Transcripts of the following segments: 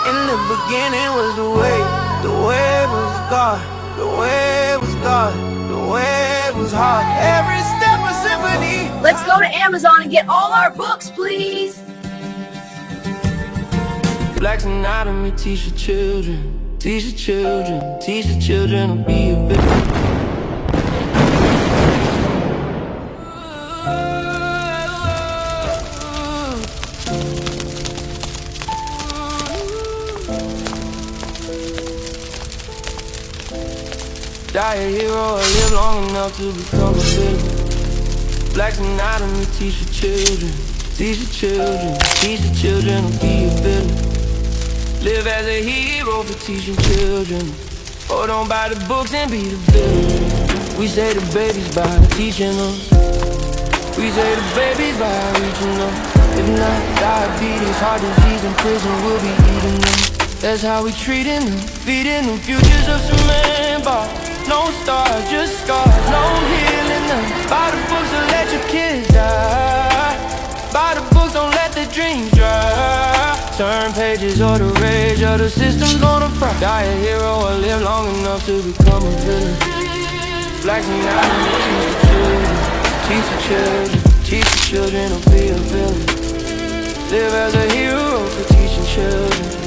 In the beginning was the way was God, the way was God, the way was hard. Every step a symphony. Let's go to Amazon and get all our books, please. Black's anatomy, teach the children, teach the children, teach the children to be a victim. Die a hero or live long enough to become a villain. Black's anatomy, teach the children, teach the children, teach the children to be a villain. Live as a hero for teaching children. Or don't buy the books and be the villain. We say the babies by teaching them. We say the babies by reaching them. If not, diabetes, heart disease, in prison we'll be eating them. That's how we treating them, feeding them futures of cement bars. No stars, just scars, no healing them. Buy the books and let your kids die. Buy the books, don't let the dreams dry. Turn pages or the rage of the system's gonna fry. Die a hero or live long enough to become a villain. Black's anatomy, teach the children, teach the children to be a villain. Live as a hero for teaching children.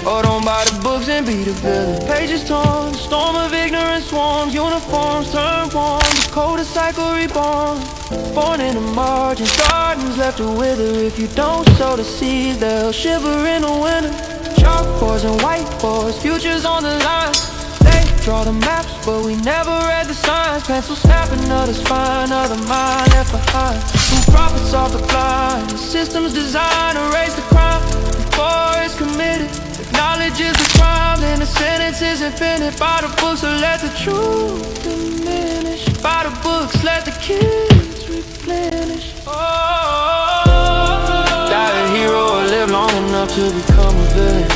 Or don't buy the books and be the villain. Pages torn, storm of ignorance swarms. Uniforms turn warm, the coldest cycle reborn. Born in the margins, gardens left to wither. If you don't sow the seeds, they'll shiver in the winter. Chalkboards and whiteboards, futures on the line. They draw the maps, but we never read the signs. Pencil snapping of the spine of the mind left behind. Who profits off the blind? The system's designed to erase the crime before it's committed. Knowledge is a crime, then the sentence is infinite. Buy the books or let the truth diminish. Buy the books, let the kids replenish. Die a hero or live long enough to become a villain.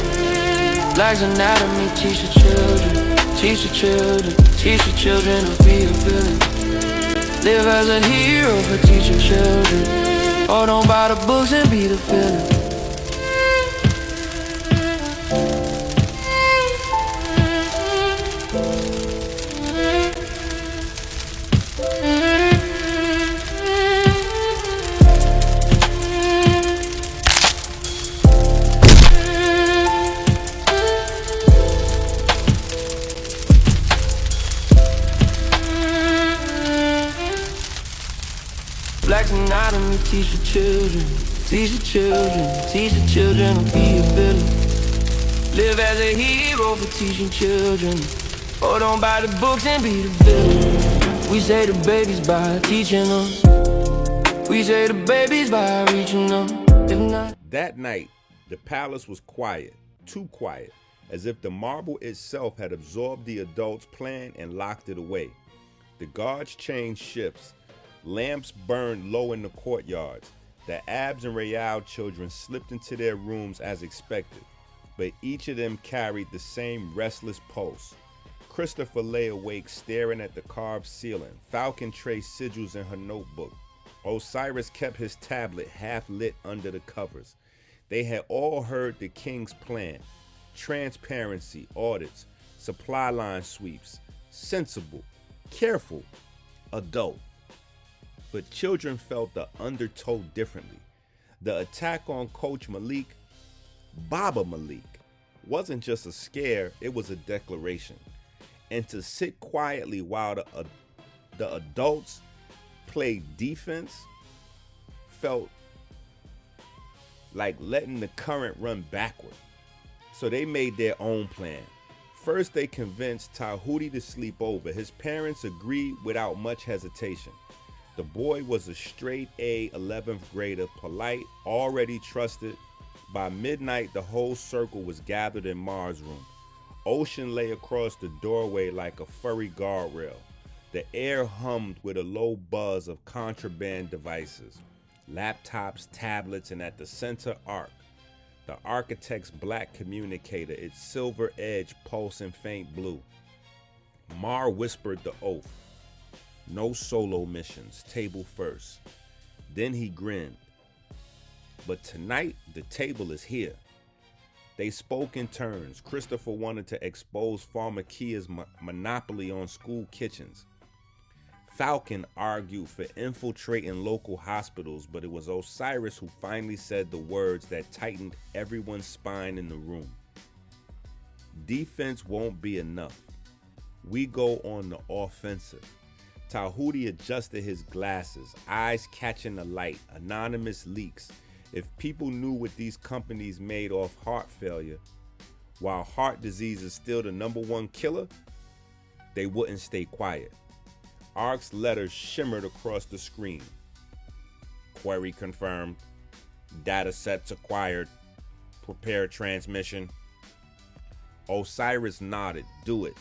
Black's anatomy, teach the children, teach the children, teach the children to be a villain. Live as a hero for teaching children. Or don't buy the books and be the villain. Black's anatomy, teach the children, teach the children, teach the children to be a villain. Live as a hero for teaching children. Or don't buy the books and be the villain. We say the babies by teaching them. We say the babies by reaching them. If not. That night, the palace was quiet, too quiet, as if the marble itself had absorbed the adults' plan and locked it away. The guards changed shifts. Lamps burned low in the courtyards. The Abs and Rayal children slipped into their rooms as expected, but each of them carried the same restless pulse. Christopher lay awake staring at the carved ceiling. Falcon traced sigils in her notebook. Osiris kept his tablet half lit under the covers. They had all heard the king's plan. Transparency, audits, supply line sweeps. Sensible, careful, adult. But children felt the undertow differently. The attack on Coach Malik, Baba Malik, wasn't just a scare, it was a declaration. And to sit quietly while the adults played defense felt like letting the current run backward. So they made their own plan. First, they convinced Tahuti to sleep over. His parents agreed without much hesitation. The boy was a straight A 11th grader, polite, already trusted. By midnight, the whole circle was gathered in Mars' room. Ocean lay across the doorway like a furry guardrail. The air hummed with a low buzz of contraband devices, laptops, tablets, and at the center, Arc, the architect's black communicator, its silver edge pulsing faint blue. Mar whispered the oath. No solo missions, table first. Then he grinned. But tonight, the table is here. They spoke in turns. Christopher wanted to expose Pharmakia's monopoly on school kitchens. Falcon argued for infiltrating local hospitals, but it was Osiris who finally said the words that tightened everyone's spine in the room. Defense won't be enough. We go on the offensive. Tahuti adjusted his glasses, eyes catching the light. Anonymous leaks. If people knew what these companies made off heart failure, while heart disease is still the #1 killer, they wouldn't stay quiet. ARC's letters shimmered across the screen. Query confirmed. Data sets acquired. Prepare transmission. Osiris nodded. Do it.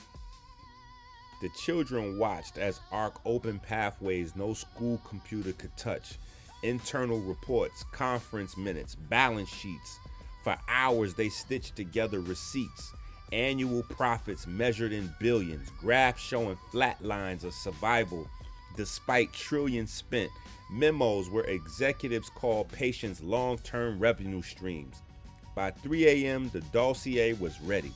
The children watched as ARC opened pathways no school computer could touch. Internal reports, conference minutes, balance sheets. For hours they stitched together receipts, annual profits measured in billions, graphs showing flat lines of survival despite trillions spent, memos where executives called patients long-term revenue streams. By 3 a.m., the dossier was ready.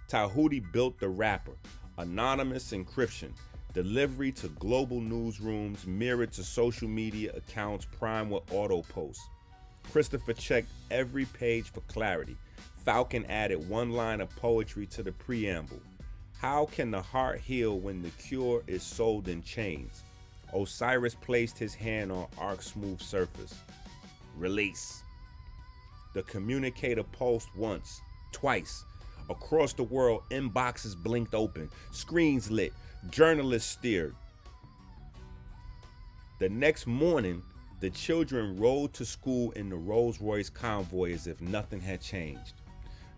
Tahuti built the wrapper, anonymous encryption, delivery to global newsrooms, mirrored to social media accounts, primed with auto posts. Christopher checked every page for clarity. Falcon added one line of poetry to the preamble. How can the heart heal when the cure is sold in chains? Osiris placed his hand on ARC's smooth surface. Release. The communicator pulsed once, twice. Across the world, inboxes blinked open, screens lit, journalists steered. The next morning, the children rode to school in the Rolls-Royce convoy as if nothing had changed.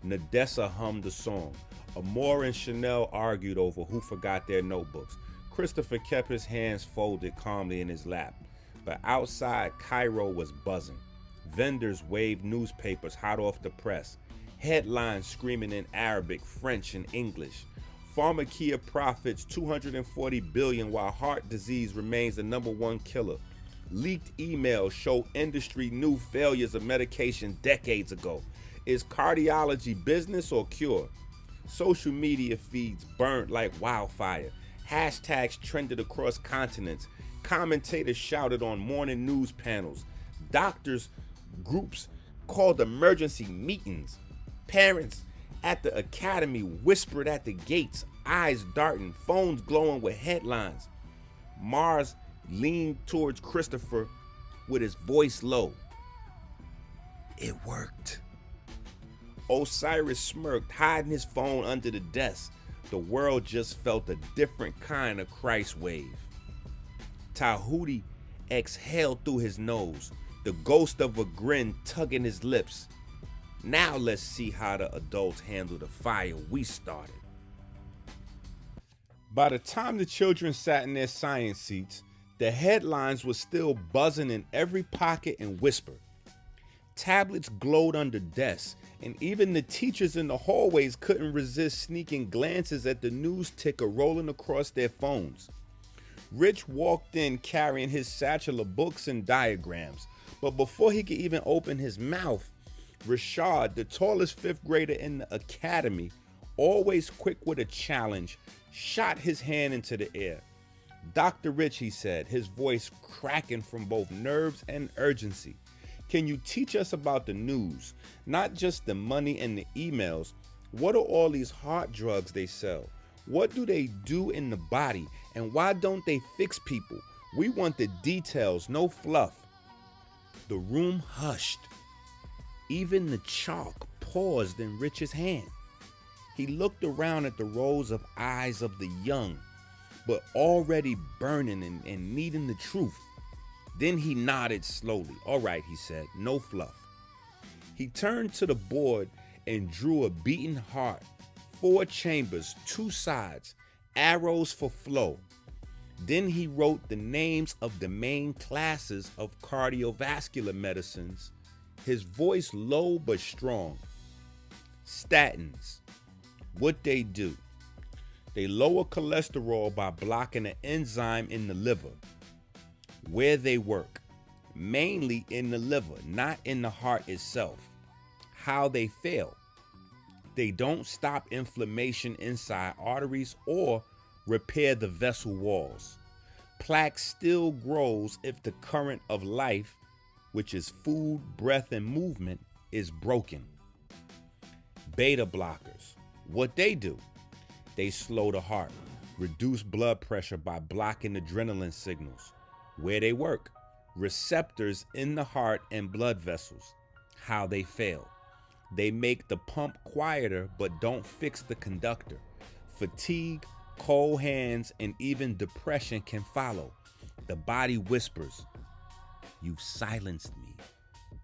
Nadessa hummed a song. Amor and Chanel argued over who forgot their notebooks. Christopher kept his hands folded calmly in his lap. But outside, Cairo was buzzing. Vendors waved newspapers hot off the press. Headlines screaming in Arabic, French, and English. Pharmakia profits $240 billion while heart disease remains the #1 killer. Leaked emails show industry knew failures of medication decades ago. Is cardiology business or cure? Social media feeds burned like wildfire. Hashtags trended across continents. Commentators shouted on morning news panels. Doctors' groups called emergency meetings. Parents at the academy whispered at the gates, eyes darting, phones glowing with headlines. Mars leaned towards Christopher with his voice low. It worked. Osiris smirked, hiding his phone under the desk. The world just felt a different kind of Christ wave. Tahuti exhaled through his nose, the ghost of a grin tugging his lips. Now let's see how the adults handle the fire we started. By the time the children sat in their science seats, the headlines were still buzzing in every pocket and whisper. Tablets glowed under desks, and even the teachers in the hallways couldn't resist sneaking glances at the news ticker rolling across their phones. Rich walked in carrying his satchel of books and diagrams, but before he could even open his mouth, Rashad, the tallest fifth grader in the academy, always quick with a challenge, shot his hand into the air. Dr. Rich, he said, his voice cracking from both nerves and urgency. Can you teach us about the news? Not just the money and the emails. What are all these heart drugs they sell? What do they do in the body? And why don't they fix people? We want the details, no fluff. The room hushed. Even the chalk paused in Rich's hand. He looked around at the rows of eyes of the young, but already burning and needing the truth. Then he nodded slowly. All right, he said, no fluff. He turned to the board and drew a beating heart, 4 chambers, 2 sides, arrows for flow. Then he wrote the names of the main classes of cardiovascular medicines, his voice low but strong. Statins. What they do? They lower cholesterol by blocking an enzyme in the liver. Where they work? Mainly in the liver, not in the heart itself. How they fail? They don't stop inflammation inside arteries or repair the vessel walls. Plaque still grows if the current of life, which is food, breath, and movement, is broken. Beta blockers, what they do? They slow the heart, reduce blood pressure by blocking adrenaline signals. Where they work? Receptors in the heart and blood vessels. How they fail? They make the pump quieter but don't fix the conductor. Fatigue, cold hands, and even depression can follow. The body whispers, "You've silenced me,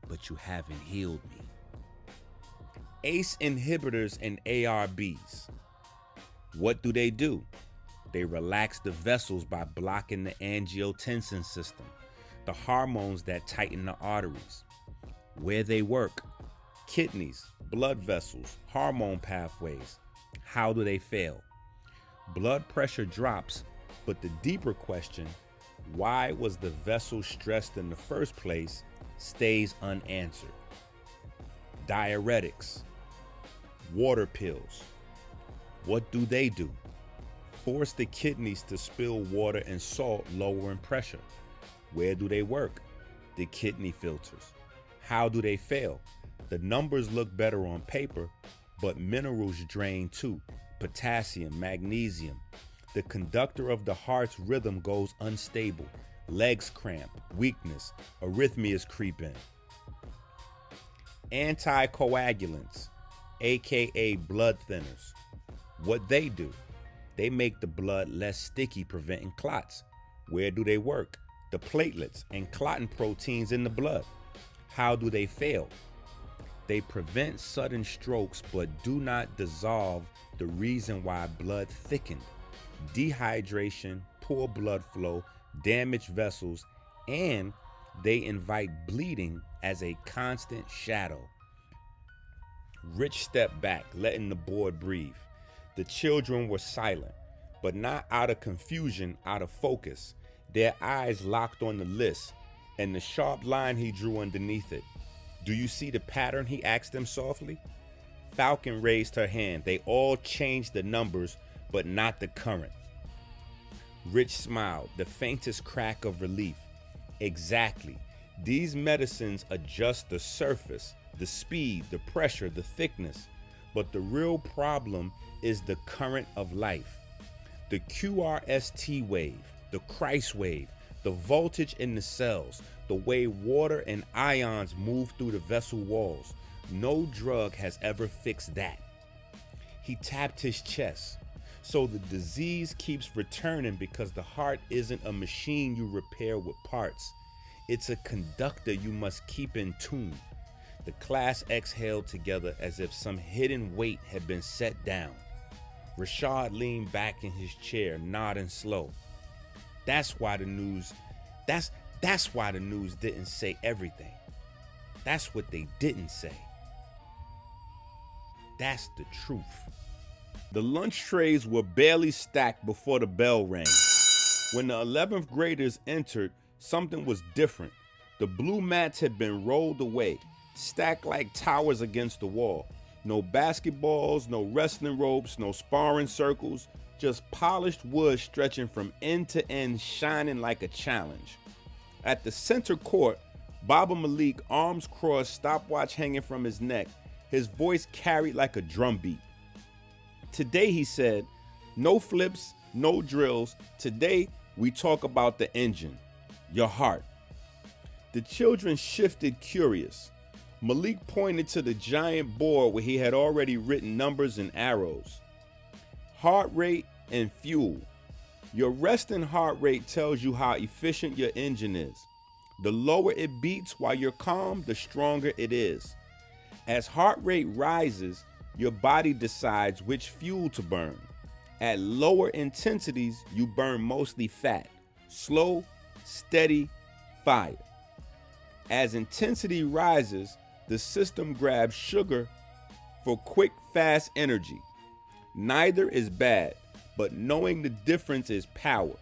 but you haven't healed me." ACE inhibitors and ARBs. What do? They relax the vessels by blocking the angiotensin system, the hormones that tighten the arteries. Where they work? Kidneys, blood vessels, hormone pathways. How do they fail? Blood pressure drops, but the deeper question, why was the vessel stressed in the first place, stays unanswered. Diuretics, water pills. What do? Force the kidneys to spill water and salt, lowering pressure. Where do they work? The kidney filters. How do they fail? The numbers look better on paper, but minerals drain too. Potassium, magnesium. The conductor of the heart's rhythm goes unstable. Legs cramp, weakness, arrhythmias creep in. Anticoagulants, aka blood thinners. What they do? They make the blood less sticky, preventing clots. Where do they work? The platelets and clotting proteins in the blood. How do they fail? They prevent sudden strokes but do not dissolve the reason why blood thickened. Dehydration, poor blood flow, damaged vessels, and they invite bleeding as a constant shadow. Rich stepped back, letting the board breathe. The children were silent, but not out of confusion, out of focus. Their eyes locked on the list and the sharp line he drew underneath it. Do you see the pattern? He asked them softly. Falcon raised her hand. They all changed the numbers, but not the current. Rich smiled, the faintest crack of relief. Exactly. These medicines adjust the surface, the speed, the pressure, the thickness. But the real problem is the current of life. The QRST wave, the Christ wave, the voltage in the cells, the way water and ions move through the vessel walls. No drug has ever fixed that. He tapped his chest. So the disease keeps returning because the heart isn't a machine you repair with parts. It's a conductor you must keep in tune. The class exhaled together as if some hidden weight had been set down. Rashad leaned back in his chair, nodding slow. That's why the news didn't say everything. That's what they didn't say. That's the truth. The lunch trays were barely stacked before the bell rang. When the 11th graders entered, something was different. The blue mats had been rolled away, stacked like towers against the wall. No basketballs, no wrestling ropes, no sparring circles, just polished wood stretching from end to end, shining like a challenge. At the center court, Baba Malik, arms crossed, stopwatch hanging from his neck, his voice carried like a drumbeat. Today, he said, no flips, no drills. Today, we talk about the engine, your heart. The children shifted, curious. Malik pointed to the giant board where he had already written numbers and arrows. Heart rate and fuel. Your resting heart rate tells you how efficient your engine is. The lower it beats while you're calm, the stronger it is. As heart rate rises, your body decides which fuel to burn. At lower intensities, you burn mostly fat. Slow, steady, fire. As intensity rises, the system grabs sugar for quick, fast energy. Neither is bad, but knowing the difference is power.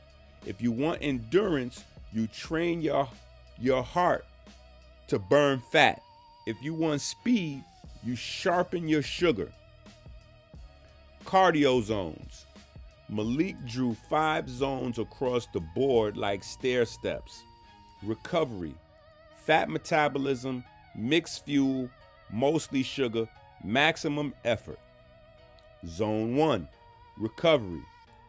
If you want endurance, you train your heart to burn fat. If you want speed, you sharpen your sugar. Cardio zones. Malik drew 5 zones across the board like stair steps. Recovery. Fat metabolism, mixed fuel, mostly sugar, maximum effort. Zone 1, recovery,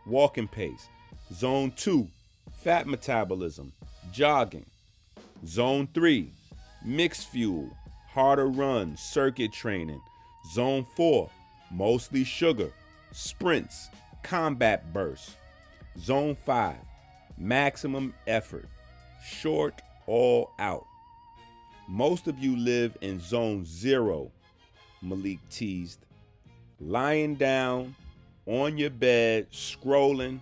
walking pace. Zone 2, fat metabolism, jogging. Zone 3, mixed fuel, harder runs, circuit training. Zone 4, mostly sugar, sprints, combat bursts. Zone 5, maximum effort, short all out. Most of you live in zone 0, Malik teased. Lying down on your bed, scrolling.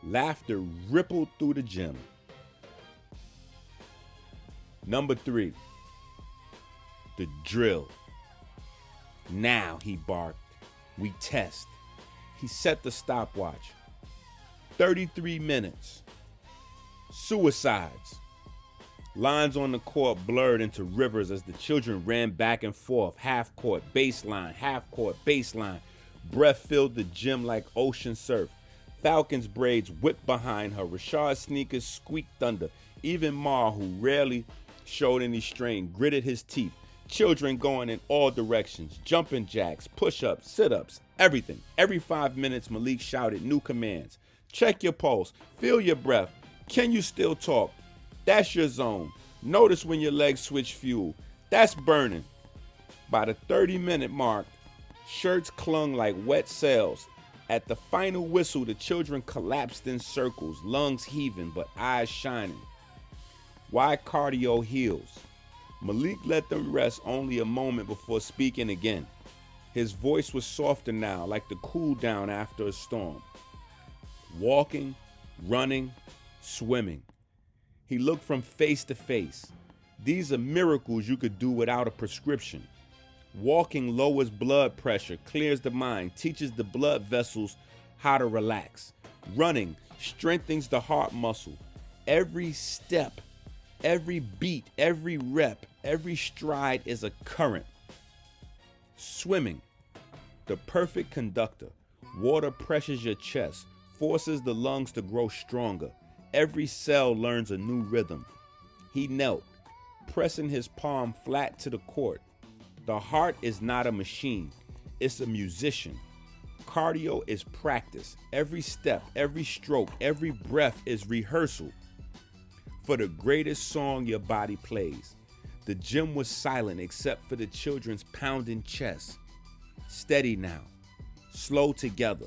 Laughter rippled through the gym. Number 3, the drill. Now, he barked. We test. He set the stopwatch. 33 minutes. Suicides. Lines on the court blurred into rivers as the children ran back and forth. Half court, baseline, half court, baseline. Breath filled the gym like ocean surf. Falcon's braids whipped behind her. Rashad's sneakers squeaked thunder. Even Mar, who rarely showed any strain, gritted his teeth. Children going in all directions. Jumping jacks, push-ups, sit-ups, everything. Every 5 minutes, Malik shouted new commands. Check your pulse. Feel your breath. Can you still talk? That's your zone. Notice when your legs switch fuel. That's burning. By the 30-minute mark, shirts clung like wet sails. At the final whistle, the children collapsed in circles, lungs heaving but eyes shining. Why cardio heals? Malik let them rest only a moment before speaking again. His voice was softer now, like the cool down after a storm. Walking, running, swimming. He looked from face to face. These are miracles you could do without a prescription. Walking lowers blood pressure, clears the mind, teaches the blood vessels how to relax. Running strengthens the heart muscle. Every step, every beat, every rep, every stride is a current. Swimming, the perfect conductor. Water pressures your chest, forces the lungs to grow stronger. Every cell learns a new rhythm. He knelt, pressing his palm flat to the court. The heart is not a machine, it's a musician. Cardio is practice. Every step, every stroke, every breath is rehearsal for the greatest song your body plays. The gym was silent except for the children's pounding chest. Steady now, slow together,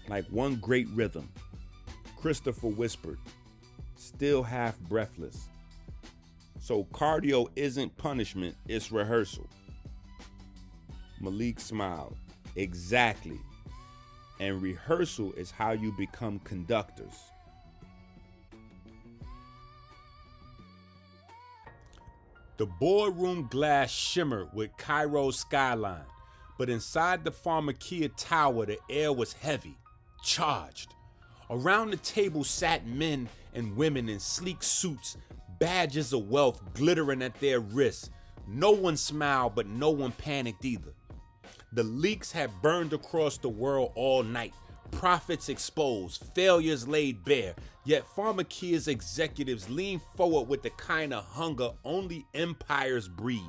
like one great rhythm. Christopher whispered, still half breathless. So cardio isn't punishment, it's rehearsal. Malik smiled. Exactly. And rehearsal is how you become conductors. The boardroom glass shimmered with Cairo's skyline, but inside the pharmacia tower the air was heavy, charged. Around the table sat men and women in sleek suits, badges of wealth glittering at their wrists. No one smiled, but no one panicked either. The leaks had burned across the world all night, profits exposed, failures laid bare, yet pharmacia's executives leaned forward with the kind of hunger only empires breed.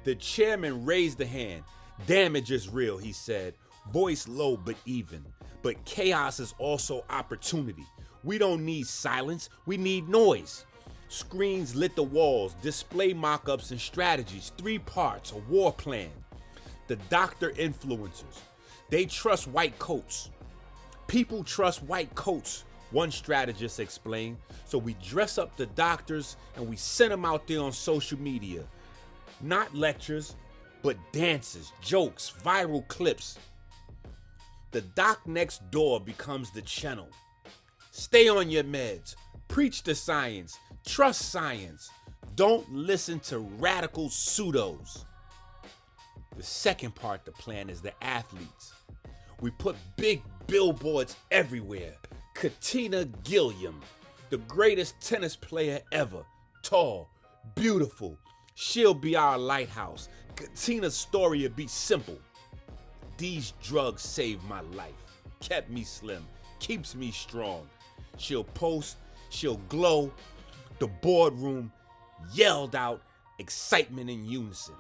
The chairman raised a hand. Damage is real, he said, voice low but even. But chaos is also opportunity. We don't need silence, we need noise. Screens lit the walls, display mock-ups and strategies, 3 parts, a war plan. The doctor influencers, they trust white coats. People trust white coats, one strategist explained. So we dress up the doctors and we send them out there on social media. Not lectures, but dances, jokes, viral clips. The doc next door becomes the channel. Stay on your meds, preach the science, trust science. Don't listen to radical pseudos. The second part of the plan is the athletes. We put big billboards everywhere. Katina Gilliam, the greatest tennis player ever. Tall, beautiful. She'll be our lighthouse. Katina's story will be simple. These drugs saved my life, kept me slim, keeps me strong. She'll post, she'll glow. The boardroom yelled out excitement in unison.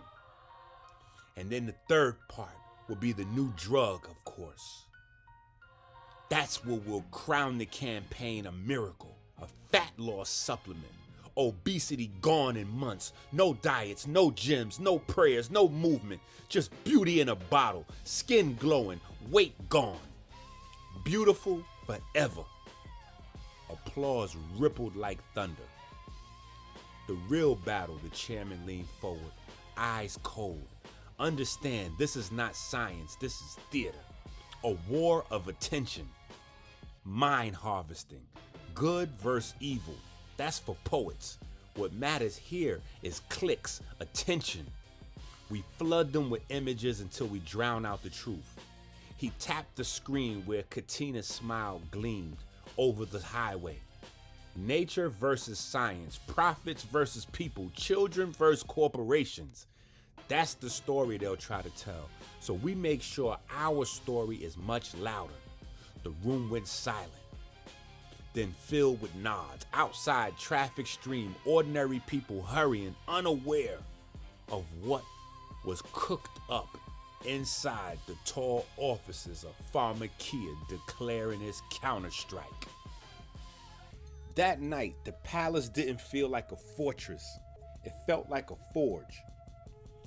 And then the third part will be the new drug, of course. That's what will crown the campaign a miracle, a fat loss supplement. Obesity gone in months. No diets, no gyms, no prayers, no movement. Just beauty in a bottle, skin glowing, weight gone. Beautiful forever. Applause rippled like thunder. The real battle, the chairman leaned forward, eyes cold. Understand, this is not science, this is theater. A war of attention. Mind harvesting. Good versus evil. That's for poets. What matters here is clicks, attention. We flood them with images until we drown out the truth. He tapped the screen where Katina's smile gleamed over the highway. Nature versus science, profits versus people, children versus corporations. That's the story they'll try to tell. So we make sure our story is much louder. The room went silent, then filled with nods. Outside, traffic streamed, ordinary people hurrying, unaware of what was cooked up inside the tall offices of Pharmacia declaring its counterstrike. That night, the palace didn't feel like a fortress. It felt like a forge.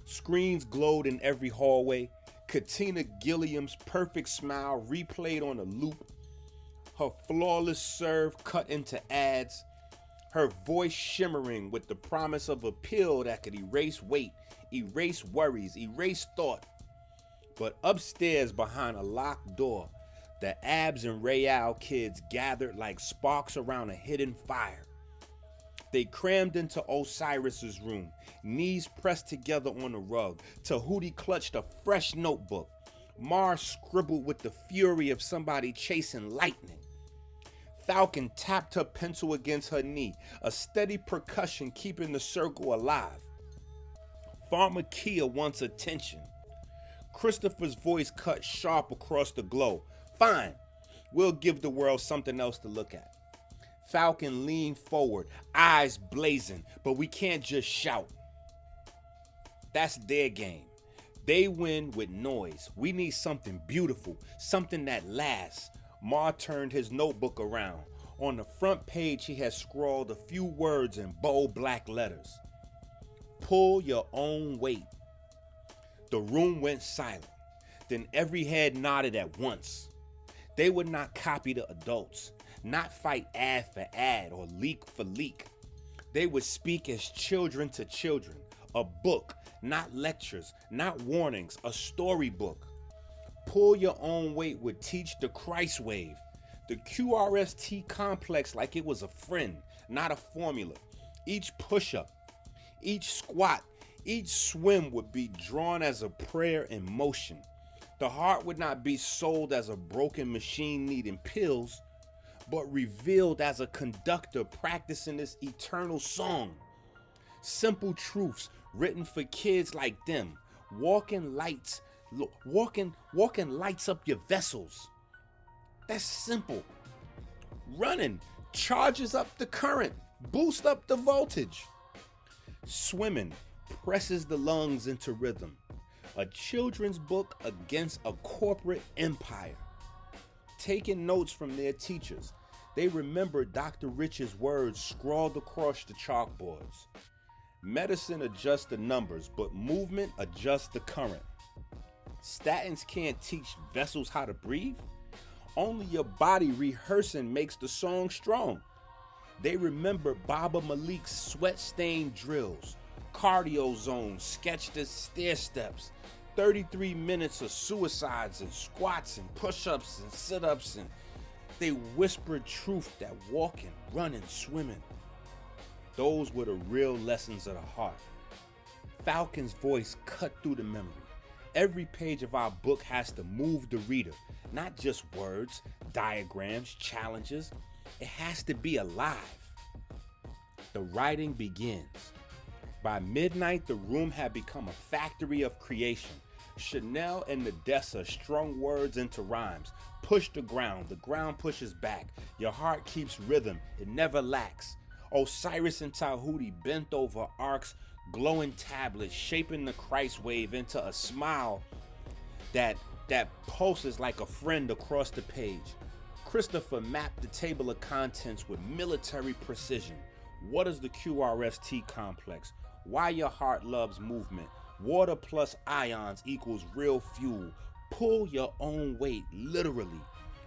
Screens glowed in every hallway. Katina Gilliam's perfect smile replayed on a loop. Her flawless serve cut into ads. Her voice shimmering with the promise of a pill that could erase weight, erase worries, erase thought. But upstairs behind a locked door, the Abs and Rayal kids gathered like sparks around a hidden fire. They crammed into Osiris's room, knees pressed together on the rug. Tahuti clutched a fresh notebook. Mars scribbled with the fury of somebody chasing lightning. Falcon tapped her pencil against her knee, a steady percussion keeping the circle alive. Pharmacia wants attention. Christopher's voice cut sharp across the glow. Fine, we'll give the world something else to look at. Falcon leaned forward, eyes blazing, but we can't just shout. That's their game. They win with noise. We need something beautiful, something that lasts. Ma turned his notebook around. On the front page, he had scrawled a few words in bold black letters. Pull your own weight. The room went silent. Then every head nodded at once. They would not copy the adults, not fight ad for ad or leak for leak. They would speak as children to children. A book, not lectures, not warnings, a storybook. Pull your own weight would teach the Christ wave, the QRST complex like it was a friend, not a formula. Each push-up, each squat, each swim would be drawn as a prayer in motion. The heart would not be sold as a broken machine needing pills, but revealed as a conductor practicing this eternal song. Simple truths written for kids like them. Walking lights up your vessels. That's simple. Running charges up the current, boost up the voltage. Swimming presses the lungs into rhythm. A children's book against a corporate empire. Taking notes from their teachers, they remembered Dr. Rich's words scrawled across the chalkboards. Medicine adjusts the numbers, but movement adjusts the current. Statins can't teach vessels how to breathe. Only your body rehearsing makes the song strong. They remember Baba Malik's sweat-stained drills, cardio zones sketched as stair steps, 33 minutes of suicides and squats and push-ups and sit-ups, and they whispered truth that walking, running, swimming. Those were the real lessons of the heart. Falcon's voice cut through the memory. Every page of our book has to move the reader, not just words, diagrams, challenges. It has to be alive. The writing begins. By midnight, the room had become a factory of creation. Chanel and Nadessa strung words into rhymes. Push the ground pushes back. Your heart keeps rhythm, it never lacks. Osiris and Tahuti bent over arcs, glowing tablets, shaping the Christ wave into a smile that pulses like a friend across the page. Christopher mapped the table of contents with military precision. What is the QRST complex? Why your heart loves movement. Water plus ions equals real fuel. Pull your own weight, literally.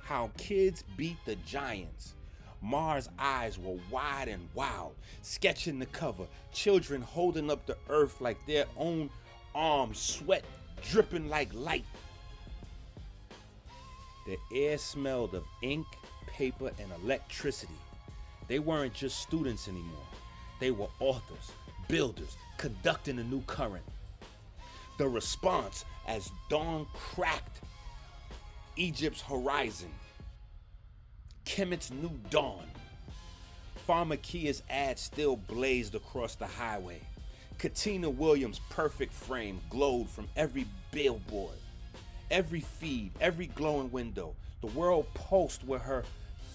How kids beat the giants. Mars' eyes were wide and wild, sketching the cover. Children holding up the earth like their own arms, sweat dripping like light. The air smelled of ink, paper, and electricity. They weren't just students anymore. They were authors, builders, conducting a new current. The response as dawn cracked Egypt's horizon. Kemet's new dawn. Pharmakia's ad still blazed across the highway. Katina Williams' perfect frame glowed from every billboard, every feed, every glowing window. The world pulsed with her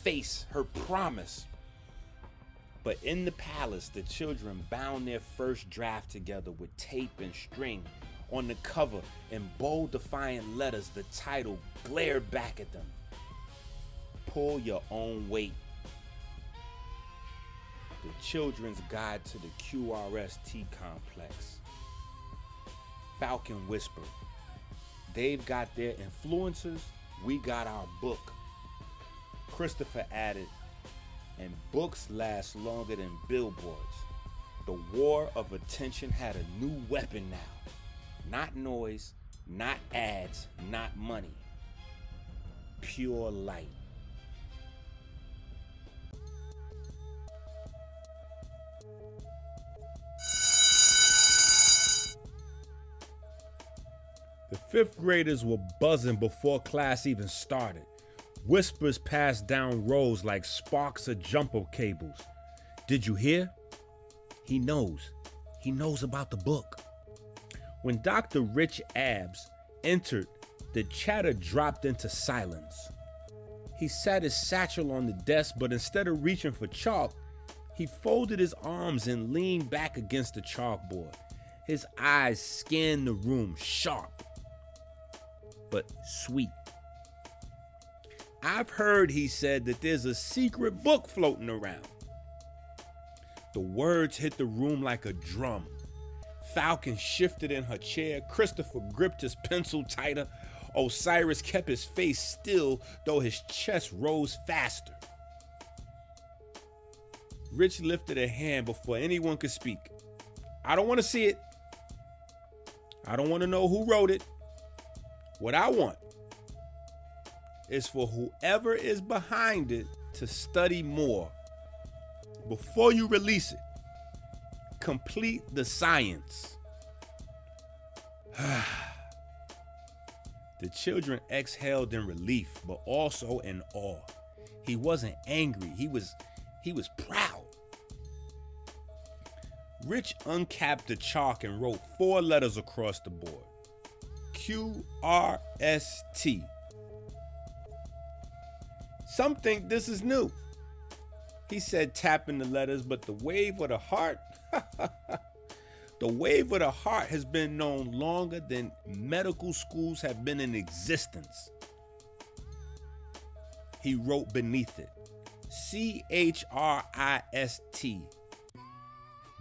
face, her promise. But in the palace, the children bound their first draft together with tape and string. On the cover, in bold, defiant letters, the title glared back at them. Pull your own weight. The Children's Guide to the QRST Complex. Falcon whispered, they've got their influencers, we got our book. Christopher added, and books last longer than billboards. The war of attention had a new weapon now. Not noise, not ads, not money. Pure light. The fifth graders were buzzing before class even started. Whispers passed down rows like sparks of jumper cables. Did you hear? He knows. He knows about the book. When Dr. Rich Abs entered, the chatter dropped into silence. He sat his satchel on the desk, but instead of reaching for chalk, he folded his arms and leaned back against the chalkboard. His eyes scanned the room, sharp, but sweet. I've heard, he said, that there's a secret book floating around. The words hit the room like a drum. Falcon shifted in her chair. Christopher gripped his pencil tighter. Osiris kept his face still, though his chest rose faster. Rich lifted a hand before anyone could speak. I don't want to see it. I don't want to know who wrote it. What I want is for whoever is behind it to study more. Before you release it, complete the science. The children exhaled in relief, but also in awe. He wasn't angry. He was proud. Rich uncapped the chalk and wrote 4 letters across the board. QRST. Some think this is new, he said, tapping the letters, but the wave of the heart, the wave of the heart has been known longer than medical schools have been in existence. He wrote beneath it, CHRIST,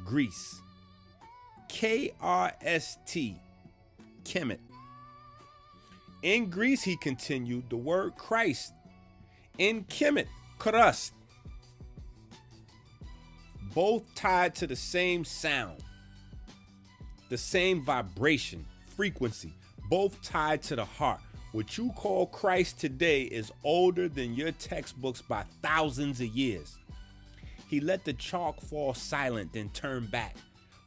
Greece. KRST, Kemet. In Greece, he continued, the word Christ. In Kemet, Christ. Both tied to the same sound, the same vibration, frequency, both tied to the heart. What you call Christ today is older than your textbooks by thousands of years. He let the chalk fall silent, then turned back.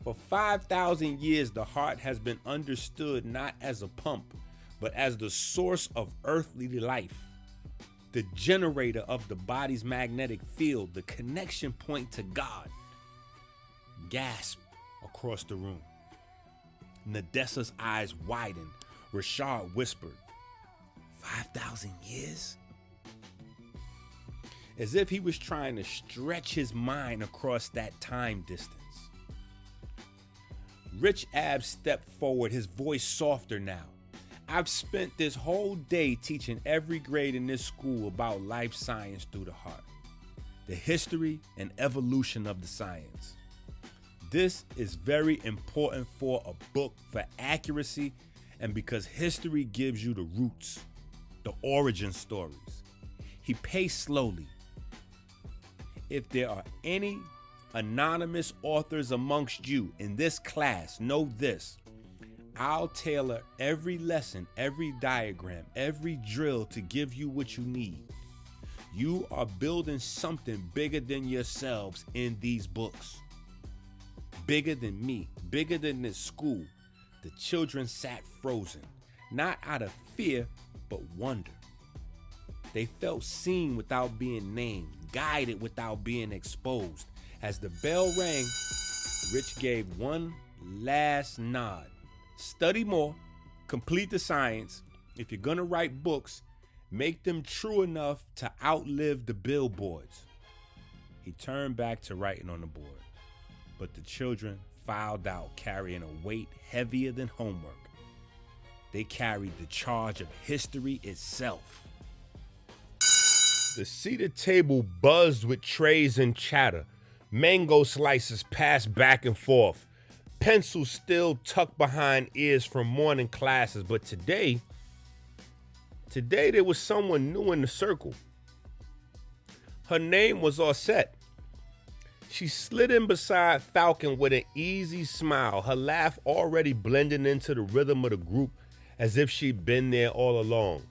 For 5,000 years, the heart has been understood not as a pump, but as the source of earthly life, the generator of the body's magnetic field, the connection point to God. Gasp across the room. Nadessa's eyes widened. Rashad whispered, 5,000 years? As if he was trying to stretch his mind across that time distance. Rich Ab stepped forward, his voice softer now. I've spent this whole day teaching every grade in this school about life science through the heart, the history and evolution of the science. This is very important for a book for accuracy and because history gives you the roots, the origin stories. He paced slowly. If there are any anonymous authors amongst you in this class, know this. I'll tailor every lesson, every diagram, every drill to give you what you need. You are building something bigger than yourselves in these books. Bigger than me, bigger than this school. The children sat frozen, not out of fear, but wonder. They felt seen without being named, guided without being exposed. As the bell rang, Rich gave one last nod. Study more, complete the science. If you're gonna write books, make them true enough to outlive the billboards. He turned back to writing on the board, but the children filed out carrying a weight heavier than homework. They carried the charge of history itself. The seated table buzzed with trays and chatter. Mango slices passed back and forth. Pencils still tucked behind ears from morning classes, but today there was someone new in the circle. Her name was Osset. She slid in beside Falcon with an easy smile, her laugh already blending into the rhythm of the group as if she'd been there all along.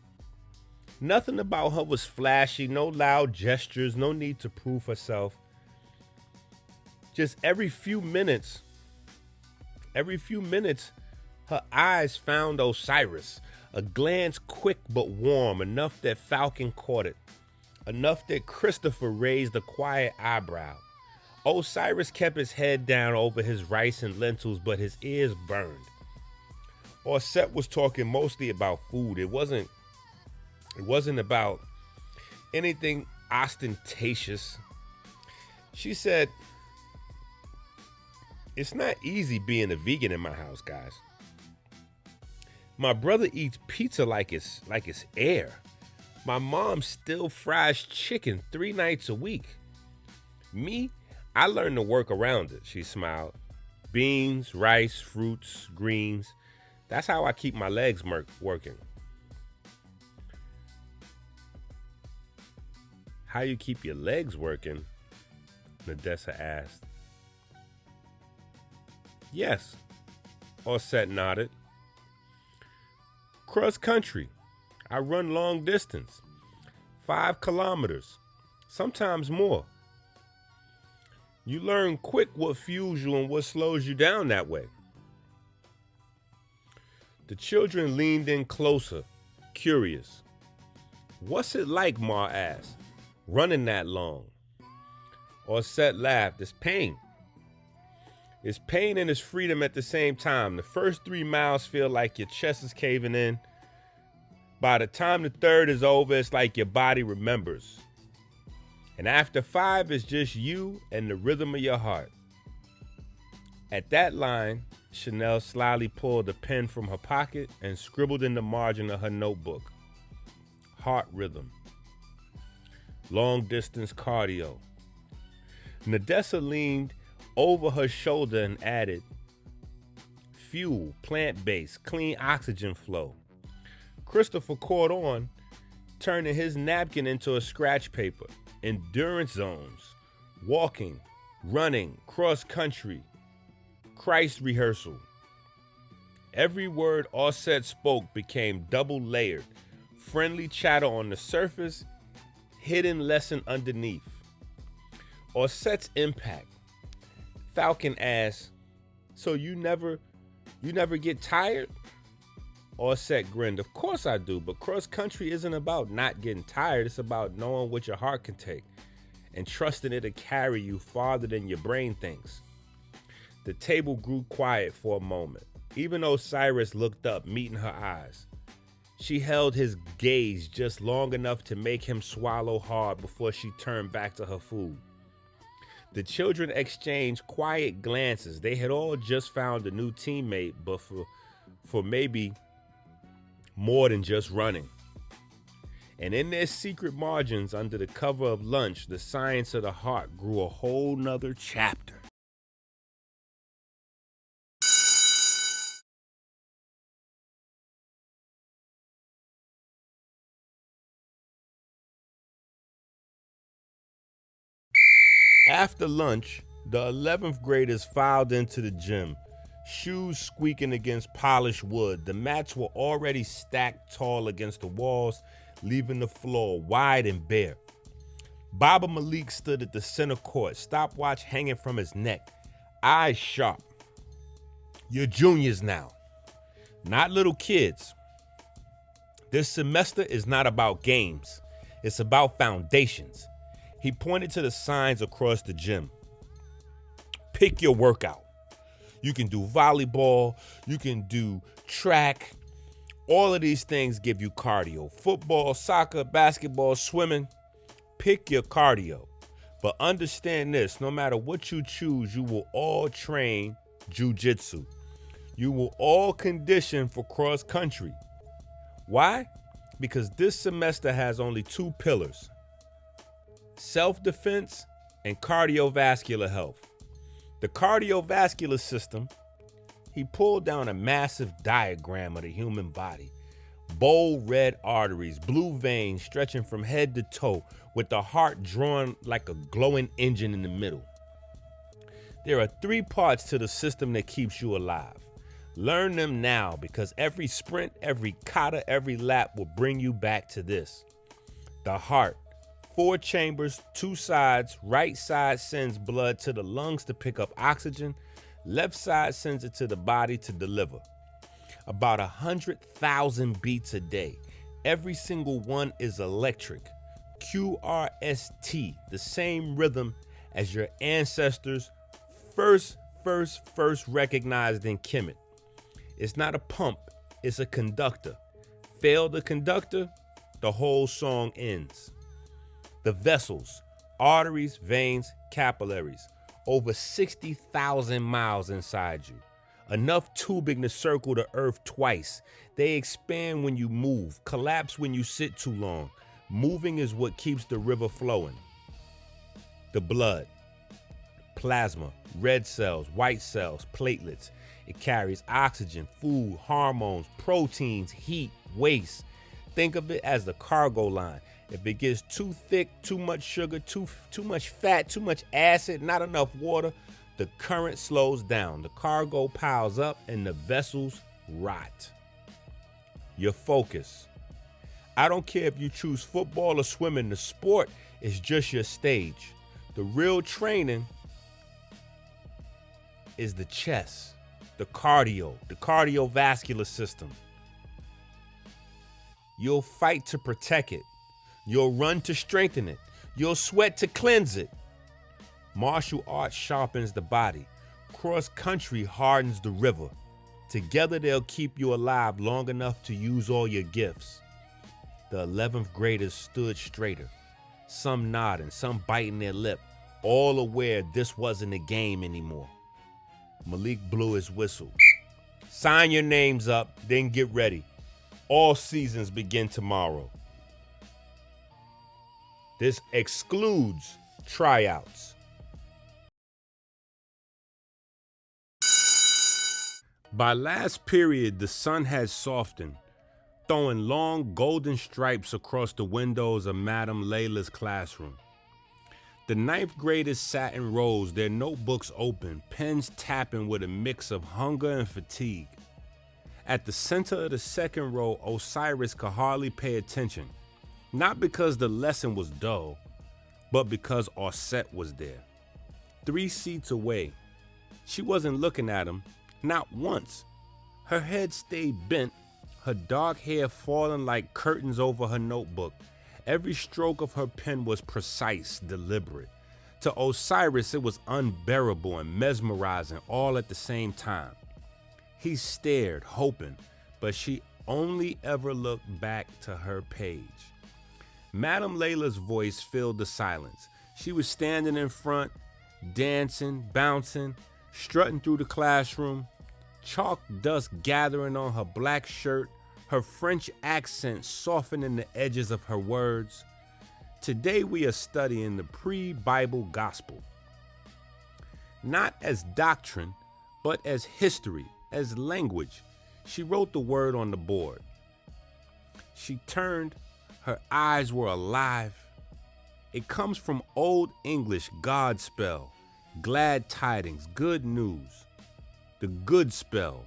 Nothing about her was flashy, no loud gestures, no need to prove herself. Just every few minutes, her eyes found Osiris, a glance quick but warm, enough that Falcon caught it, enough that Christopher raised a quiet eyebrow. Osiris kept his head down over his rice and lentils, but his ears burned. Osset was talking mostly about food. It wasn't about anything ostentatious. She said, "It's not easy being a vegan in my house, guys. My brother eats pizza like it's air. My mom still fries chicken 3 nights a week. Me, I learned to work around it," she smiled. "Beans, rice, fruits, greens. That's how I keep my legs working." "How you keep your legs working?" Nadessa asked. "Yes," Osset nodded. "Cross country. I run long distance. 5 kilometers, sometimes more. You learn quick what fuels you and what slows you down that way." The children leaned in closer, curious. "What's it like?" Ma asked, "running that long?" Osset laughed. "It's pain. It's pain and it's freedom at the same time. The first 3 miles feel like your chest is caving in. By the time the 3rd is over, it's like your body remembers. And after 5, it's just you and the rhythm of your heart." At that line, Chanel slyly pulled a pen from her pocket and scribbled in the margin of her notebook. "Heart rhythm. Long distance cardio." Nadessa leaned over her shoulder and added, "Fuel, plant-based, clean oxygen flow." Christopher caught on, turning his napkin into a scratch paper. Endurance zones, walking, running, cross country, Christ rehearsal. Every word Osset spoke became double layered, friendly chatter on the surface, hidden lesson underneath. Osset's impact. Falcon asked, "So you never get tired?" Osset grinned. "Of course I do, but cross country isn't about not getting tired. It's about knowing what your heart can take and trusting it to carry you farther than your brain thinks." The table grew quiet for a moment. Even Osiris looked up, meeting her eyes. She held his gaze just long enough to make him swallow hard before she turned back to her food. The children exchanged quiet glances. They had all just found a new teammate, but for maybe more than just running. And in their secret margins, under the cover of lunch, the science of the heart grew a whole nother chapter. After lunch, the 11th graders filed into the gym, shoes squeaking against polished wood. The mats were already stacked tall against the walls, leaving the floor wide and bare. Baba Malik stood at the center court, stopwatch hanging from his neck, eyes sharp. You're juniors now, not little kids. This semester is not about games. It's about foundations. He pointed to the signs across the gym. Pick your workout. You can do volleyball, you can do track. All of these things give you cardio. Football, soccer, basketball, swimming. Pick your cardio. But understand this, no matter what you choose, you will all train jujitsu. You will all condition for cross country. Why? Because this semester has only 2 pillars: self-defense and cardiovascular health. The cardiovascular system, he pulled down a massive diagram of the human body. Bold red arteries, blue veins stretching from head to toe, with the heart drawn like a glowing engine in the middle. There are 3 parts to the system that keeps you alive. Learn them now, because every sprint, every kata, every lap will bring you back to this. The heart. 4 chambers, 2 sides. Right side sends blood to the lungs to pick up oxygen. Left side sends it to the body to deliver. About 100,000 beats a day. Every single one is electric. QRST, the same rhythm as your ancestors first recognized in Kemet. It's not a pump, it's a conductor. Fail the conductor, the whole song ends. The vessels, arteries, veins, capillaries, over 60,000 miles inside you. Enough tubing to circle the earth twice. They expand when you move, collapse when you sit too long. Moving is what keeps the river flowing. The blood, plasma, red cells, white cells, platelets. It carries oxygen, food, hormones, proteins, heat, waste. Think of it as the cargo line. If it gets too thick, too much sugar, too much fat, too much acid, not enough water, the current slows down. The cargo piles up and the vessels rot. Your focus. I don't care if you choose football or swimming, the sport is just your stage. The real training is the chest, the cardiovascular system. You'll fight to protect it. You'll run to strengthen it. You'll sweat to cleanse it. Martial arts sharpens the body. Cross country hardens the river. Together they'll keep you alive long enough to use all your gifts. The 11th graders stood straighter, some nodding, some biting their lip, all aware this wasn't a game anymore. Malik blew his whistle. Sign your names up, then get ready. All seasons begin tomorrow. This excludes tryouts. By last period, the sun had softened, throwing long golden stripes across the windows of Madame Layla's classroom. The 9th graders sat in rows, their notebooks open, pens tapping with a mix of hunger and fatigue. At the center of the 2nd row, Osiris could hardly pay attention, not because the lesson was dull, but because Osset was there. 3 seats away. She wasn't looking at him, not once. Her head stayed bent, her dark hair falling like curtains over her notebook. Every stroke of her pen was precise, deliberate. To Osiris, it was unbearable and mesmerizing all at the same time. He stared, hoping, but she only ever looked back to her page. Madame Layla's voice filled the silence. She was standing in front, dancing, bouncing, strutting through the classroom, chalk dust gathering on her black shirt, her French accent softening the edges of her words. Today we are studying the pre-Bible gospel. Not as doctrine, but as history, as language. She wrote the word on the board. She turned, her eyes were alive. It comes from Old English God spell, glad tidings, good news. The good spell.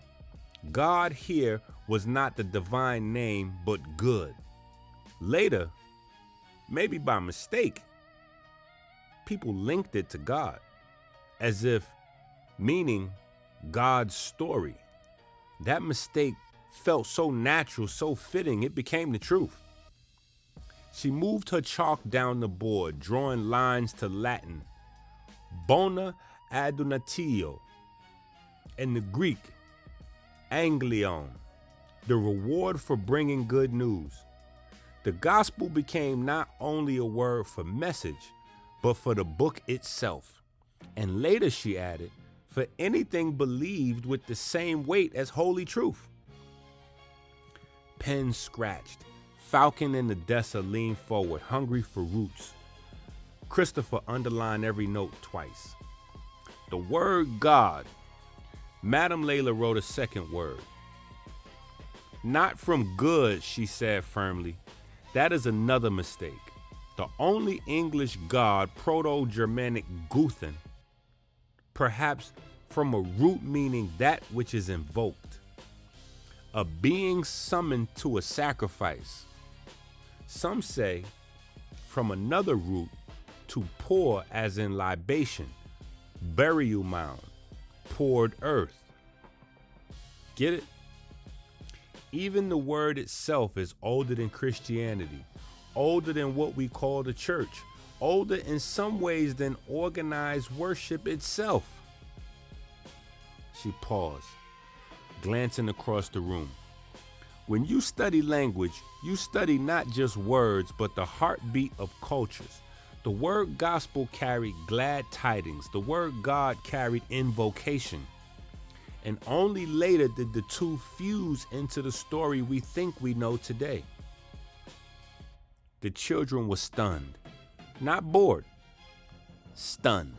God here was not the divine name, but good. Later, maybe by mistake, people linked it to God, as if meaning God's story. That mistake felt so natural, so fitting, it became the truth. She moved her chalk down the board, drawing lines to Latin, bona adunatio, and the Greek, anglion, the reward for bringing good news. The gospel became not only a word for message, but for the book itself. And later she added, for anything believed with the same weight as holy truth. Pen scratched. Falcon and Odessa leaned forward, hungry for roots. Christopher underlined every note twice. The word God. Madame Layla wrote a second word. Not from good, she said firmly. That is another mistake. The only English God, Proto-Germanic Guthen, perhaps from a root meaning that which is invoked. A being summoned to a sacrifice. Some say from another root, to pour as in libation, burial mound, poured earth. Get it? Even the word itself is older than Christianity, older than what we call the church, older in some ways than organized worship itself. She paused, glancing across the room. When you study language, you study not just words, but the heartbeat of cultures. The word gospel carried glad tidings. The word God carried invocation. And only later did the two fuse into the story we think we know today. The children were stunned, not bored, stunned.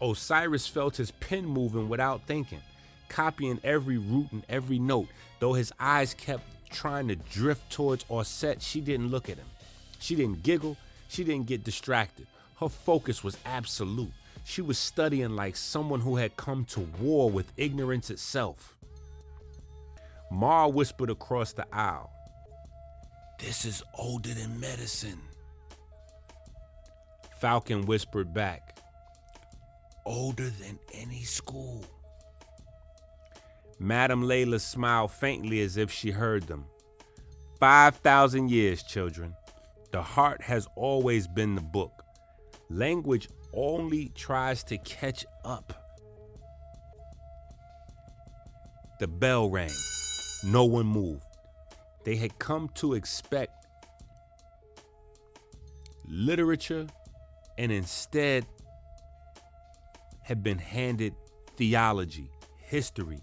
Osiris felt his pen moving without thinking, copying every root and every note. Though his eyes kept trying to drift towards Osset, she didn't look at him. She didn't giggle. She didn't get distracted. Her focus was absolute. She was studying like someone who had come to war with ignorance itself. Ma whispered across the aisle, "This is older than medicine." Falcon whispered back, "Older than any school." Madame Layla smiled faintly as if she heard them. 5,000 years, children. The heart has always been the book. Language only tries to catch up. The bell rang. No one moved. They had come to expect literature and instead had been handed theology, history,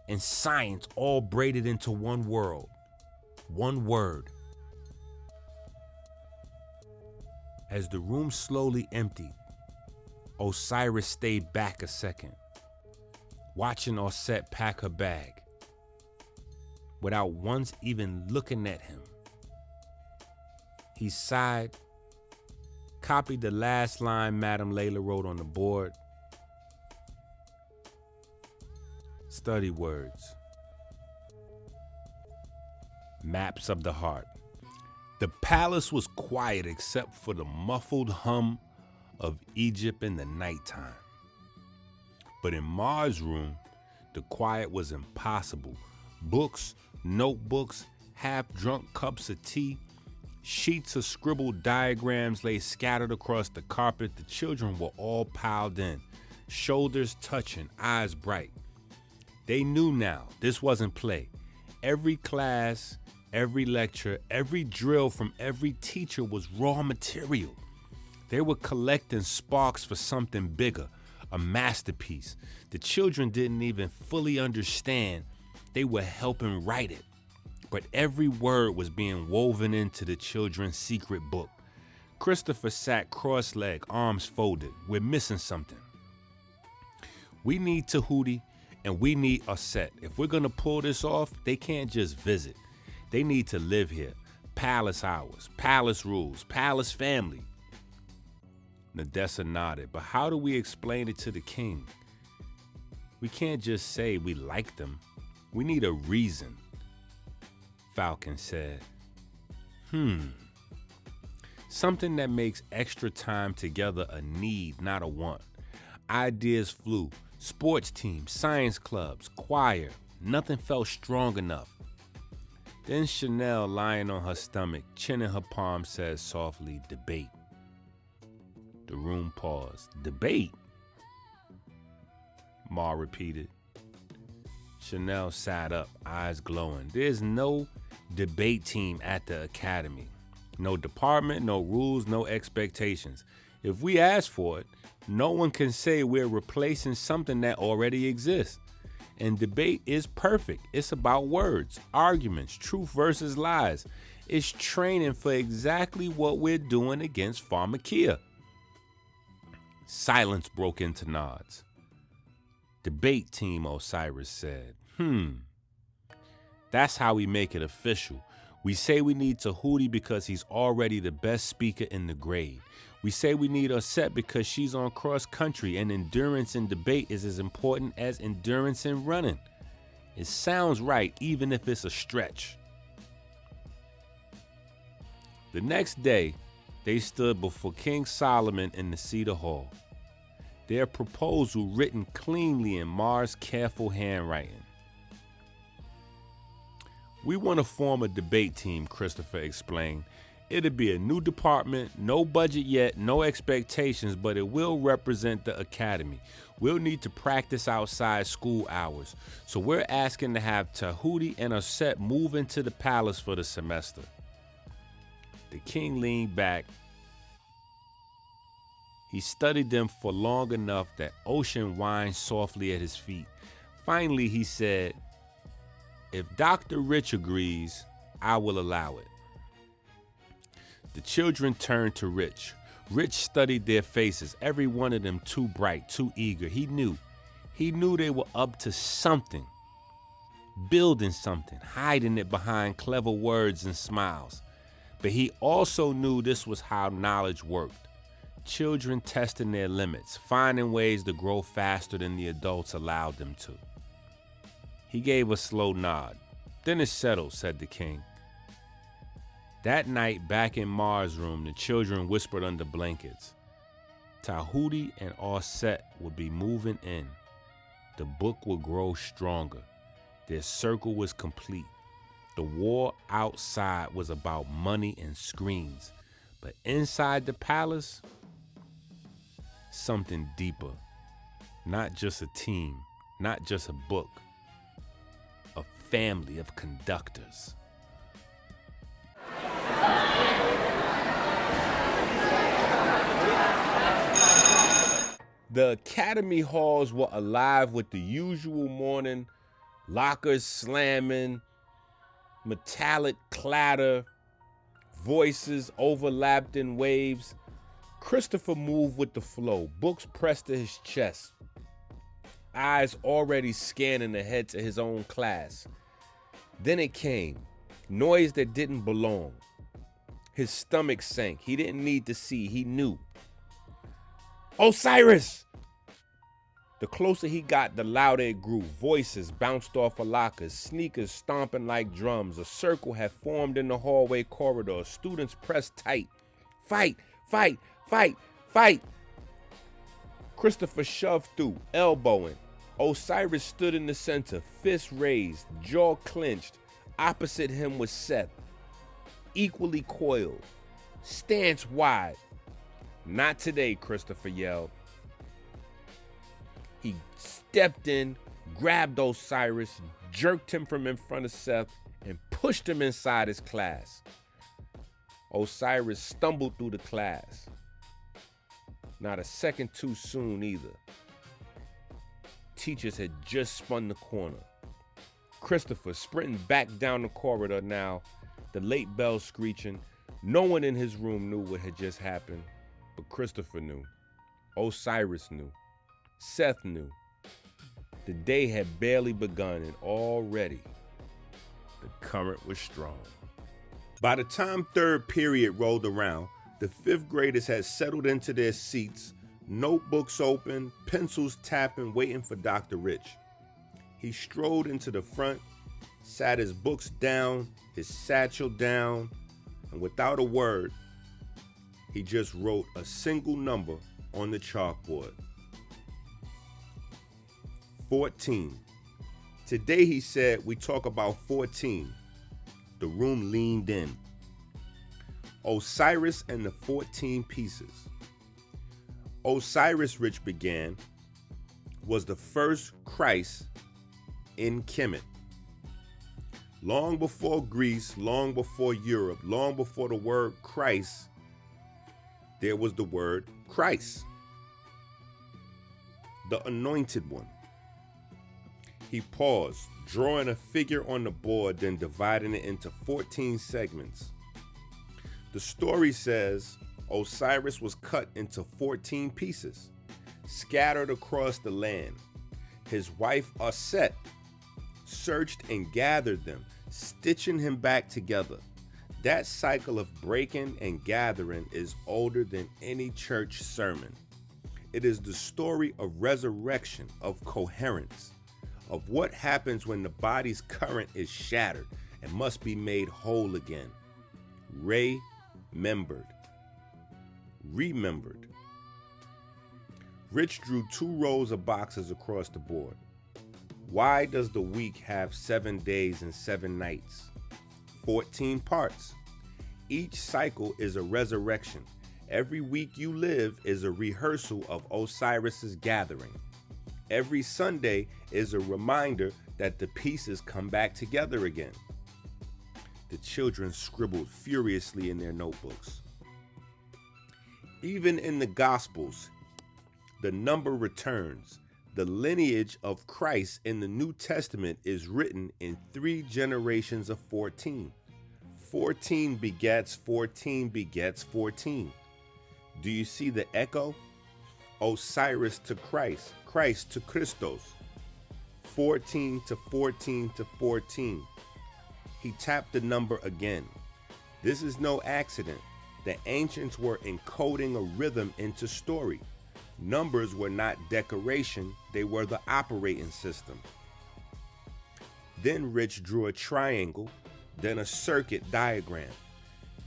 and science all braided into one world, one word. As the room slowly emptied, Osiris stayed back a second, watching Osset pack her bag, without once even looking at him. He sighed, copied the last line Madame Layla wrote on the board. Study words. Maps of the heart. The palace was quiet except for the muffled hum of Egypt in the nighttime. But in Mars' room, the quiet was impossible. Books, notebooks, half-drunk cups of tea, sheets of scribbled diagrams lay scattered across the carpet. The children were all piled in, shoulders touching, eyes bright. They knew now this wasn't play. Every class, every lecture, every drill from every teacher was raw material. They were collecting sparks for something bigger, a masterpiece. The children didn't even fully understand. They were helping write it. But every word was being woven into the children's secret book. Christopher sat cross-legged, arms folded. We're missing something. We need Tahuti and we need Aset. If we're gonna pull this off, they can't just visit. They need to live here. Palace hours, palace rules, palace family. Nadessa nodded, but how do we explain it to the king? We can't just say we like them. We need a reason, Falcon said. Something that makes extra time together a need, not a want. Ideas flew. Sports teams, science clubs, choir. Nothing felt strong enough. Then Chanel, lying on her stomach, chin in her palm, said softly, debate. The room paused. Debate? Ma repeated. Chanel sat up, eyes glowing. There's no debate team at the academy. No department, no rules, no expectations. If we ask for it, no one can say we're replacing something that already exists. And debate is perfect. It's about words, arguments, truth versus lies. It's training for exactly what we're doing against pharmakia. Silence broke into nods. Debate team, Osiris said. That's how we make it official. We say we need Tahuti because he's already the best speaker in the grade. We say we need Aset because she's on cross country and endurance in debate is as important as endurance in running. It sounds right even if it's a stretch. The next day, they stood before King Solomon in the Cedar Hall. Their proposal written cleanly in Mars' careful handwriting. We want to form a debate team, Christopher explained. It'll be a new department, no budget yet, no expectations, but it will represent the academy. We'll need to practice outside school hours. So we're asking to have Tahuti and Aset move into the palace for the semester. The king leaned back. He studied them for long enough that ocean whined softly at his feet. Finally, he said, if Dr. Rich agrees, I will allow it. The children turned to Rich. Rich studied their faces, every one of them too bright, too eager. He knew they were up to something, building something, hiding it behind clever words and smiles. But he also knew this was how knowledge worked. Children testing their limits, finding ways to grow faster than the adults allowed them to. He gave a slow nod. Then it's settled, said the king. That night, back in Mars' room, the children whispered under blankets. Tahuti and Aset would be moving in. The book would grow stronger. Their circle was complete. The war outside was about money and screens. But inside the palace, something deeper. Not just a team, not just a book. A family of conductors. The academy halls were alive with the usual morning, lockers slamming, metallic clatter, voices overlapped in waves. Christopher moved with the flow, books pressed to his chest, eyes already scanning ahead to his own class. Then it came, noise that didn't belong. His stomach sank. He didn't need to see, he knew. Osiris! The closer he got, the louder it grew. Voices bounced off of lockers, sneakers stomping like drums. A circle had formed in the hallway corridor. Students pressed tight. Fight, fight, fight, fight. Christopher shoved through, elbowing. Osiris stood in the center, fists raised, jaw clenched. Opposite him was Seth, equally coiled, stance wide. Not today, Christopher yelled. He stepped in, grabbed Osiris, jerked him from in front of Seth, and pushed him inside his class. Osiris stumbled through the class. Not a second too soon either. Teachers had just spun the corner. Christopher sprinting back down the corridor now, the late bell screeching. No one in his room knew what had just happened, but Christopher knew. Osiris knew. Seth knew. The day had barely begun, and already the current was strong. By the time third period rolled around, the fifth graders had settled into their seats, notebooks open, pencils tapping, waiting for Dr. Rich. He strode into the front, sat his books down, his satchel down, and without a word, he just wrote a single number on the chalkboard. 14. Today, he said, we talk about 14. The room leaned in. Osiris and the 14 pieces. Osiris, Rich began, was the first Christ in Kemet. Long before Greece, long before Europe, long before the word Christ, there was the word Christ, the anointed one. He paused, drawing a figure on the board, then dividing it into 14 segments. The story says Osiris was cut into 14 pieces, scattered across the land. His wife Aset searched and gathered them, stitching him back together. That cycle of breaking and gathering is older than any church sermon. It is the story of resurrection, of coherence, of what happens when the body's current is shattered and must be made whole again. Remembered. Rich drew 2 rows of boxes across the board. Why does the week have 7 days and 7 nights? 14 parts. Each cycle is a resurrection. Every week you live is a rehearsal of Osiris's gathering. Every Sunday is a reminder that the pieces come back together again. The children scribbled furiously in their notebooks. Even in the Gospels, the number returns. The lineage of Christ in the New Testament is written in 3 generations of 14. 14 begets 14 begets 14. Do you see the echo? Osiris to Christ, Christ to Christos. 14 to 14 to 14. He tapped the number again. This is no accident. The ancients were encoding a rhythm into story. Numbers were not decoration, they were the operating system. Then Rich drew a triangle, then a circuit diagram,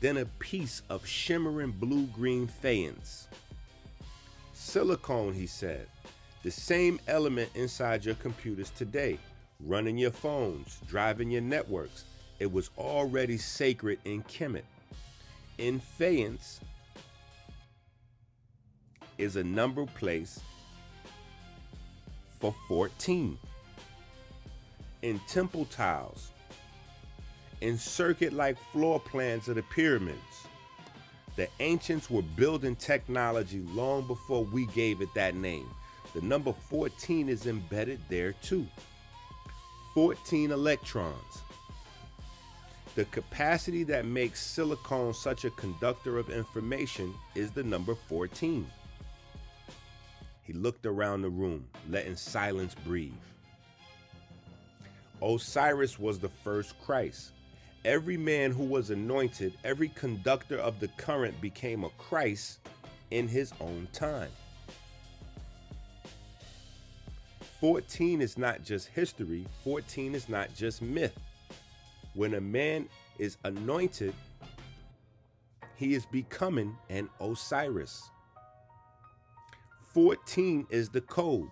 then a piece of shimmering blue-green faience. Silicone, he said, the same element inside your computers today, running your phones, driving your networks. It was already sacred in Kemet. In faience is a number place for 14. In temple tiles, in circuit-like floor plans of the pyramids. The ancients were building technology long before we gave it that name. The number 14 is embedded there too. 14 electrons. The capacity that makes silicon such a conductor of information is the number 14. He looked around the room, letting silence breathe. Osiris was the first Christ. Every man who was anointed, every conductor of the current became a Christ in his own time. 14 is not just history, 14 is not just myth. When a man is anointed, he is becoming an Osiris. 14 is the code.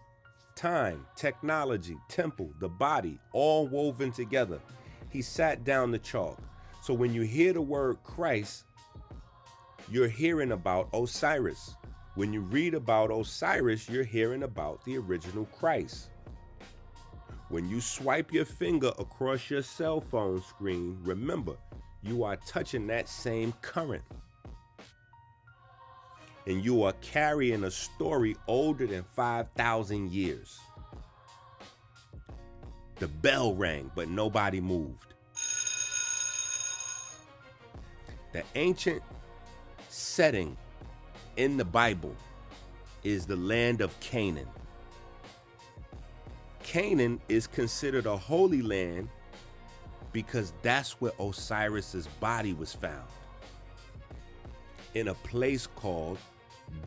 Time, technology, temple, the body, all woven together. He sat down the chalk. So when you hear the word Christ, you're hearing about Osiris. When you read about Osiris, you're hearing about the original Christ. When you swipe your finger across your cell phone screen, remember, you are touching that same current. And you are carrying a story older than 5,000 years. The bell rang, but nobody moved. The ancient setting in the Bible is the land of Canaan. Canaan is considered a holy land because that's where Osiris's body was found, in a place called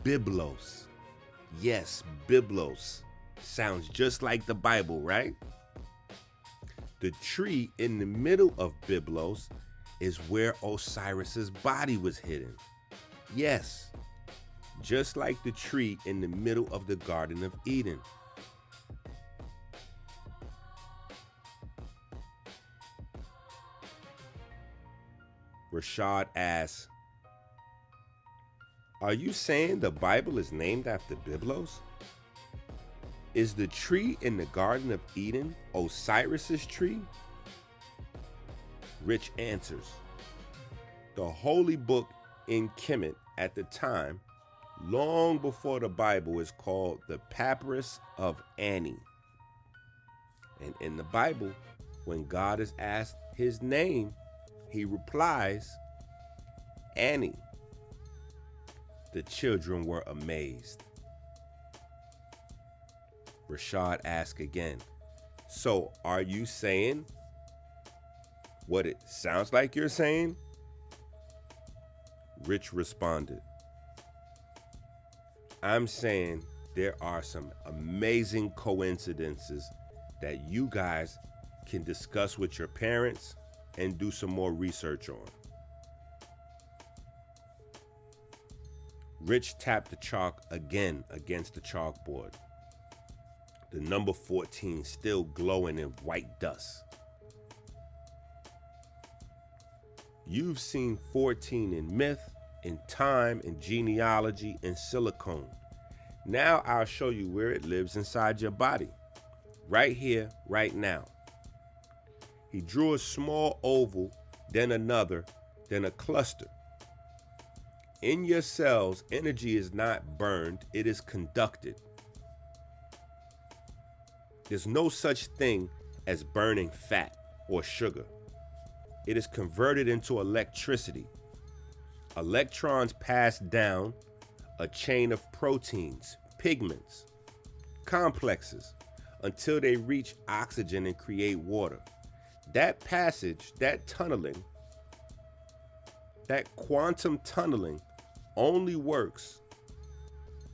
Byblos. Yes, Byblos. Sounds just like the Bible, right? The tree in the middle of Byblos is where Osiris's body was hidden. Yes, just like the tree in the middle of the Garden of Eden. Rashad asks, are you saying the Bible is named after Byblos? Is the tree in the Garden of Eden Osiris's tree? Rich answers, the holy book in Kemet at the time, long before the Bible, is called the Papyrus of Ani. And in the Bible, when God is asked his name, he replies, Ani. The children were amazed. Rashad asked again, so are you saying what it sounds like you're saying? Rich responded, I'm saying there are some amazing coincidences that you guys can discuss with your parents and do some more research on. Rich tapped the chalk again against the chalkboard. The number 14 still glowing in white dust. You've seen 14 in myth, in time, in genealogy, in silicone. Now I'll show you where it lives inside your body. Right here, right now. He drew a small oval, then another, then a cluster. In your cells, energy is not burned, it is conducted. There's no such thing as burning fat or sugar. It is converted into electricity. Electrons pass down a chain of proteins, pigments, complexes, until they reach oxygen and create water. That passage, that tunneling, that quantum tunneling only works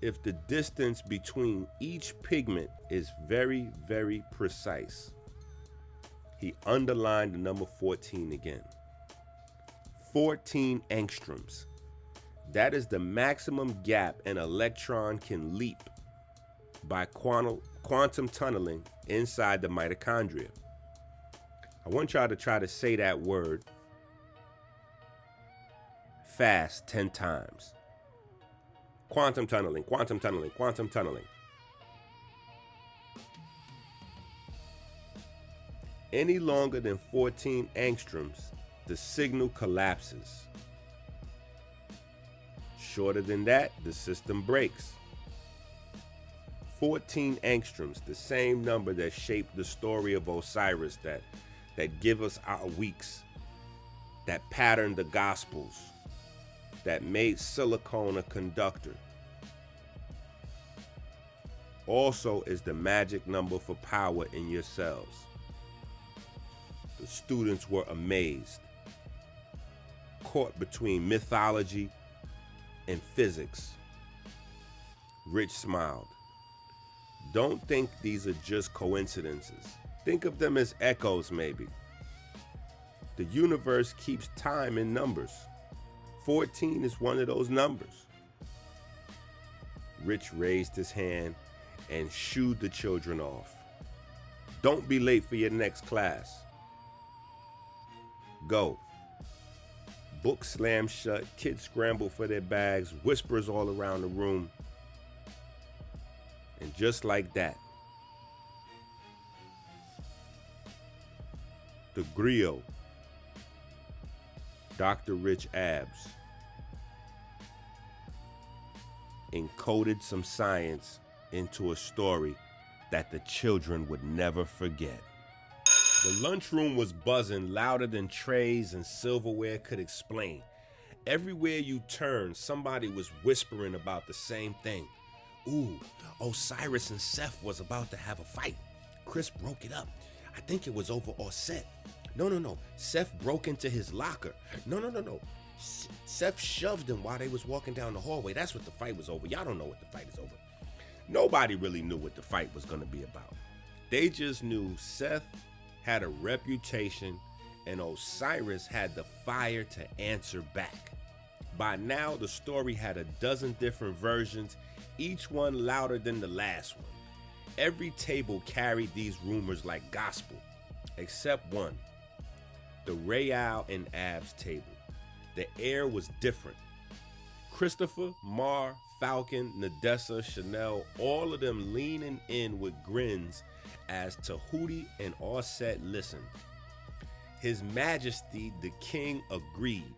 if the distance between each pigment is very, very precise. He underlined the number 14 again. 14 angstroms. That is the maximum gap an electron can leap by quantum tunneling inside the mitochondria. I want y'all to try to say that word fast 10 times. Quantum tunneling, quantum tunneling, quantum tunneling. Any longer than 14 angstroms, the signal collapses. Shorter than that, the system breaks. 14 angstroms, the same number that shaped the story of Osiris, that give us our weeks, that patterned the Gospels, that made silicone a conductor. Also is the magic number for power in your cells. The students were amazed, caught between mythology and physics. Rich smiled. Don't think these are just coincidences. Think of them as echoes, maybe. The universe keeps time in numbers. 14 is one of those numbers. Rich raised his hand and shooed the children off. Don't be late for your next class. Go. Book slammed shut, kids scrambled for their bags, whispers all around the room. And just like that, The griot. Dr. Rich Abs encoded some science into a story that the children would never forget. The lunchroom was buzzing louder than trays and silverware could explain. Everywhere you turned, somebody was whispering about the same thing. Ooh, Osiris and Seth was about to have a fight. Chris broke it up. I think it was over Orset. No. Seth broke into his locker. No. Seth shoved him while they was walking down the hallway. That's what the fight was over. Y'all don't know what the fight is over. Nobody really knew what the fight was going to be about. They just knew Seth had a reputation and Osiris had the fire to answer back. By now, the story had a dozen different versions, each one louder than the last one. Every table carried these rumors like gospel, except one, the Rayal and Abs table. The air was different. Christopher, Mar, Falcon, Nadessa, Chanel, all of them leaning in with grins as Tahuti and Orset listened. His Majesty the King agreed.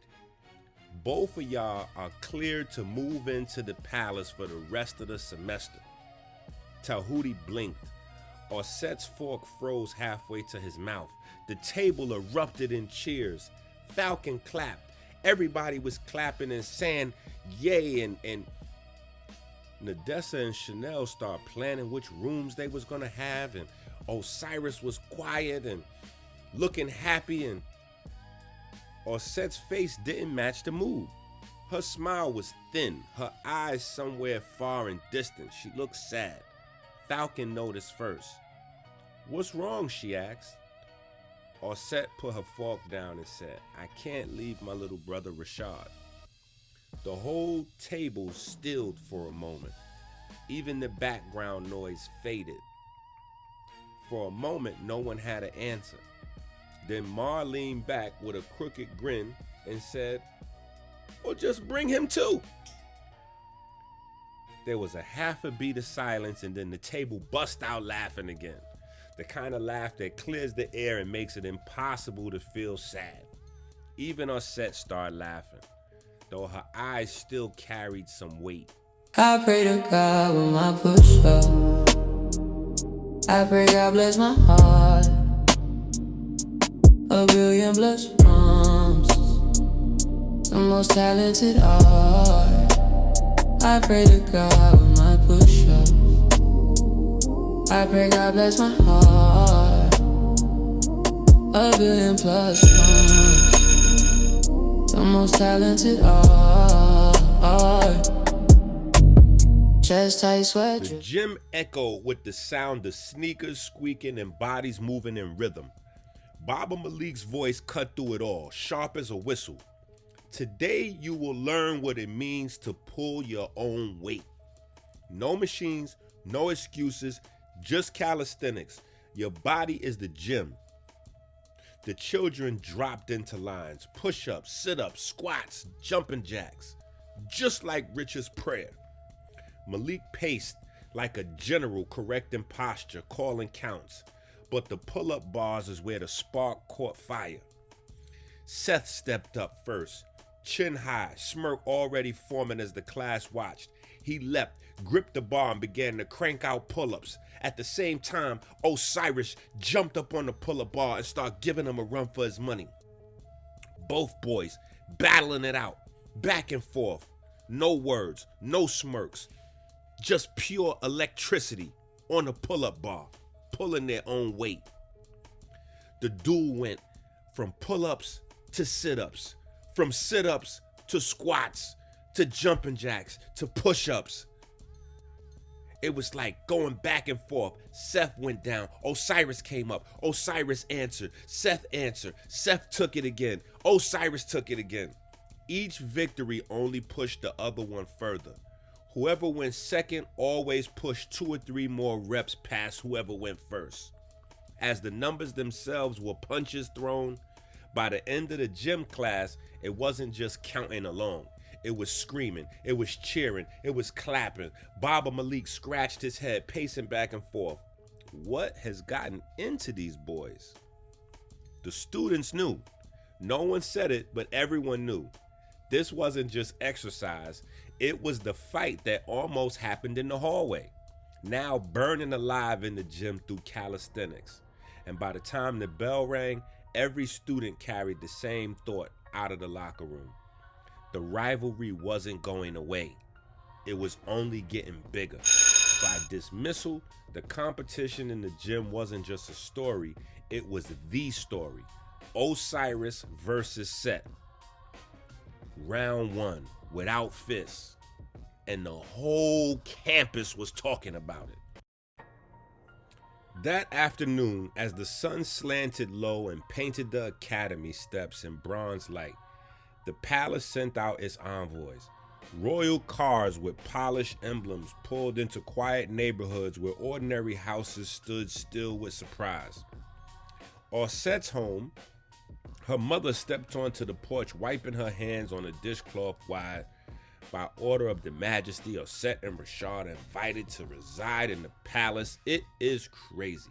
Both of y'all are cleared to move into the palace for the rest of the semester. Tahuti blinked. Orset's fork froze halfway to his mouth. The table erupted in cheers. Falcon clapped. Everybody was clapping and saying yay, and Nadessa and Chanel started planning which rooms they was gonna have, and Osiris was quiet and looking happy, and Orset's face didn't match the mood. Her smile was thin, her eyes somewhere far and distant. She looked sad. Falcon noticed first. "What's wrong?" she asked. Orset put her fork down and said, "I can't leave my little brother Rashad." The whole table stilled for a moment. Even the background noise faded. For a moment, no one had an answer. Then Mar leaned back with a crooked grin and said, "Well, just bring him too." There was a half a beat of silence, and then the table bust out laughing again. The kind of laugh that clears the air and makes it impossible to feel sad. Even Orset started laughing, though her eyes still carried some weight. I pray to God with my push up. I pray God bless my heart. A billion blessed moms, the most talented art. I pray to God with my push up. I pray God bless my heart. A billion plus moms, the most talented art. Chest tight sweat. The gym echoed with the sound of sneakers squeaking and bodies moving in rhythm. Baba Malik's voice cut through it all, sharp as a whistle. Today you will learn what it means to pull your own weight. No machines, no excuses, just calisthenics. Your body is the gym. The children dropped into lines, push-ups, sit-ups, squats, jumping jacks, just like Richard's prayer. Malik paced like a general, correcting posture, calling counts. But the pull-up bars is where the spark caught fire. Seth stepped up first, chin high, smirk already forming as the class watched. He leapt, gripped the bar, and began to crank out pull-ups. At the same time, Osiris jumped up on the pull-up bar and started giving him a run for his money. Both boys battling it out, back and forth. No words, no smirks, just pure electricity on the pull-up bar, pulling their own weight. The duel went from pull-ups to sit-ups, from sit-ups to squats, to jumping jacks, to push-ups. It was like going back and forth. Seth went down, Osiris came up, Osiris answered, Seth answered, Seth took it again, Osiris took it again. Each victory only pushed the other one further. Whoever went second always pushed 2 or 3 more reps past whoever went first. As the numbers themselves were punches thrown, by the end of the gym class, it wasn't just counting along. It was screaming, it was cheering, it was clapping. Baba Malik scratched his head, pacing back and forth. What has gotten into these boys? The students knew. No one said it, but everyone knew. This wasn't just exercise. It was the fight that almost happened in the hallway, now burning alive in the gym through calisthenics. And by the time the bell rang, every student carried the same thought out of the locker room. The rivalry wasn't going away. It was only getting bigger. By dismissal, the competition in the gym wasn't just a story, it was the story. Osiris versus Set. Round 1, without fists. And the whole campus was talking about it. That afternoon, as the sun slanted low and painted the academy steps in bronze light, the palace sent out its envoys. Royal cars with polished emblems pulled into quiet neighborhoods where ordinary houses stood still with surprise. Orset's home, her mother stepped onto the porch, wiping her hands on a dishcloth wide. By order of the Majesty, Orset and Rashad invited to reside in the palace. It is crazy.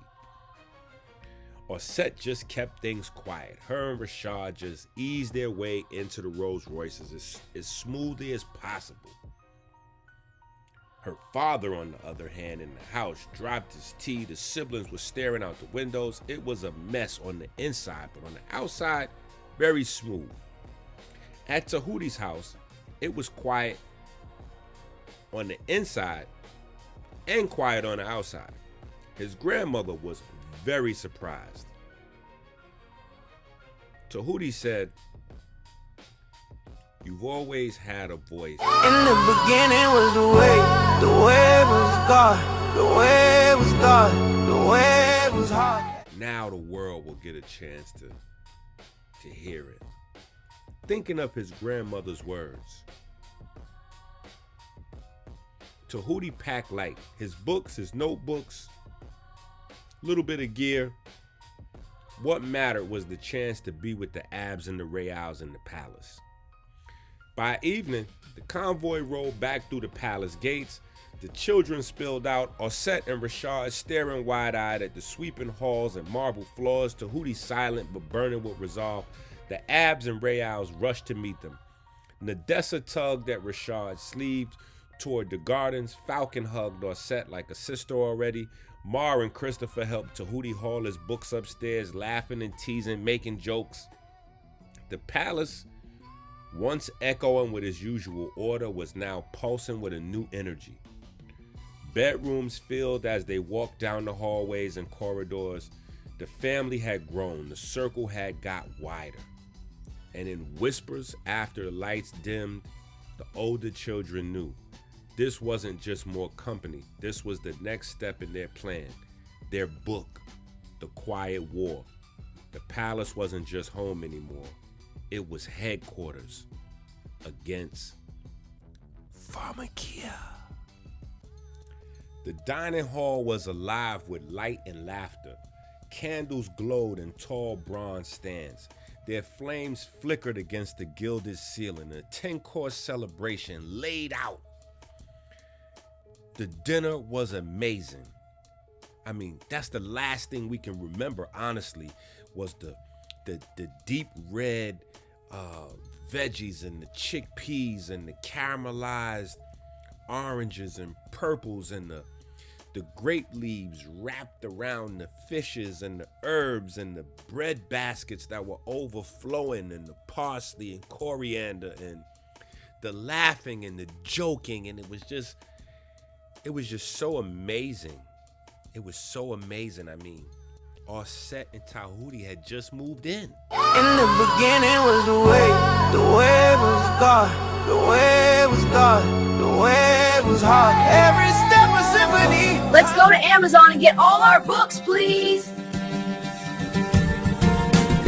Orset just kept things quiet. Her and Rashad just eased their way into the Rolls Royces as smoothly as possible. Her father, on the other hand, in the house, dropped his tea. The siblings were staring out the windows. It was a mess on the inside, but on the outside, very smooth. At Tahuti's house, it was quiet on the inside and quiet on the outside. His grandmother was very surprised. Tahuti said, "You've always had a voice." In the beginning was the way was God, the way was God, the way was hard. Now the world will get a chance to hear it. Thinking of his grandmother's words, Tahuti packed light. His books, his notebooks, little bit of gear. What mattered was the chance to be with the Abs and the Reals in the palace. By evening, the convoy rolled back through the palace gates. The children spilled out, Orset and Rashad staring wide-eyed at the sweeping halls and marble floors, Tahuti silent but burning with resolve. The Abs and Reals rushed to meet them. Nadessa tugged at Rashad's sleeve toward the gardens. Falcon hugged Orset like a sister already. Mar and Christopher helped Tahuti haul his books upstairs, laughing and teasing, making jokes. The palace, once echoing with its usual order, was now pulsing with a new energy. Bedrooms filled as they walked down the hallways and corridors. The family had grown, the circle had got wider. And in whispers after the lights dimmed, the older children knew. This wasn't just more company. This was the next step in their plan, their book, The Quiet War. The palace wasn't just home anymore. It was headquarters against Pharmakia. The dining hall was alive with light and laughter. Candles glowed in tall bronze stands. Their flames flickered against the gilded ceiling. A 10-course celebration laid out. The dinner was amazing. I mean, that's the last thing we can remember, honestly, was the deep red veggies and the chickpeas and the caramelized oranges and purples and the grape leaves wrapped around the fishes and the herbs and the bread baskets that were overflowing and the parsley and coriander and the laughing and the joking, and it was just so amazing. It was so amazing. I mean, Orset and Tahuti had just moved in. In the beginning was the way was God, the way was God, the way was hard. Every step a symphony. Let's go to Amazon and get all our books, please.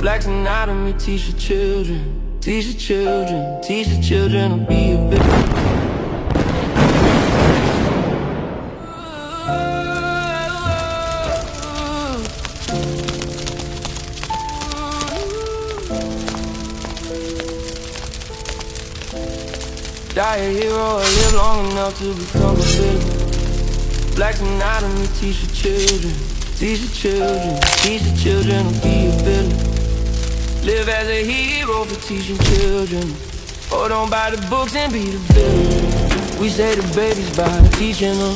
Black's anatomy, teach your children, teach your children, teach your children to be a victim. Die a hero or live long enough to become a villain. Black's anatomy, teach your children, teach your children, teach your children to be a villain. Live as a hero for teaching children. Or don't buy the books and be the villain. We say the babies by teaching them.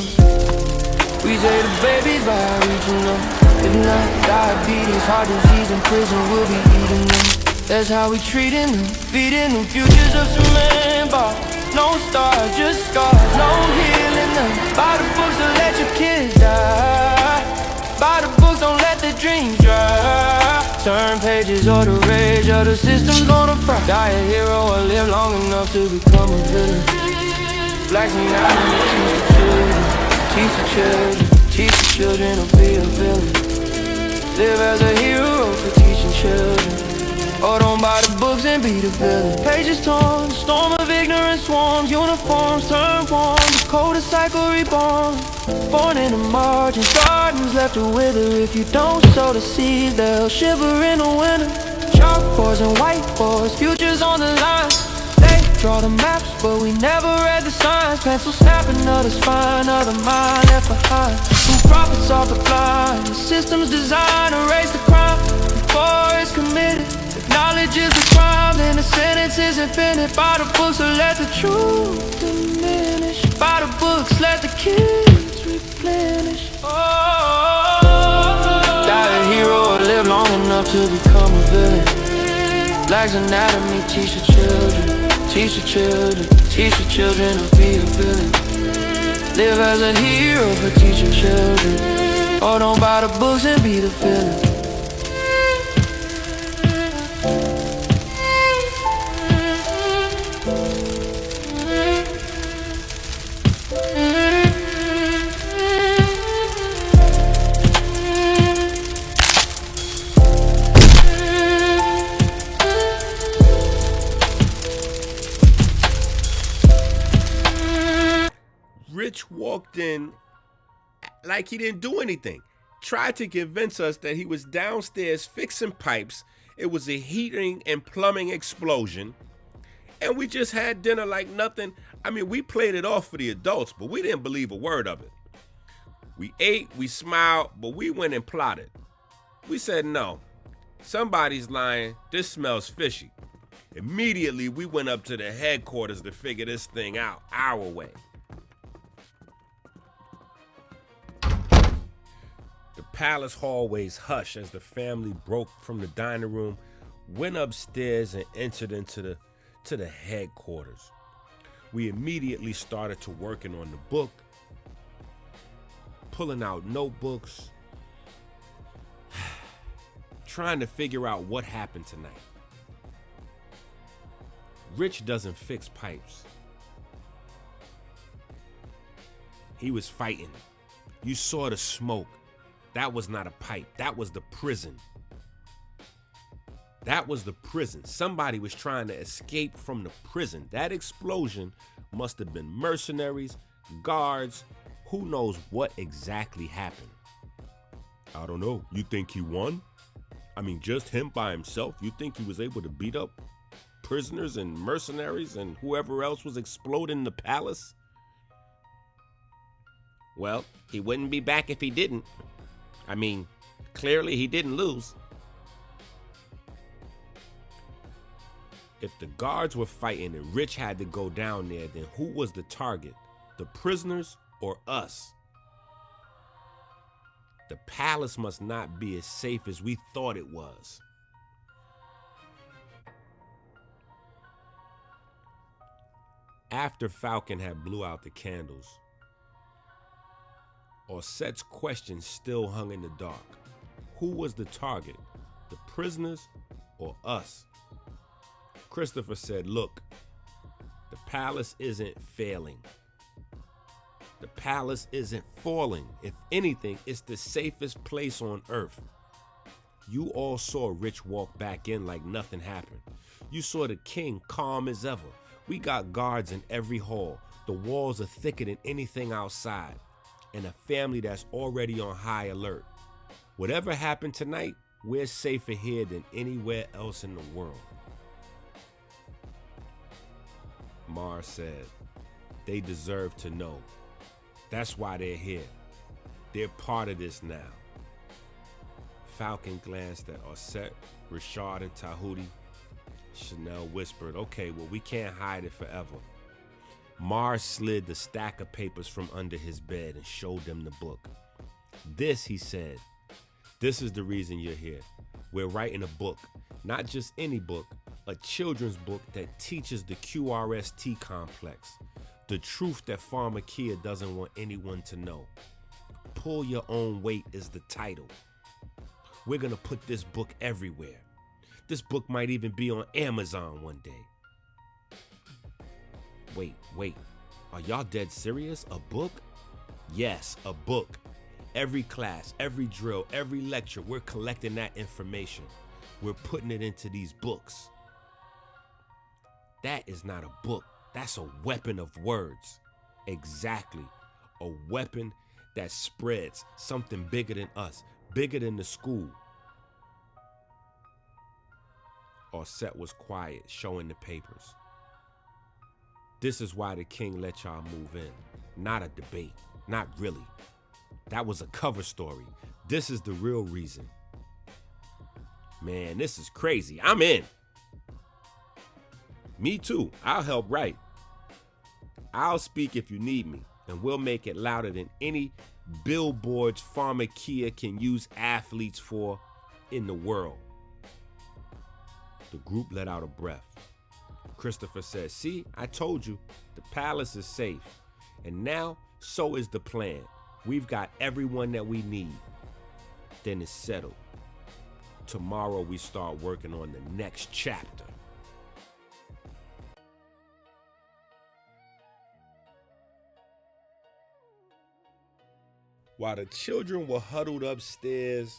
We say the babies by reaching them. If not diabetes, heart disease in prison, we'll be eating them. That's how we treating them, feeding them futures of cement bars. No stars, just scars, no healing them. Buy the books, don't let your kids die. Buy the books, don't let the dreams dry. Turn pages or the rage of the system's gonna fry. Die a hero or live long enough to become a villain. Blacks and whites, teach the children, teach the children to be a villain. Live as a hero for teaching children. Or don't buy the books and be the villain. Pages torn, storm of ignorance swarms. Uniforms turn warm, the coldest cycle reborn. Born in the margins, gardens left to wither. If you don't sow the seeds, they'll shiver in the winter. Chalkboards and whiteboards, futures on the line. They draw the maps, but we never read the signs. Pencil snapping of the spine of the mind left behind. Who profits off the blind? The system's designed to erase the crime before it's committed. Knowledge is a crime, then the sentence is infinite. By the books, so let the truth diminish. By the books, let the kids replenish. Die a hero or live long enough to become a villain. Black's anatomy, teach the children. Teach the children, teach the children to be a villain. Live as a hero for teaching children. Or don't buy the books and be the villain. Rich walked in like he didn't do anything. Tried to convince us that he was downstairs fixing pipes. It was a heating and plumbing explosion. And we just had dinner like nothing. I mean, we played it off for the adults, but we didn't believe a word of it. We ate, we smiled, but we went and plotted. We said, no, somebody's lying. This smells fishy. Immediately, we went up to the headquarters to figure this thing out our way. The palace hallways hushed as the family broke from the dining room, went upstairs, and entered into the headquarters. We immediately started to working on the book, pulling out notebooks, trying to figure out what happened tonight. Rich doesn't fix pipes. He was fighting. You saw the smoke. That was not a pipe. That was the prison. That was the prison. Somebody was trying to escape from the prison. That explosion must have been mercenaries, guards. Who knows what exactly happened? I don't know. You think he won? I mean, just him by himself? You think he was able to beat up prisoners and mercenaries and whoever else was exploding the palace? Well, he wouldn't be back if he didn't. I mean, clearly he didn't lose. If the guards were fighting and Rich had to go down there, then who was the target? The prisoners or us? The palace must not be as safe as we thought it was. After Falcon had blew out the candles, Orset's question still hung in the dark. Who was the target? The prisoners or us? Christopher said, look, the palace isn't failing. The palace isn't falling. If anything, it's the safest place on earth. You all saw Rich walk back in like nothing happened. You saw the king calm as ever. We got guards in every hall. The walls are thicker than anything outside. And a family that's already on high alert. Whatever happened tonight, we're safer here than anywhere else in the world. Mars said, they deserve to know. That's why they're here. They're part of this now. Falcon glanced at Osset, Rashad, and Tahuti. Chanel whispered, okay, well, we can't hide it forever. Mars slid the stack of papers from under his bed and showed them the book. This, he said, this is the reason you're here. We're writing a book, not just any book, a children's book that teaches the QRST complex, the truth that Pharmakia doesn't want anyone to know. Pull Your Own Weight is the title. We're gonna put this book everywhere. This book might even be on Amazon one day. Wait, are y'all dead serious? A book? Yes, a book. Every class, every drill, every lecture, we're collecting that information. We're putting it into these books. That is not a book. That's a weapon of words. Exactly. A weapon that spreads something bigger than us, bigger than the school. Osset was quiet, showing the papers. This is why the king let y'all move in. Not a debate. Not really. That was a cover story. This is the real reason. Man, this is crazy. I'm in. Me too. I'll help write. I'll speak if you need me, and we'll make it louder than any billboards Pharmakia can use athletes for in the world. The group let out a breath. Christopher said, see, I told you, the palace is safe. And now, so is the plan. We've got everyone that we need. Then it's settled. Tomorrow we start working on the next chapter. While the children were huddled upstairs,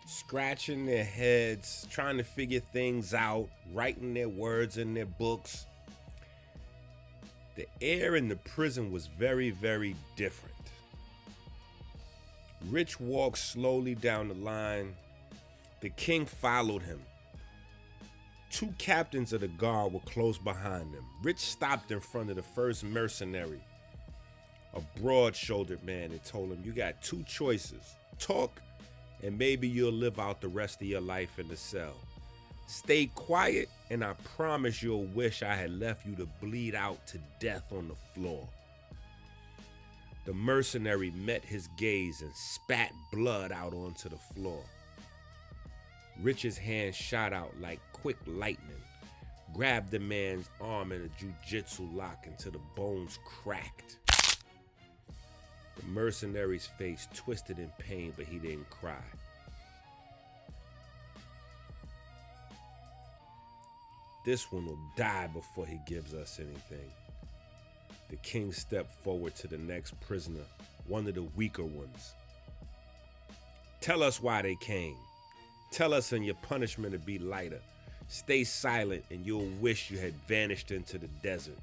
scratching their heads, trying to figure things out, writing their words in their books, the air in the prison was very, very different. Rich walked slowly down the line. The king followed him. Two captains of the guard were close behind them. Rich stopped in front of the first mercenary, a broad-shouldered man, and told him, you got two choices. Talk, and maybe you'll live out the rest of your life in the cell. Stay quiet, and I promise you'll wish I had left you to bleed out to death on the floor. The mercenary met his gaze and spat blood out onto the floor. Rich's hand shot out like quick lightning, grabbed the man's arm in a jiu-jitsu lock until the bones cracked. The mercenary's face twisted in pain, but he didn't cry. This one will die before he gives us anything. The king stepped forward to the next prisoner, one of the weaker ones. Tell us why they came. Tell us and your punishment will be lighter. Stay silent and you'll wish you had vanished into the desert.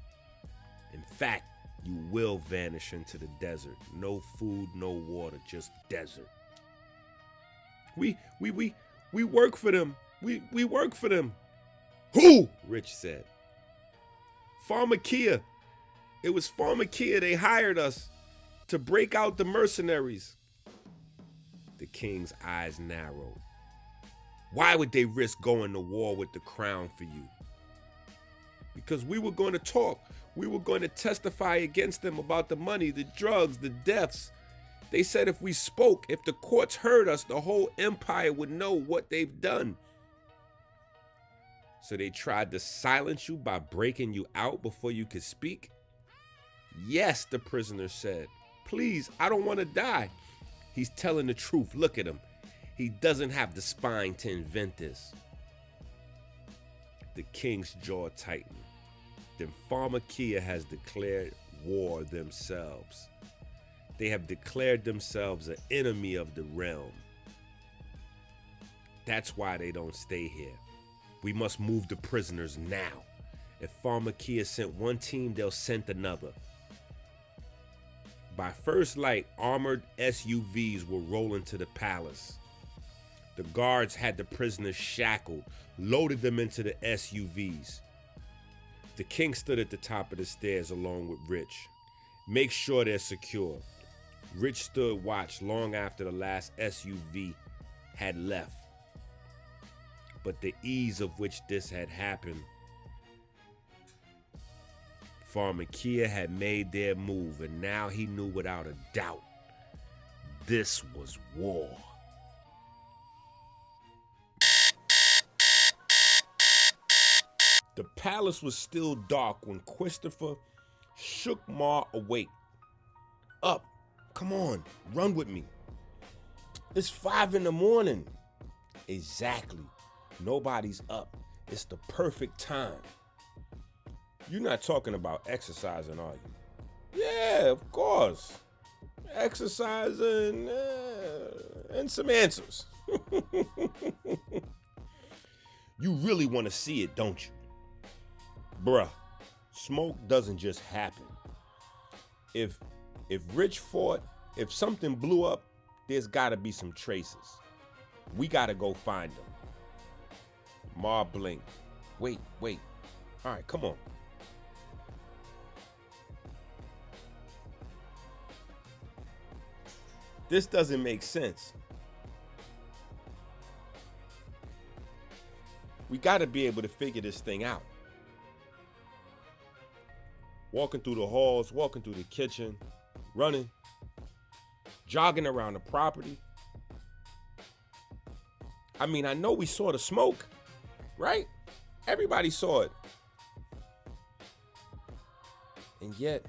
In fact, you will vanish into the desert. No food, no water, just desert. We work for them. We work for them. Who? Rich said. Pharmakia. It was Pharmakia. They hired us to break out the mercenaries. The king's eyes narrowed. Why would they risk going to war with the crown for you? Because we were going to talk. We were going to testify against them about the money, the drugs, the deaths. They said if we spoke, if the courts heard us, the whole empire would know what they've done. So they tried to silence you by breaking you out before you could speak? Yes, the prisoner said. Please, I don't want to die. He's telling the truth. Look at him. He doesn't have the spine to invent this. The king's jaw tightened. Then Pharmakia has declared war themselves. They have declared themselves an enemy of the realm. That's why they don't stay here. We must move the prisoners now. If Pharmakia sent one team, they'll send another. By first light, armored SUVs were rolling to the palace. The guards had the prisoners shackled, loaded them into the SUVs. The king stood at the top of the stairs along with Rich. Make sure they're secure. Rich stood watch long after the last SUV had left. But the ease of which this had happened, Pharmakia had made their move, and now he knew without a doubt this was war. The palace was still dark when Christopher shook Ma awake. Up, come on, run with me. It's 5 a.m. Exactly. Nobody's up. It's the perfect time. You're not talking about exercising, are you? Yeah, of course. Exercising and some answers. You really want to see it, don't you? Bruh, smoke doesn't just happen. If Rich fought, if something blew up, there's got to be some traces. We got to go find them. Ma blinked. Wait. All right, come on. This doesn't make sense. We got to be able to figure this thing out. Walking through the halls, walking through the kitchen, running, jogging around the property. I mean, I know we saw the smoke, right? Everybody saw it. And yet,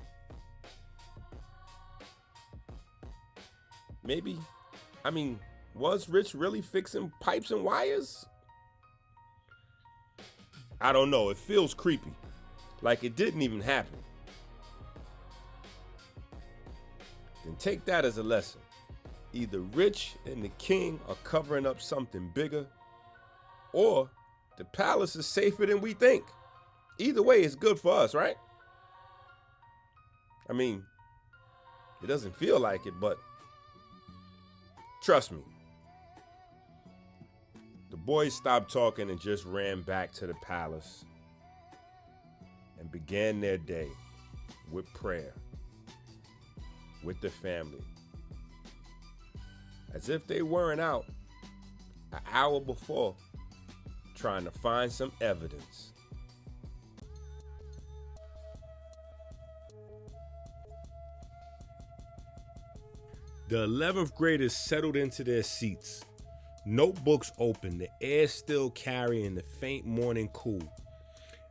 maybe, I mean, was Rich really fixing pipes and wires? I don't know. It feels creepy. Like it didn't even happen. Then take that as a lesson. Either Rich and the king are covering up something bigger, or the palace is safer than we think. Either way, it's good for us, right? I mean, it doesn't feel like it, but trust me. The boys stopped talking and just ran back to the palace and began their day with prayer, with the family. As if they weren't out an hour before trying to find some evidence. The 11th graders settled into their seats. Notebooks open, the air still carrying the faint morning cool.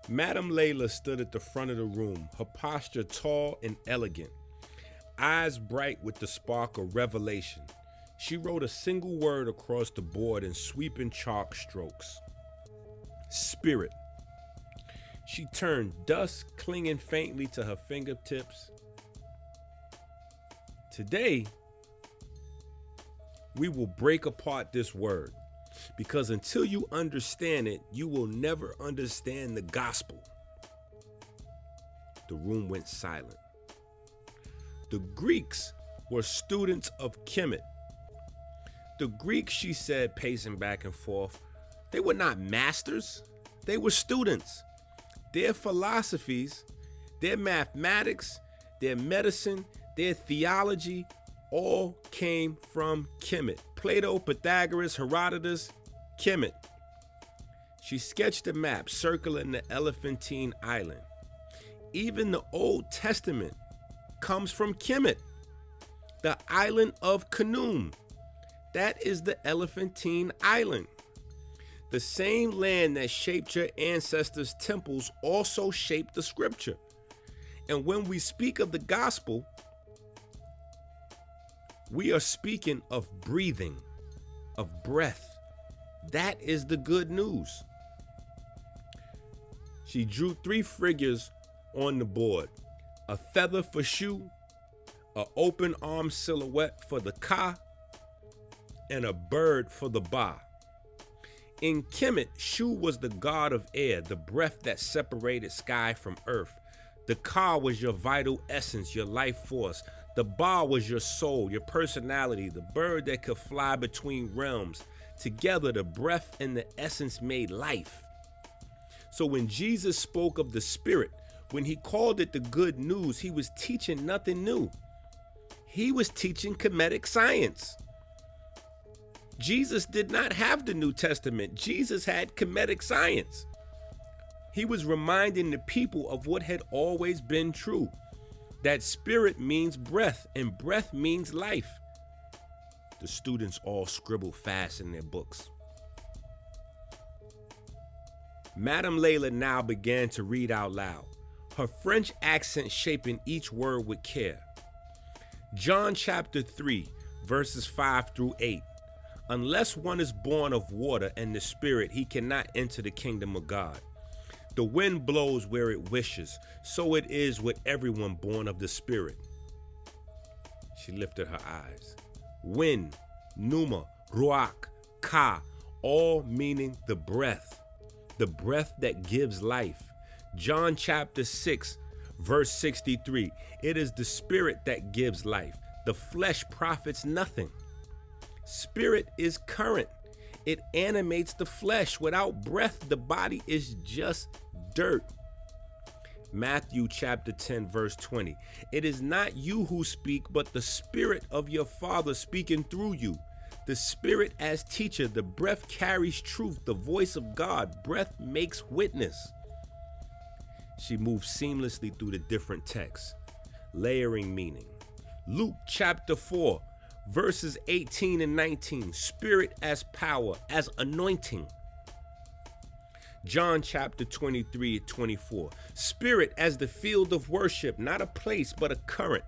Madame Layla stood at the front of the room, her posture tall and elegant, eyes bright with the spark of revelation. She wrote a single word across the board in sweeping chalk strokes. Spirit. She turned, dust clinging faintly to her fingertips. Today, we will break apart this word, because until you understand it, you will never understand the gospel. The room went silent. The Greeks were students of Kemet. The Greeks, she said, pacing back and forth, they were not masters. They were students. Their philosophies, their mathematics, their medicine, their theology, all came from Kemet. Plato, Pythagoras, Herodotus, Kemet. She sketched a map circling the Elephantine Island. Even the Old Testament comes from Kemet, the island of Canaan. That is the Elephantine Island. The same land that shaped your ancestors' temples also shaped the scripture. And when we speak of the gospel, we are speaking of breathing, of breath. That is the good news. She drew 3 figures on the board: a feather for Shu, an open arm silhouette for the Ka, and a bird for the Ba. In Kemet, Shu was the god of air, the breath that separated sky from earth. The Ka was your vital essence, your life force. The Ba was your soul, your personality, the bird that could fly between realms. Together, the breath and the essence made life. So when Jesus spoke of the Spirit, when he called it the good news, he was teaching nothing new. He was teaching Kemetic science. Jesus did not have the New Testament. Jesus had Kemetic science. He was reminding the people of what had always been true, that spirit means breath and breath means life. The students all scribbled fast in their books. Madame Layla now began to read out loud, her French accent shaping each word with care. John chapter 3, verses 5 through 8. Unless one is born of water and the Spirit, he cannot enter the kingdom of God. The wind blows where it wishes, so it is with everyone born of the Spirit. She lifted her eyes. Wind, pneuma, ruach, ka, all meaning the breath that gives life. John chapter 6, verse 63. It is the Spirit that gives life. The flesh profits nothing. Spirit is current. It animates the flesh. Without breath, the body is just dirt. Matthew chapter 10, verse 20. It is not you who speak, but the Spirit of your Father speaking through you. The Spirit as teacher, the breath carries truth, the voice of God. Breath makes witness. She moved seamlessly through the different texts, layering meaning. Luke chapter 4, verses 18 and 19. Spirit as power, as anointing. John chapter 23 and 24. Spirit as the field of worship, not a place, but a current.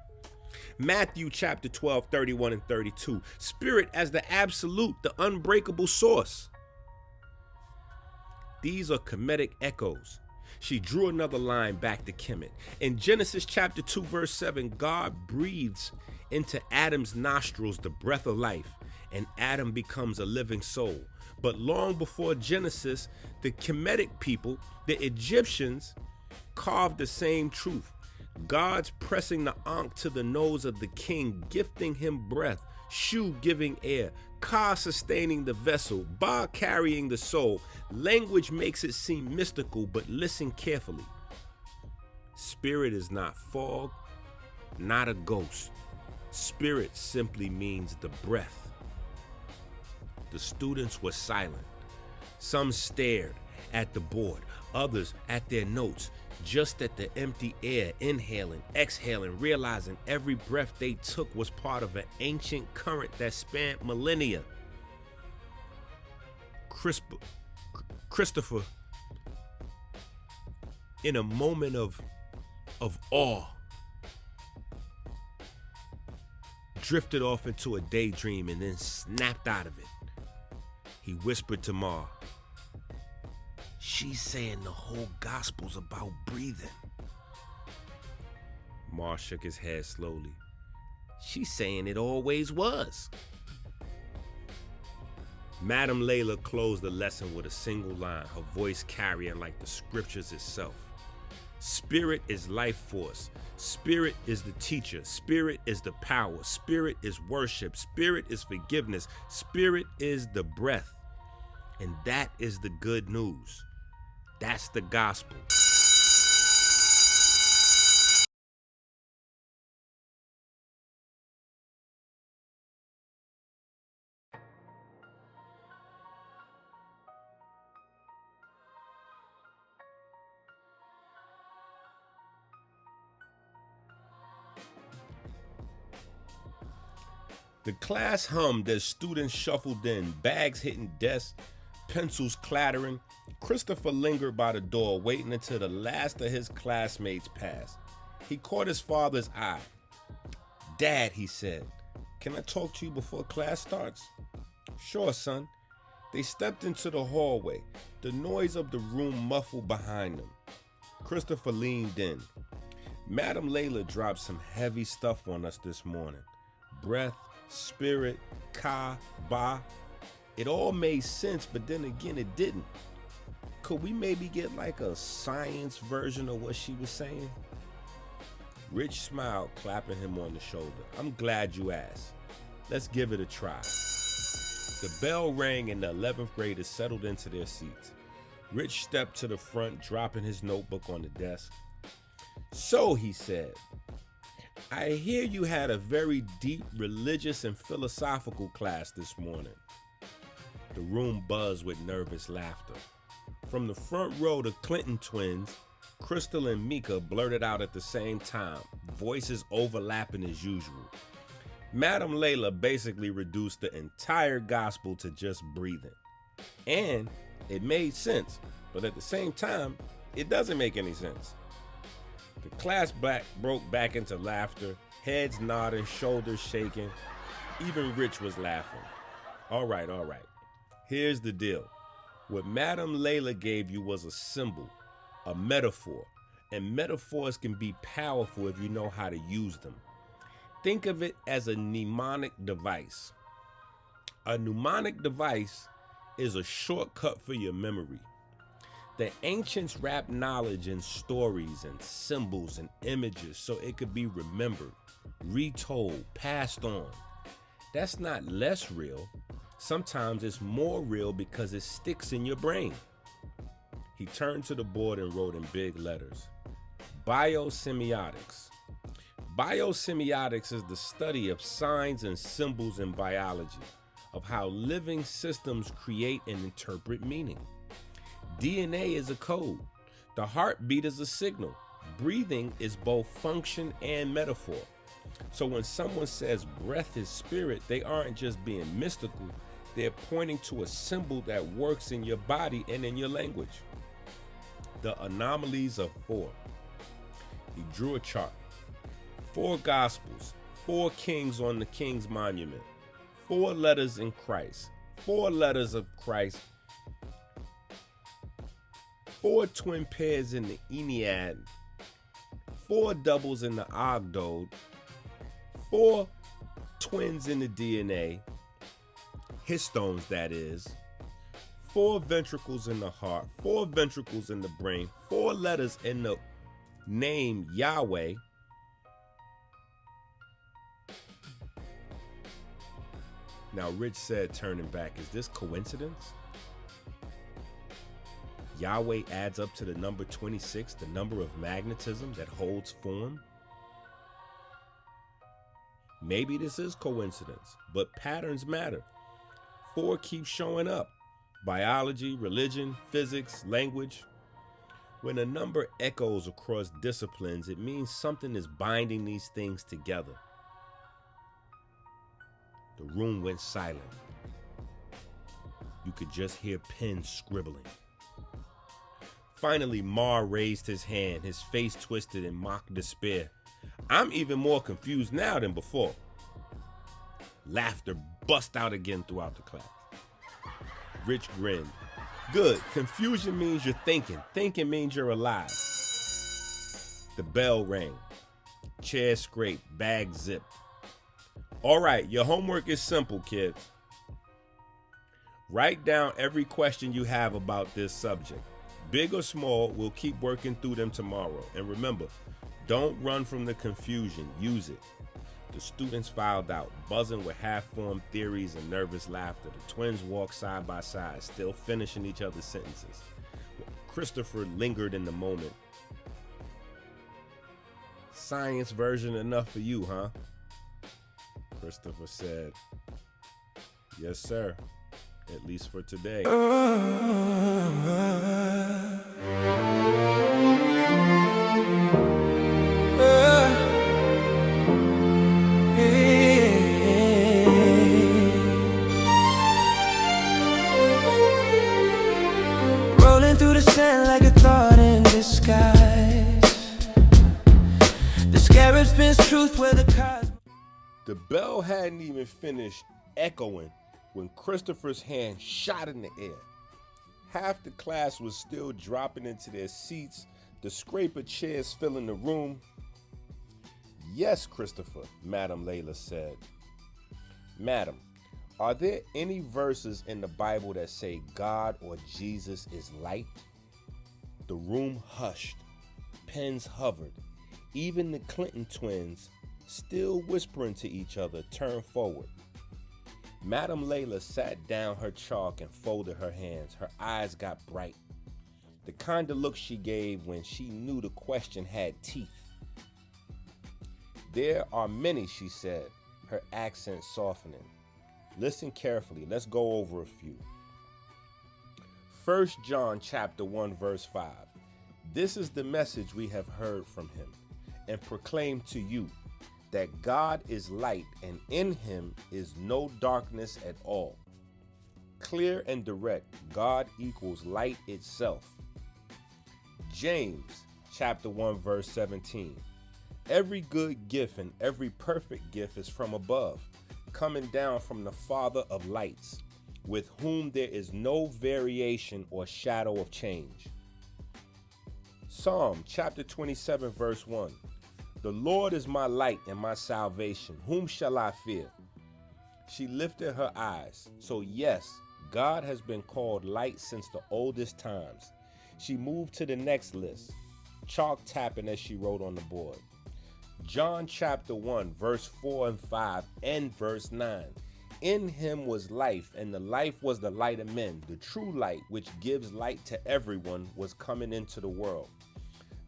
Matthew chapter 12, 31 and 32. Spirit as the absolute, the unbreakable source. These are Kemetic echoes. She drew another line back to Kemet. In Genesis chapter 2, verse 7, God breathes into Adam's nostrils the breath of life, and Adam becomes a living soul. But long before Genesis, the Kemetic people, the Egyptians, carved the same truth. God's pressing the ankh to the nose of the king, gifting him breath, Shu giving air, Ka sustaining the vessel, Ba carrying the soul. Language makes it seem mystical, but listen carefully. Spirit is not fog, not a ghost. Spirit simply means the breath. The students were silent. Some stared at the board, others at their notes, just at the empty air, inhaling, exhaling, realizing every breath they took was part of an ancient current that spanned millennia. Christopher, in a moment of awe, drifted off into a daydream and then snapped out of it. He whispered to Ma, "She's saying the whole gospel's about breathing." Ma shook his head slowly. "She's saying it always was." Madame Layla closed the lesson with a single line, her voice carrying like the scriptures itself. Spirit is life force. Spirit is the teacher. Spirit is the power. Spirit is worship. Spirit is forgiveness. Spirit is the breath. And that is the good news. That's the gospel. The class hummed as students shuffled in, bags hitting desks, pencils clattering. Christopher lingered by the door, waiting until the last of his classmates passed. He caught his father's eye. "Dad," he said, "can I talk to you before class starts?" "Sure, son." They stepped into the hallway, the noise of the room muffled behind them. Christopher leaned in. "Madame Layla dropped some heavy stuff on us this morning. Breath, spirit, ka, ba. It all made sense, but then again, it didn't. Could we maybe get like a science version of what she was saying?" Rich smiled, clapping him on the shoulder. "I'm glad you asked. Let's give it a try." The bell rang and the 11th graders settled into their seats. Rich stepped to the front, dropping his notebook on the desk. "So," he said, "I hear you had a very deep religious and philosophical class this morning." The room buzzed with nervous laughter. From the front row, the Clinton twins, Crystal and Mika, blurted out at the same time, voices overlapping as usual. Madam Layla basically reduced the entire gospel to just breathing. And it made sense, but at the same time, it doesn't make any sense. The class broke back into laughter, heads nodding, shoulders shaking. Even Rich was laughing. All right. Here's the deal. What Madam Layla gave you was a symbol, a metaphor, and metaphors can be powerful if you know how to use them. Think of it as a mnemonic device. A mnemonic device is a shortcut for your memory. The ancients wrapped knowledge in stories and symbols and images so it could be remembered, retold, passed on. That's not less real. Sometimes it's more real because it sticks in your brain. He turned to the board and wrote in big letters, Biosemiotics. Biosemiotics is the study of signs and symbols in biology, of how living systems create and interpret meaning. DNA is a code. The heartbeat is a signal. Breathing is both function and metaphor. So when someone says breath is spirit, they aren't just being mystical. They're pointing to a symbol that works in your body and in your language. The anomalies of 4. He drew a chart. 4 gospels, 4 kings on the king's monument, 4 letters in Christ, 4 letters of Christ, 4 twin pairs in the Ennead, 4 doubles in the Ogdode, 4 twins in the DNA, histones that is, 4 ventricles in the heart, 4 ventricles in the brain, 4 letters in the name Yahweh. Now Rich said, turning back, is this coincidence? Yahweh adds up to the number 26, the number of magnetism that holds form. Maybe this is coincidence, but patterns matter. 4 keep showing up. Biology, religion, physics, language. When a number echoes across disciplines, it means something is binding these things together. The room went silent. You could just hear pens scribbling. Finally, Mar raised his hand, his face twisted in mock despair. I'm even more confused now than before. Laughter bust out again throughout the class. Rich grinned. Good, confusion means you're thinking. Thinking means you're alive. The bell rang. Chair scraped, bag zipped. All right, your homework is simple, kids. Write down every question you have about this subject. Big or small, we'll keep working through them tomorrow. And remember, don't run from the confusion, use it. The students filed out, buzzing with half-formed theories and nervous laughter. The twins walked side by side, still finishing each other's sentences. Christopher lingered in the moment. Science version enough for you, huh? Christopher said, yes, sir. At least for today. Rolling through the sand like a thought in disguise. The scarab spins truth where the cosmos. The bell hadn't even finished echoing when Christopher's hand shot in the air. Half the class was still dropping into their seats, the scrape of chairs filling the room. Yes, Christopher, Madam Layla said. Madam, are there any verses in the Bible that say God or Jesus is light? The room hushed. Pens hovered. Even the Clinton twins, still whispering to each other, turned forward. Madam Layla sat down her chalk and folded her hands. Her eyes got bright. The kind of look she gave when she knew the question had teeth. There are many, she said, her accent softening. Listen carefully. Let's go over a few. 1 John chapter 1 verse 5. This is the message we have heard from him and proclaim to you, that God is light and in him is no darkness at all. Clear and direct, God equals light itself. James chapter 1 verse 17. Every good gift and every perfect gift is from above, coming down from the Father of lights, with whom there is no variation or shadow of change. Psalm chapter 27 verse 1. The Lord is my light and my salvation. Whom shall I fear? She lifted her eyes. So yes, God has been called light since the oldest times. She moved to the next list, chalk tapping as she wrote on the board. John chapter 1 verse 4 and 5 and verse 9. In him was life, and the life was the light of men. The true light, which gives light to everyone, was coming into the world.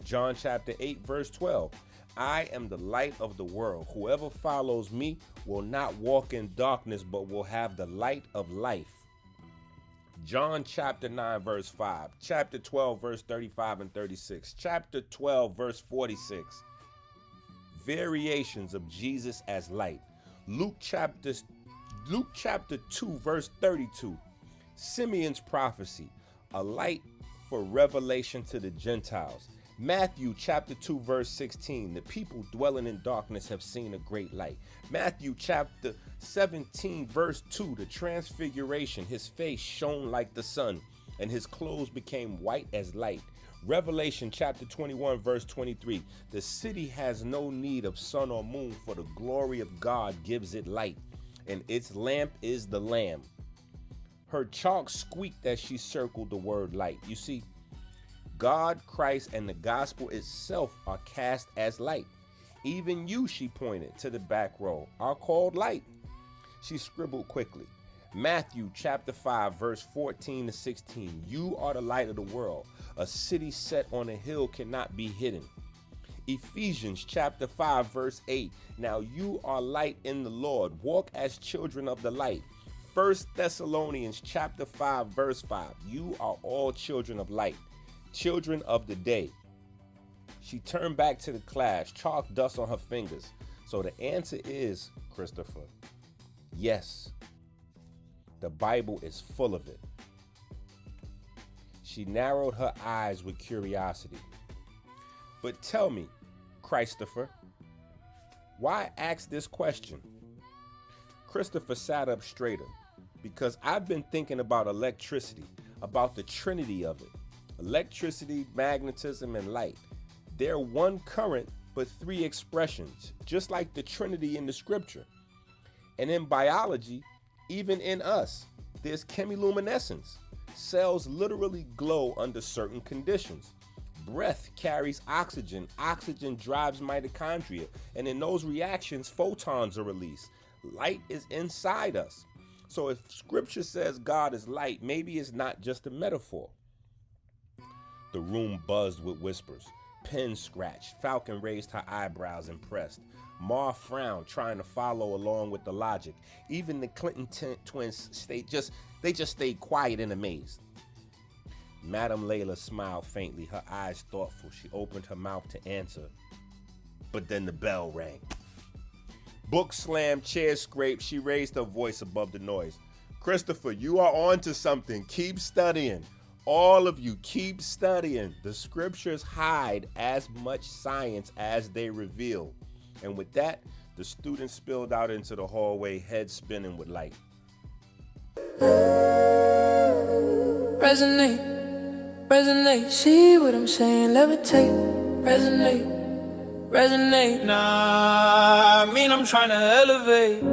John chapter 8 verse 12. I am the light of the world. Whoever follows me will not walk in darkness, but will have the light of life. John chapter 9 verse 5. Chapter 12 verse 35 and 36. Chapter 12 verse 46. Variations of Jesus as light. Luke chapter 2 verse 32. Simeon's prophecy, a light for revelation to the Gentiles. Matthew chapter 2 verse 16. The people dwelling in darkness have seen a great light. Matthew chapter 17 verse 2. The transfiguration, his face shone like the sun and his clothes became white as light. Revelation chapter 21 verse 23. The city has no need of sun or moon, for the glory of God gives it light, and its lamp is the Lamb. Her chalk squeaked as she circled the word light. You see, God, Christ, and the gospel itself are cast as light. Even you, she pointed to the back row, are called light. She scribbled quickly. Matthew chapter 5 verse 14 to 16. You are the light of the world. A city set on a hill cannot be hidden. Ephesians chapter 5 verse 8. Now you are light in the Lord. Walk as children of the light. 1 Thessalonians chapter 5 verse 5. You are all children of light, children of the day. She turned back to the class, chalk dust on her fingers. So the answer is, Christopher, yes. The Bible is full of it. She narrowed her eyes with curiosity. But tell me, Christopher, why ask this question? Christopher sat up straighter, because I've been thinking about electricity, about the trinity of it. Electricity, magnetism, and light. They're one current, but three expressions, just like the trinity in the scripture. And in biology, even in us, there's chemiluminescence. Cells literally glow under certain conditions. Breath carries oxygen. Oxygen drives mitochondria. And in those reactions, photons are released. Light is inside us. So if scripture says God is light, maybe it's not just a metaphor. The room buzzed with whispers. Pen scratched. Falcon raised her eyebrows, impressed. Ma frowned, trying to follow along with the logic. Even the Clinton twins stayed quiet and amazed. Madame Layla smiled faintly, her eyes thoughtful. She opened her mouth to answer, but then the bell rang. Books slammed, chairs scraped. She raised her voice above the noise. Christopher, you are on to something. Keep studying. All of you, keep studying. The scriptures hide as much science as they reveal. And with that, the students spilled out into the hallway, heads spinning with light. Resonate, resonate, see what I'm saying, levitate, resonate, resonate. Nah, I mean I'm trying to elevate.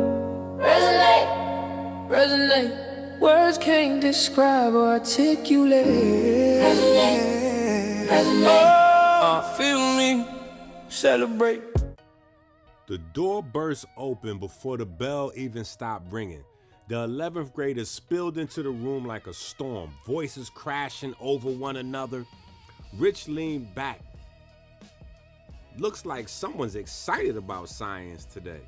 Resonate, resonate, words can't describe or articulate. Resonate, resonate. Feel me, celebrate. The door burst open before the bell even stopped ringing. The 11th graders spilled into the room like a storm, voices crashing over one another. Rich leaned back. Looks like someone's excited about science today.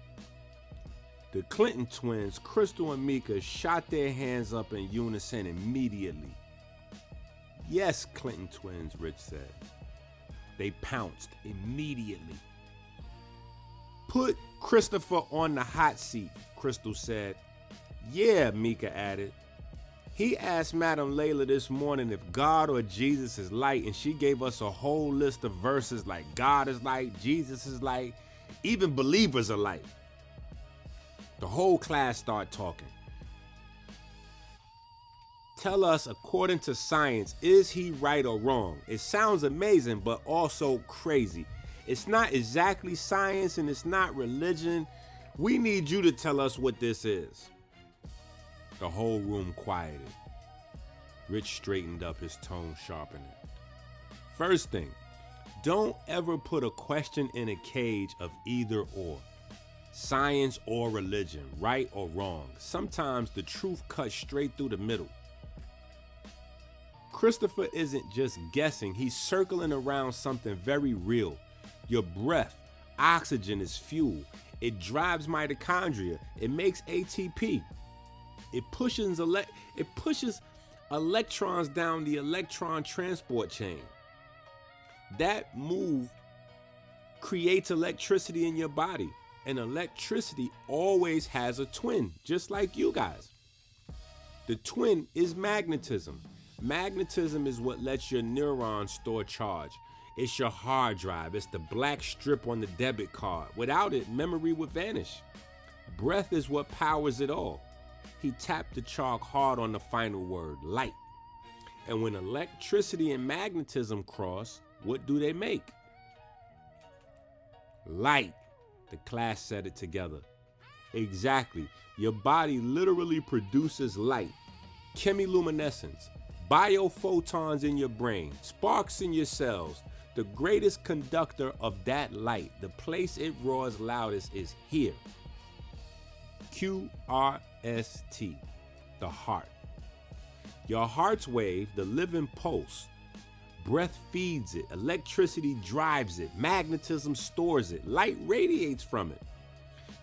The Clinton twins, Crystal and Mika, shot their hands up in unison immediately. Yes, Clinton twins, Rich said. They pounced immediately. Put Christopher on the hot seat, Crystal said. Yeah, Mika added. He asked Madam Layla this morning if God or Jesus is light, and she gave us a whole list of verses like God is light, Jesus is light, even believers are light. The whole class started talking. Tell us, according to science, is he right or wrong? It sounds amazing, but also crazy. It's not exactly science and it's not religion. We need you to tell us what this is. The whole room quieted. Rich straightened up, his tone sharpening. First thing, don't ever put a question in a cage of either or. Science or religion, right or wrong. Sometimes the truth cuts straight through the middle. Christopher isn't just guessing, he's circling around something very real. Your breath, oxygen is fuel. It drives mitochondria. It makes ATP. It pushes electrons down the electron transport chain. That move creates electricity in your body. And electricity always has a twin, just like you guys. The twin is magnetism. Magnetism is what lets your neurons store charge. It's your hard drive. It's the black strip on the debit card. Without it, memory would vanish. Breath is what powers it all. He tapped the chalk hard on the final word, light. And when electricity and magnetism cross, what do they make? Light. The class said it together. Exactly. Your body literally produces light. Chemiluminescence. Biophotons in your brain. Sparks in your cells. The greatest conductor of that light, the place it roars loudest, is here. QRST, the heart. Your heart's wave, the living pulse. Breath feeds it, electricity drives it, magnetism stores it, light radiates from it.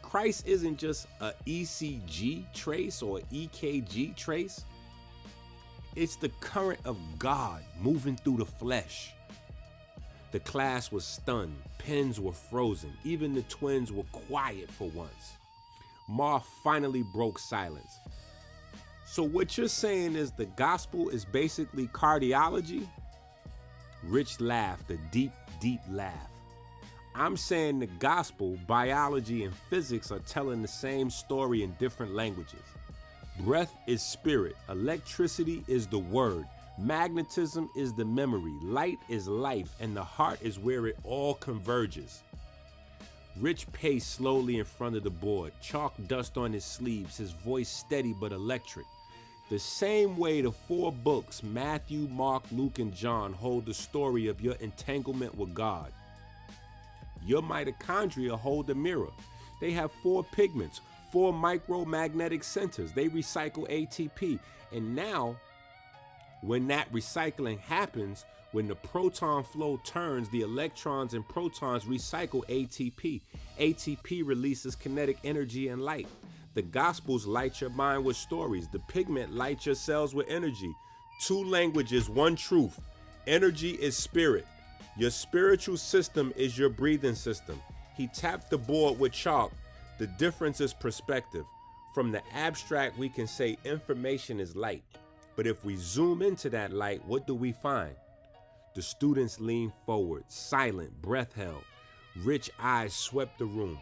Christ isn't just a ECG trace or EKG trace. It's the current of God moving through the flesh. The class was stunned, pens were frozen, even the twins were quiet for once. Ma finally broke silence. So what you're saying is the gospel is basically cardiology? Rich laughed, a deep, deep laugh. I'm saying the gospel, biology, and physics are telling the same story in different languages. Breath is spirit, electricity is the word, magnetism is the memory, light is life, and the heart is where it all converges. Rich paced slowly in front of the board, chalk dust on his sleeves, his voice steady but electric. The same way the 4 books, Matthew, Mark, Luke, and John, hold the story of your entanglement with God. Your mitochondria hold a mirror. They have 4 pigments, 4 micromagnetic centers. They recycle ATP. And now, when that recycling happens, when the proton flow turns, the electrons and protons recycle ATP. ATP releases kinetic energy and light. The Gospels light your mind with stories. The pigment lights your cells with energy. 2 languages, 1 truth. Energy is spirit. Your spiritual system is your breathing system. He tapped the board with chalk. The difference is perspective. From the abstract, we can say information is light. But if we zoom into that light, what do we find? The students leaned forward, silent, breath held. Rich eyes swept the room.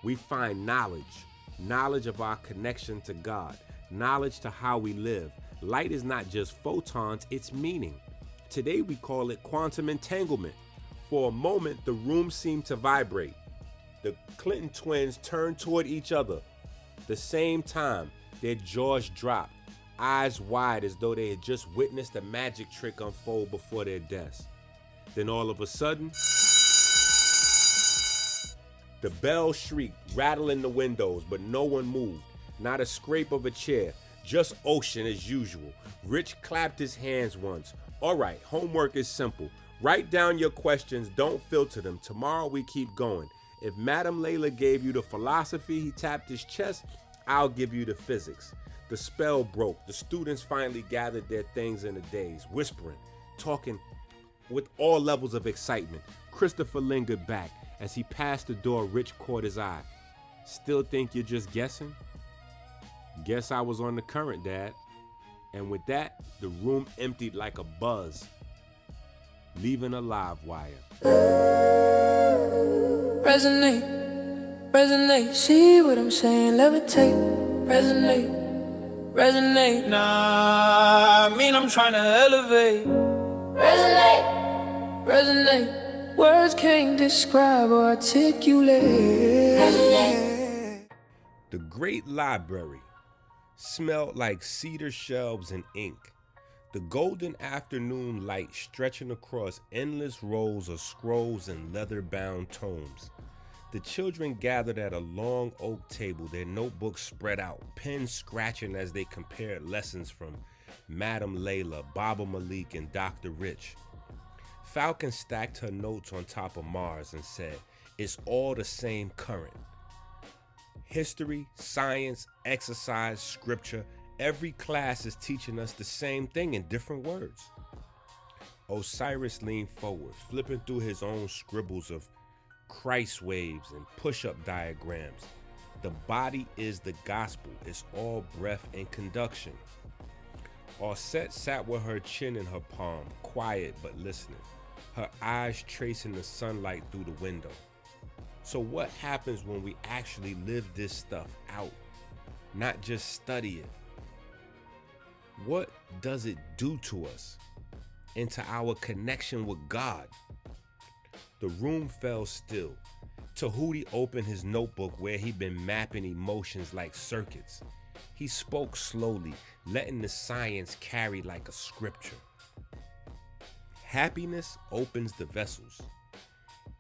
We find knowledge. Knowledge of our connection to God. Knowledge to how we live. Light is not just photons, it's meaning. Today we call it quantum entanglement. For a moment, the room seemed to vibrate. The Clinton twins turned toward each other. The same time, their jaws dropped, eyes wide as though they had just witnessed a magic trick unfold before their desks. Then all of a sudden, the bell shrieked, rattling the windows, but no one moved. Not a scrape of a chair, just ocean as usual. Rich clapped his hands once. All right, homework is simple. Write down your questions, don't filter them. Tomorrow we keep going. If Madam Layla gave you the philosophy, he tapped his chest, I'll give you the physics. The spell broke. The students finally gathered their things in a daze, whispering, talking with all levels of excitement. Christopher lingered back. As he passed the door, Rich caught his eye. Still think you're just guessing? Guess I was on the current, Dad. And with that, the room emptied like a buzz, leaving a live wire. Resonate, resonate, see what I'm saying, levitate, resonate, resonate. Nah, I mean I'm trying to elevate. Resonate, resonate, words can't describe or articulate. Resonate. The great library smelled like cedar shelves and ink. The golden afternoon light stretching across endless rows of scrolls and leather-bound tomes. The children gathered at a long oak table, their notebooks spread out, pens scratching as they compared lessons from Madam Layla, Baba Malik, and Dr. Rich. Falcon stacked her notes on top of Mars and said, "It's all the same current. History, science, exercise, scripture, every class is teaching us the same thing in different words." Osiris leaned forward, flipping through his own scribbles of Christ waves and push-up diagrams. The body is the gospel. It's all breath and conduction. Arsette sat with her chin in her palm, quiet but listening, her eyes tracing the sunlight through the window. So what happens when we actually live this stuff out, not just study it? What does it do to us and to our connection with God? The room fell still. Tahuti opened his notebook where he'd been mapping emotions like circuits. He spoke slowly, letting the science carry like a scripture. Happiness opens the vessels.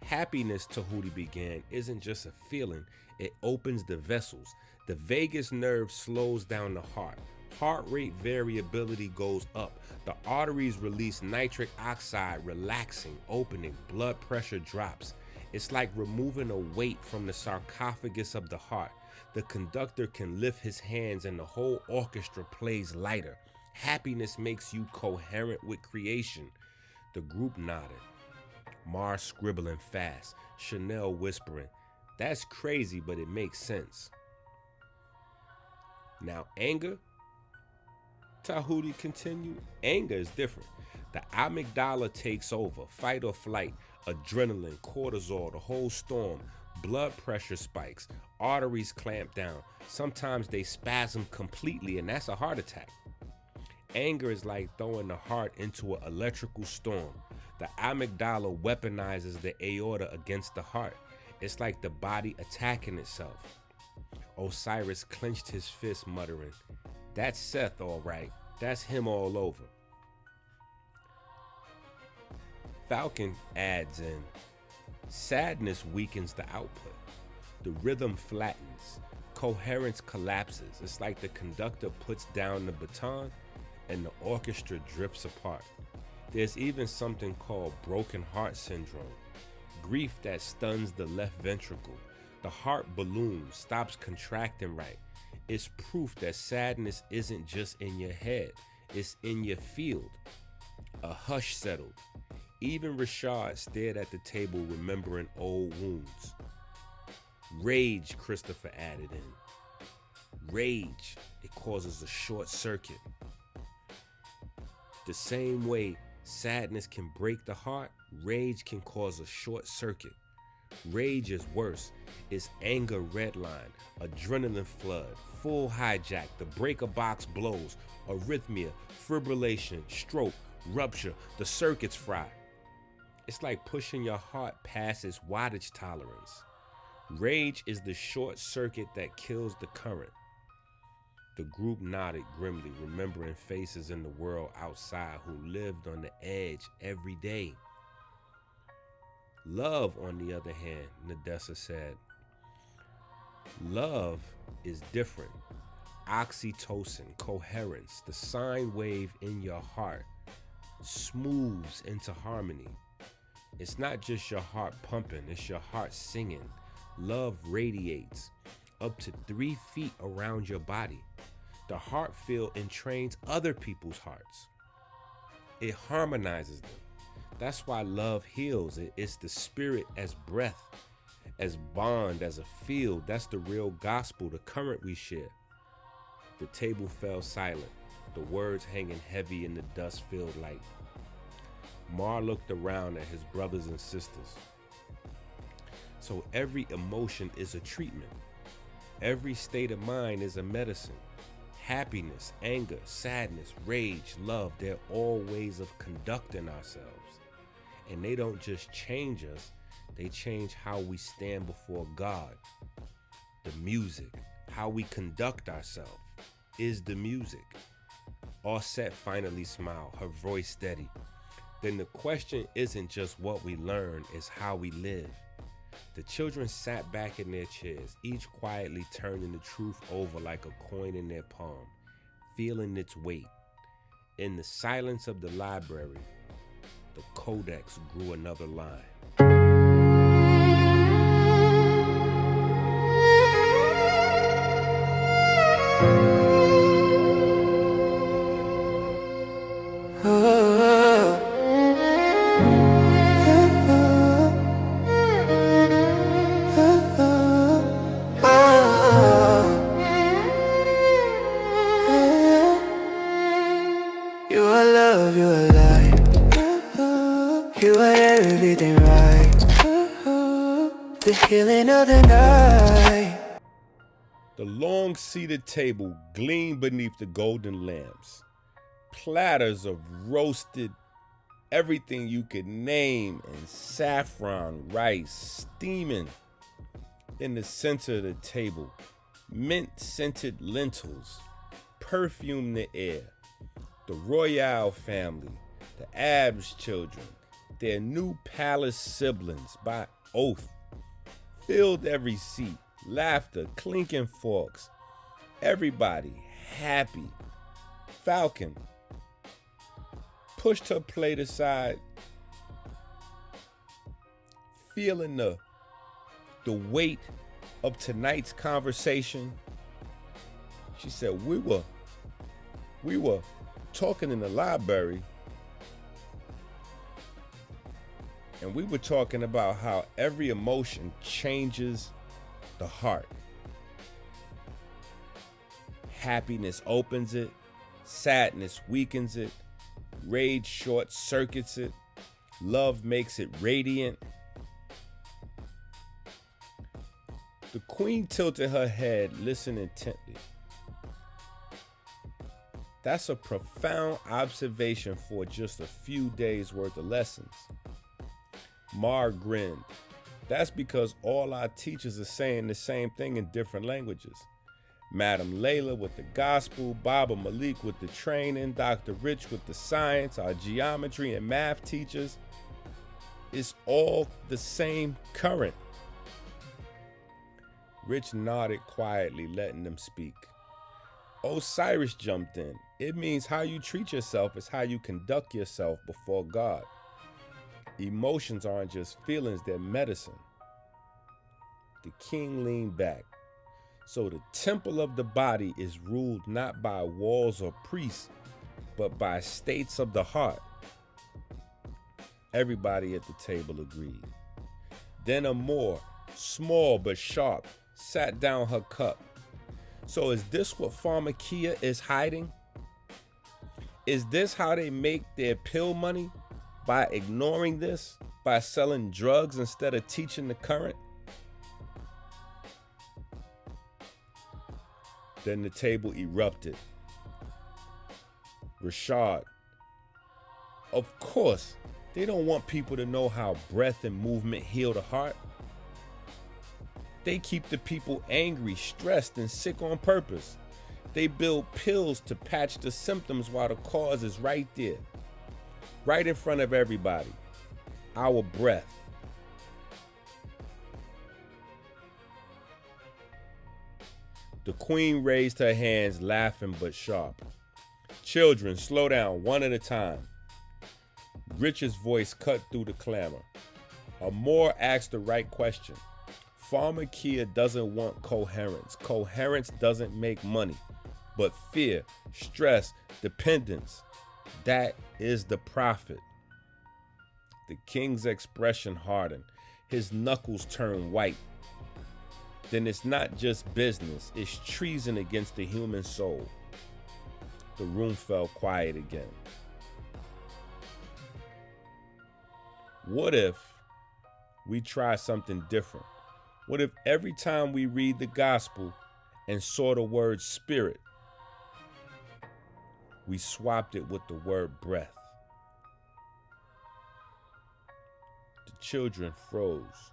Happiness, Tahuti began, isn't just a feeling, it opens the vessels. The vagus nerve slows down the heart. Heart rate variability goes up. The arteries release nitric oxide, relaxing, opening, blood pressure drops. It's like removing a weight from the sarcophagus of the heart. The conductor can lift his hands and the whole orchestra plays lighter. Happiness makes you coherent with creation. The group nodded. Mars scribbling fast, Chanel whispering, "That's crazy, but it makes sense." Now anger, Tahuti continued, anger is different. The amygdala takes over, fight or flight, adrenaline, cortisol, the whole storm. Blood pressure spikes, arteries clamp down. Sometimes they spasm completely, and that's a heart attack. Anger is like throwing the heart into an electrical storm. The amygdala weaponizes the aorta against the heart. It's like the body attacking itself. Osiris clenched his fist, muttering, "That's Seth, all right. That's him all over." Falcon adds in, "Sadness weakens the output. The rhythm flattens. Coherence collapses. It's like the conductor puts down the baton and the orchestra drifts apart. There's even something called broken heart syndrome, grief that stuns the left ventricle. The heart balloons, stops contracting right. It's proof that sadness isn't just in your head, it's in your field." A hush settled. Even Rashad stared at the table, remembering old wounds. "Rage," Christopher added in. "Rage, it causes a short circuit. The same way sadness can break the heart, rage can cause a short circuit. Rage is worse. It's anger redline, adrenaline flood, full hijack, the breaker box blows, arrhythmia, fibrillation, stroke, rupture, the circuits fry. It's like pushing your heart past its wattage tolerance. Rage is the short circuit that kills the current." The group nodded grimly, remembering faces in the world outside who lived on the edge every day. "Love, on the other hand," Nadessa said. "Love is different. Oxytocin, coherence, the sine wave in your heart smooths into harmony. It's not just your heart pumping, it's your heart singing. Love radiates up to 3 feet around your body. The heart field entrains other people's hearts. It harmonizes them. That's why love heals. It's the spirit as breath, as bond, as a field. That's the real gospel, the current we share. The table fell silent, the words hanging heavy in the dust-filled light. Mar looked around at his brothers and sisters. So every emotion is a treatment. Every state of mind is a medicine. Happiness, anger, sadness, rage, love, they're all ways of conducting ourselves. And they don't just change us, they change how we stand before God. The music, how we conduct ourselves, is the music. Offset finally smiled, her voice steady. Then the question isn't just what we learn, it's how we live. The children sat back in their chairs, each quietly turning the truth over like a coin in their palm, feeling its weight. In the silence of the library, the codex grew another line. You are love, you are light. You are everything right. The healing of the night. The long-seated table gleamed beneath the golden lamps. Platters of roasted everything you could name and saffron rice steaming in the center of the table. Mint-scented lentils perfumed the air. The Royale family, the Abbs children, their new palace siblings by oath, filled every seat, laughter, clinking forks, everybody happy. Falcon pushed her plate aside, feeling the weight of tonight's conversation. She said, we were talking in the library, and we were talking about how every emotion changes the heart. Happiness opens it, sadness weakens it, rage short circuits it, love makes it radiant. The queen tilted her head, listening intently. That's a profound observation for just a few days worth of lessons. Mar grinned. That's because all our teachers are saying the same thing in different languages. Madam Layla with the gospel, Baba Malik with the training, Dr. Rich with the science, our geometry and math teachers. It's all the same current. Rich nodded quietly, letting them speak. Osiris jumped in. It means how you treat yourself is how you conduct yourself before God. Emotions aren't just feelings, they're medicine. The king leaned back. So the temple of the body is ruled not by walls or priests, but by states of the heart. Everybody at the table agreed. Then Amor, small but sharp, sat down her cup. So is this what pharmakia is hiding? Is this how they make their pill money? By ignoring this? By selling drugs instead of teaching the current? Then the table erupted. Rashad, of course, they don't want people to know how breath and movement heal the heart. They keep the people angry, stressed, and sick on purpose. They build pills to patch the symptoms while the cause is right there, right in front of everybody. Our breath. The queen raised her hands, laughing but sharp. Children, slow down, one at a time. Richard's voice cut through the clamor. Amor asked the right question. Pharmakia doesn't want coherence. Coherence doesn't make money, but fear, stress, dependence. That is the prophet. The king's expression hardened. His knuckles turned white. Then it's not just business, it's treason against the human soul. The room fell quiet again. What if we try something different? What if every time we read the gospel and saw the word spirit, we swapped it with the word breath? The children froze,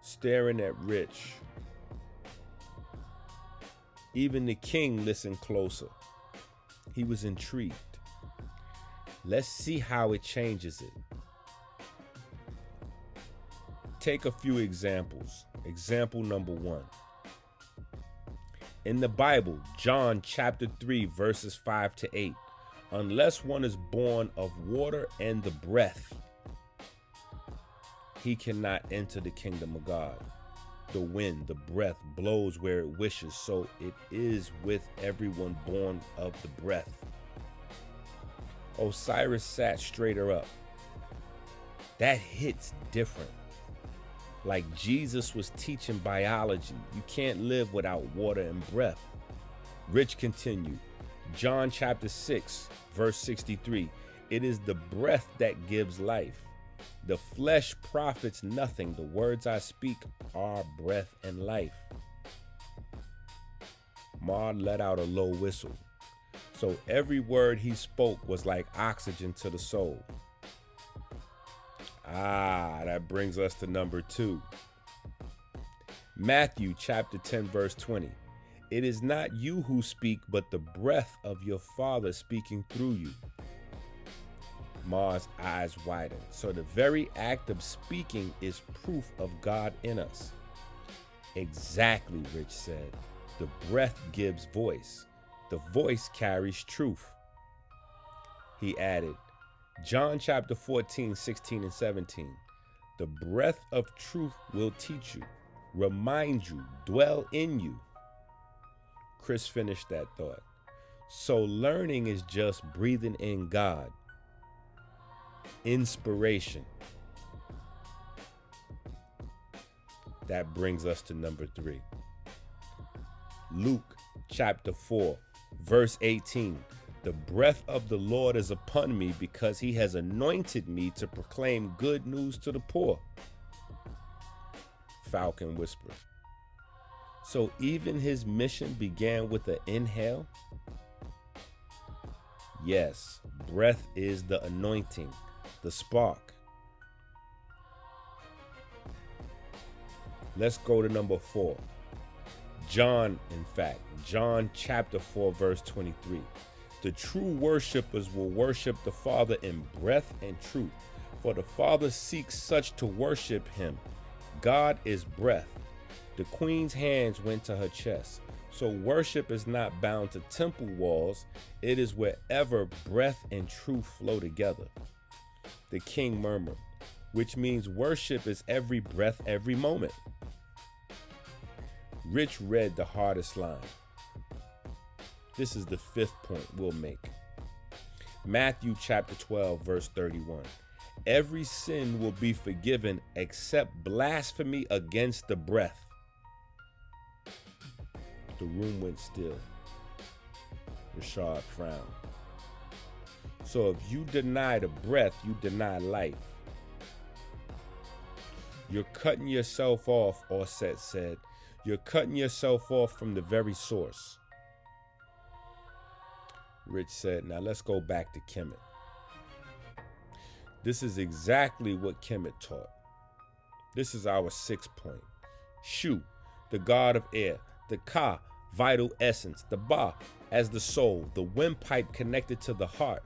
staring at Rich. Even the king listened closer. He was intrigued. Let's see how it changes it. Take a few examples. Example number 1. In the Bible, John chapter 3, verses 5 to 8. Unless one is born of water and the breath, he cannot enter the kingdom of God. The wind, the breath, blows where it wishes, so it is with everyone born of the breath. Osiris sat straighter up. That hits different. Like Jesus was teaching biology. You can't live without water and breath. Rich continued. John chapter 6, verse 63. It is the breath that gives life. The flesh profits nothing. The words I speak are breath and life. Maud let out a low whistle. So every word he spoke was like oxygen to the soul. That brings us to number 2. Matthew chapter 10, verse 20. It is not you who speak, but the breath of your Father speaking through you. Ma's eyes widened. So the very act of speaking is proof of God in us. Exactly, Rich said. The breath gives voice. The voice carries truth. He added, John chapter 14, 16, and 17. The breath of truth will teach you, remind you, dwell in you. Chris finished that thought. So learning is just breathing in God. Inspiration. That brings us to number 3. Luke chapter 4, verse 18. The breath of the Lord is upon me because he has anointed me to proclaim good news to the poor. Falcon whispered. So even his mission began with an inhale? Yes, breath is the anointing, the spark. Let's go to number 4. John chapter 4, verse 23. The true worshipers will worship the Father in breath and truth, for the Father seeks such to worship him. God is breath. The queen's hands went to her chest. So worship is not bound to temple walls. It is wherever breath and truth flow together. The king murmured, which means worship is every breath, every moment. Rich read the hardest line. This is the 5th point we'll make. Matthew chapter 12, verse 31. Every sin will be forgiven except blasphemy against the breath. The room went still. Rashad frowned. So if you deny the breath, you deny life. You're cutting yourself off, Orset said. You're cutting yourself off from the very source. Rich said, now let's go back to Kemet. This is exactly what Kemet taught. This is our 6th point. Shu, the god of air. The Ka, vital essence. The Ba, as the soul. The windpipe connected to the heart.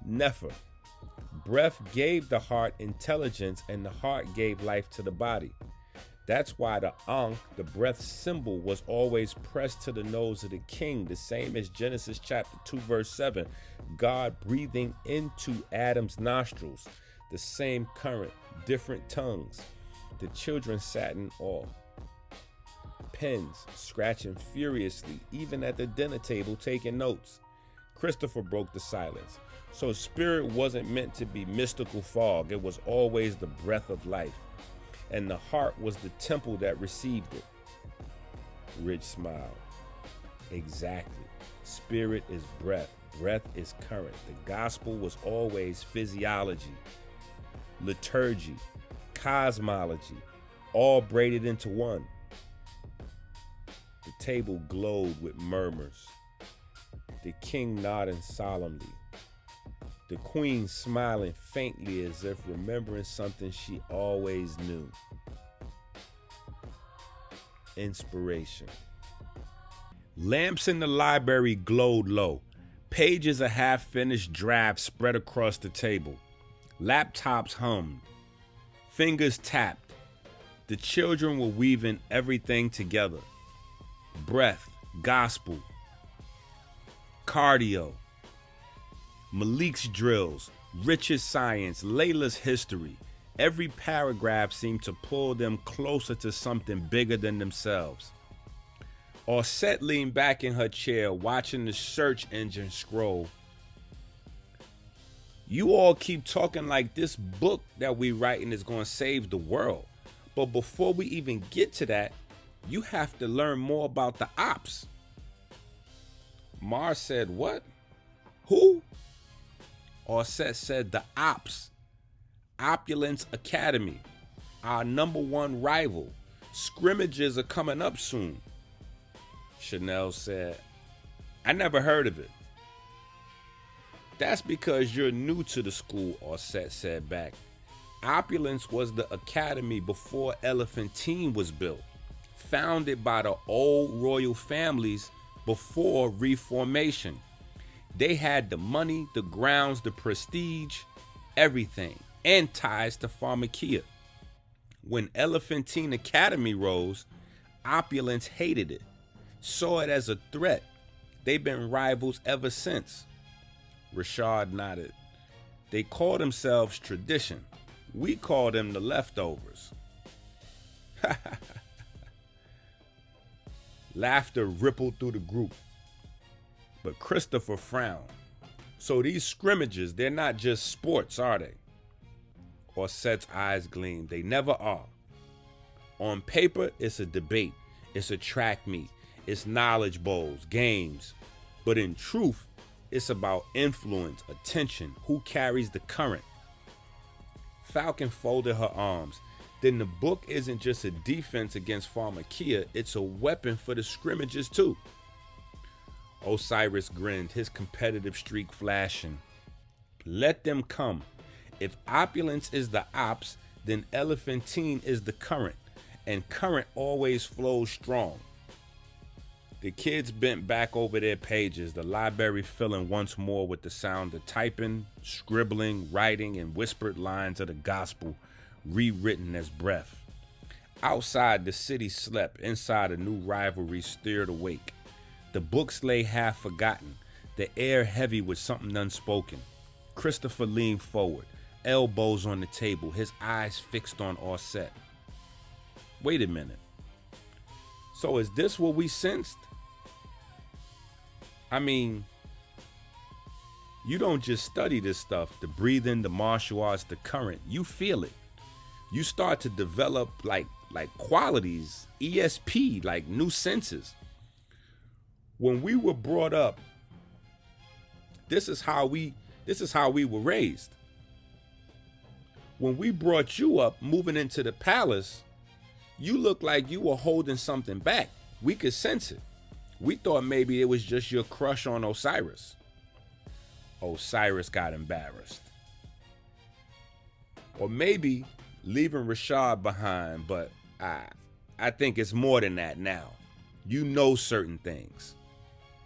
Nefer, breath gave the heart intelligence and the heart gave life to the body. That's why the Ankh, the breath symbol, was always pressed to the nose of the king, the same as Genesis chapter 2, verse 7. God breathing into Adam's nostrils, the same current, different tongues. The children sat in awe. Pens scratching furiously, even at the dinner table taking notes. Christopher broke the silence. So spirit wasn't meant to be mystical fog. It was always the breath of life. And the heart was the temple that received it. Rich smiled. Exactly. Spirit is breath. Breath is current. The gospel was always physiology, liturgy, cosmology, all braided into one. The table glowed with murmurs. The king nodding solemnly. The queen smiling faintly as if remembering something she always knew. Inspiration. Lamps in the library glowed low. Pages of half-finished drafts spread across the table. Laptops hummed. Fingers tapped. The children were weaving everything together. Breath, gospel, cardio, Malik's drills, Rich's science, Layla's history. Every paragraph seemed to pull them closer to something bigger than themselves. Orset leaned back in her chair, watching the search engine scroll. You all keep talking like this book that we writing is going to save the world. But before we even get to that, you have to learn more about the ops. Mars said, what? Who? Orset said, the ops. Opulence Academy. Our #1 rival. Scrimmages are coming up soon. Chanel said, I never heard of it. That's because you're new to the school, Orset said back. Opulence was the academy before Elephantine was built, founded by the old royal families before reformation. They had the money, the grounds, the prestige, everything, and ties to Pharmakia. When Elephantine Academy rose, Opulence hated it, saw it as a threat. They've been rivals ever since. Rashad nodded. They call themselves tradition. We call them the leftovers. Laughter rippled through the group. But Christopher frowned. So these scrimmages, they're not just sports, are they? Orset's eyes gleamed. They never are. On paper, it's a debate. It's a track meet. It's knowledge bowls, games. But in truth, it's about influence, attention, who carries the current. Falcon folded her arms. Then the book isn't just a defense against Pharmakia, it's a weapon for the scrimmages too. Osiris grinned, his competitive streak flashing. Let them come. If opulence is the ops, then Elephantine is the current, and current always flows strong. The kids bent back over their pages, the library filling once more with the sound of typing, scribbling, writing, and whispered lines of the gospel rewritten as breath. Outside, the city slept. Inside, a new rivalry stirred awake. The books lay half forgotten, the air heavy with something unspoken. Christopher leaned forward, elbows on the table, his eyes fixed on Orset. Wait a minute. So is this what we sensed? I mean, you don't just study this stuff, the breathing, the martial arts, the current. You feel it. You start to develop like qualities, ESP, like new senses. When we were brought up, this is how we were raised. When we brought you up, moving into the palace, you looked like you were holding something back. We could sense it. We thought maybe it was just your crush on Osiris. Osiris got embarrassed. Or maybe leaving Rashad behind, but I think it's more than that now. You know certain things.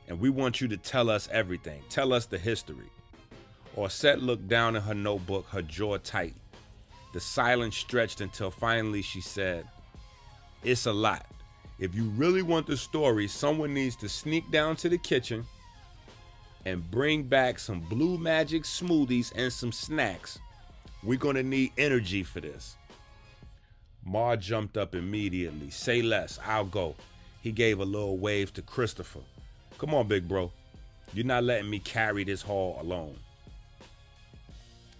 And we want you to tell us everything. Tell us the history. Orset looked down at her notebook, her jaw tight. The silence stretched until finally she said, it's a lot. If you really want the story, someone needs to sneak down to the kitchen and bring back some blue magic smoothies and some snacks. We're gonna need energy for this. Mar jumped up immediately. Say less, I'll go. He gave a little wave to Christopher. Come on, big bro. You're not letting me carry this hall alone.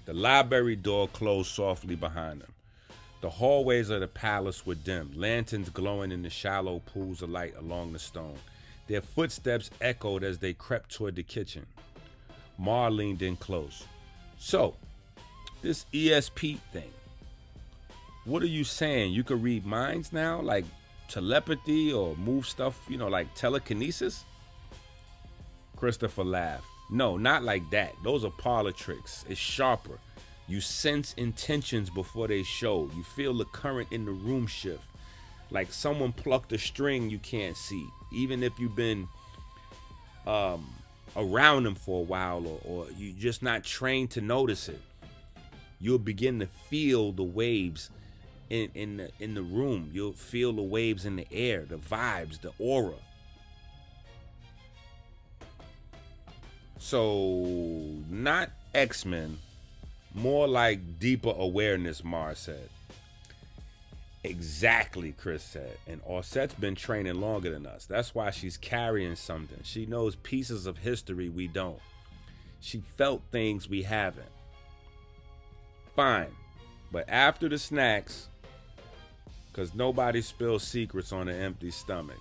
The library door closed softly behind them. The hallways of the palace were dim, lanterns glowing in the shallow pools of light along the stone. Their footsteps echoed as they crept toward the kitchen. Mar leaned in close. So, this ESP thing, what are you saying? You could read minds now? Like telepathy or move stuff, like telekinesis? Christopher laughed. No, not like that. Those are parlor tricks. It's sharper. You sense intentions before they show. You feel the current in the room shift. Like someone plucked a string you can't see. Even if you've been around them for a while or you're just not trained to notice it. You'll begin to feel the waves in the room. You'll feel the waves in the air, the vibes, the aura. So, not X-Men, more like deeper awareness, Mars said. Exactly, Chris said. And Orsette's been training longer than us. That's why she's carrying something. She knows pieces of history we don't. She felt things we haven't. Fine. But after the snacks, because nobody spills secrets on an empty stomach,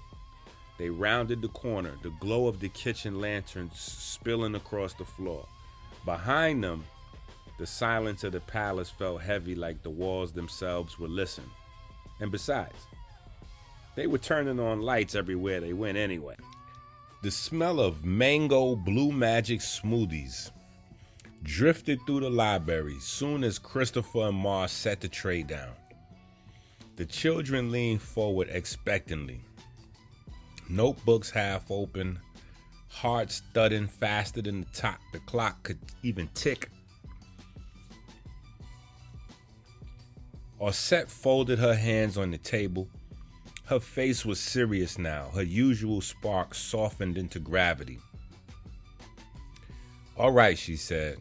they rounded the corner, the glow of the kitchen lanterns spilling across the floor. Behind them, the silence of the palace felt heavy, like the walls themselves were listening. And besides, they were turning on lights everywhere they went anyway. The smell of mango blue magic smoothies drifted through the library soon as Christopher and Mars set the tray down. The children leaned forward expectantly. Notebooks half open, hearts thudding faster than the clock could even tick. Orsette folded her hands on the table. Her face was serious now, her usual spark softened into gravity. All right, she said.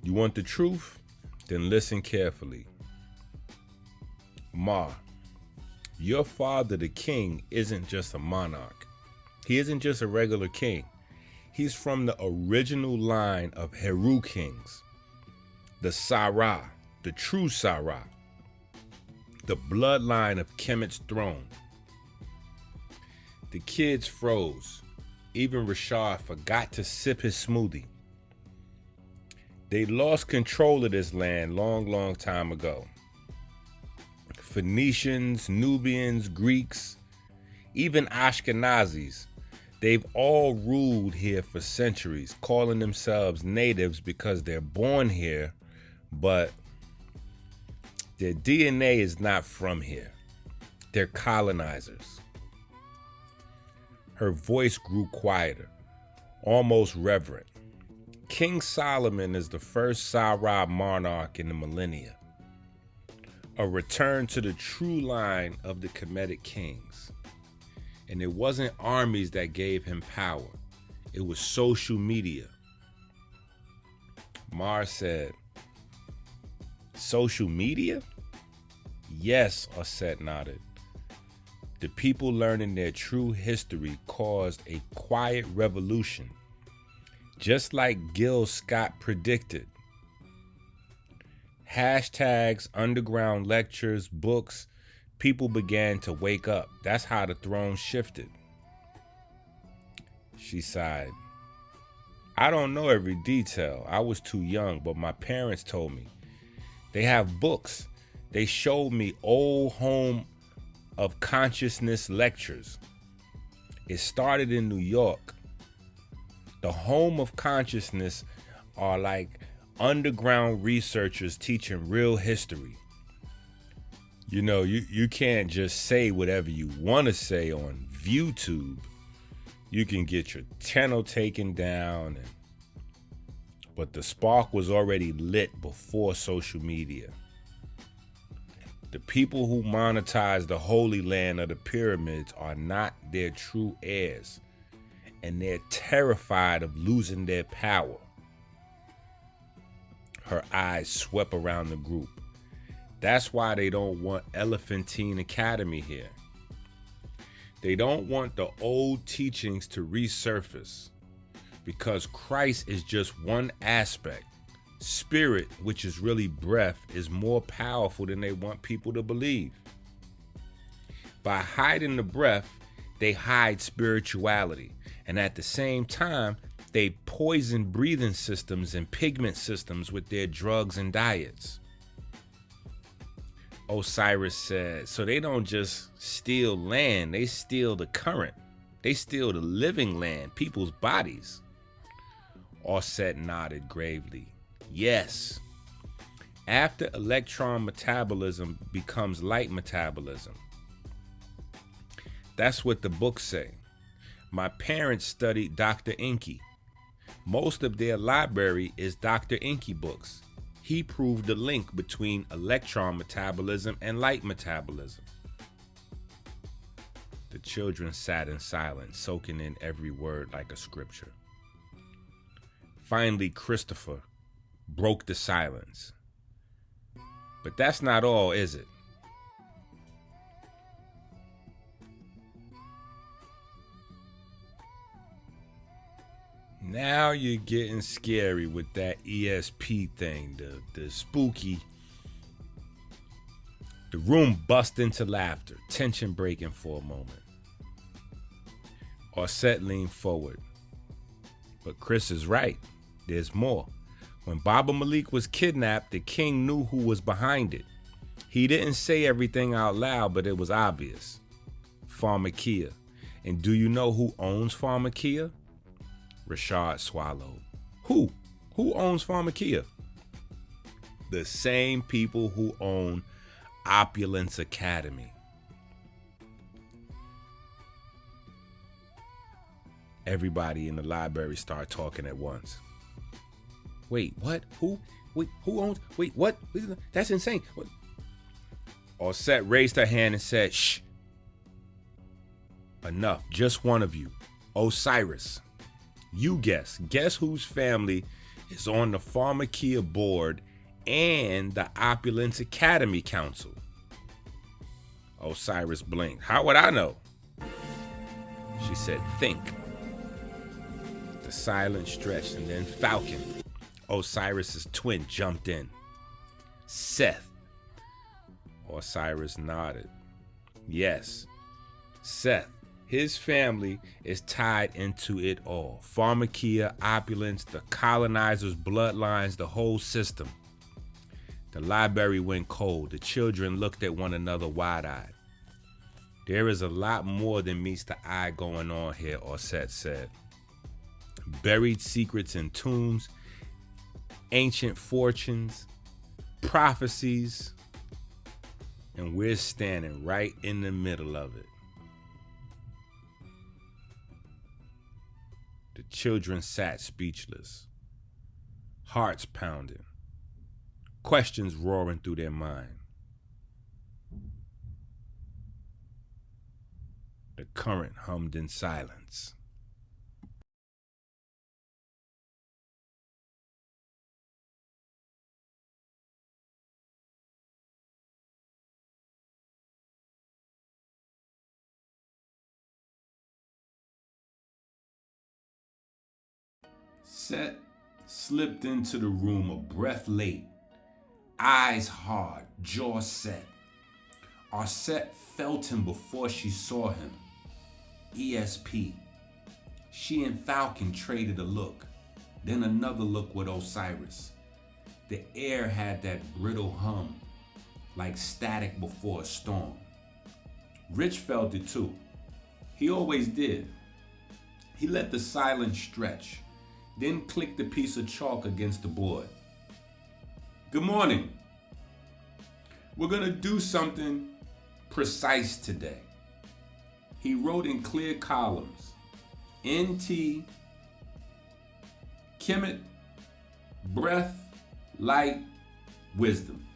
You want the truth? Then listen carefully. Ma, your father, the king, isn't just a monarch. He isn't just a regular king. He's from the original line of Heru kings. The Sarah, the true Sarah. The bloodline of Kemet's throne. The kids froze. Even Rashad forgot to sip his smoothie. They lost control of this land long time ago. Phoenicians, Nubians, Greeks, even Ashkenazis, they've all ruled here for centuries, calling themselves natives because they're born here, but their DNA is not from here. They're colonizers. Her voice grew quieter, almost reverent. King Solomon is the first Sarah monarch in the millennia. A return to the true line of the Kemetic kings. And it wasn't armies that gave him power. It was social media. Mars said, social media? Yes, Orsette nodded. The people learning their true history caused a quiet revolution, just like Gil Scott predicted. Hashtags, underground lectures, books, people began to wake up. That's how the throne shifted. She sighed. I don't know every detail. I was too young, but my parents told me. They have books. They showed me old home of consciousness lectures. It started in New York. The home of consciousness are like underground researchers teaching real history. You know, you can't just say whatever you want to say on ViewTube. You can get your channel taken down, but the spark was already lit before social media. The people who monetize the Holy Land of the pyramids are not their true heirs, and they're terrified of losing their power. Her eyes swept around the group. That's why they don't want Elephantine Academy here. They don't want the old teachings to resurface. because Christ is just one aspect. Spirit, which is really breath, is more powerful than they want people to believe. By hiding the breath, they hide spirituality. And at the same time, they poison breathing systems and pigment systems with their drugs and diets. Osiris said, so they don't just steal land, they steal the current. They steal the living land, people's bodies. Osset nodded gravely. Yes. After electron metabolism becomes light metabolism. That's what the books say. My parents studied Dr. Inky. Most of their library is Dr. Inky books. He proved the link between electron metabolism and light metabolism. The children sat in silence, soaking in every word like a scripture. Finally, Christopher broke the silence. But that's not all, is it? Now you're getting scary with that ESP thing, the spooky. The room bust into laughter, tension breaking for a moment. Osset leaned forward. But Chris is right. There's more. When Baba Malik was kidnapped, the king knew who was behind it. He didn't say everything out loud, but it was obvious. Pharmakia. And do you know who owns Pharmakia? Rashad swallowed. Who? Who owns Pharmakia? The same people who own Opulence Academy. Everybody in the library started talking at once. Wait, what? Who? Wait, who owns? Wait, what? That's insane. What? Osset raised her hand and said, shh. Enough. Just one of you. Osiris. You guess. Guess whose family is on the Pharmakia board and the Opulence Academy Council? Osiris blinked. How would I know? She said, think. The silence stretched, and then Falcon, Osiris's twin, jumped in. Seth. Osiris nodded. Yes, Seth. His family is tied into it all. Pharmakia, Opulence, the colonizers' bloodlines, the whole system. The library went cold. The children looked at one another wide-eyed. There is a lot more than meets the eye going on here, Osset said. Buried secrets in tombs, ancient fortunes, prophecies, and we're standing right in the middle of it. The children sat speechless, hearts pounding, questions roaring through their mind. The current hummed in silence. Set slipped into the room a breath late, eyes hard, jaw set. Osset felt him before she saw him. ESP. She and Falcon traded a look, then another look with Osiris. The air had that brittle hum, like static before a storm. Rich felt it too. He always did. He let the silence stretch, then clicked a piece of chalk against the board. Good morning. We're gonna do something precise today. He wrote in clear columns, NT, Kemet, breath, light, wisdom.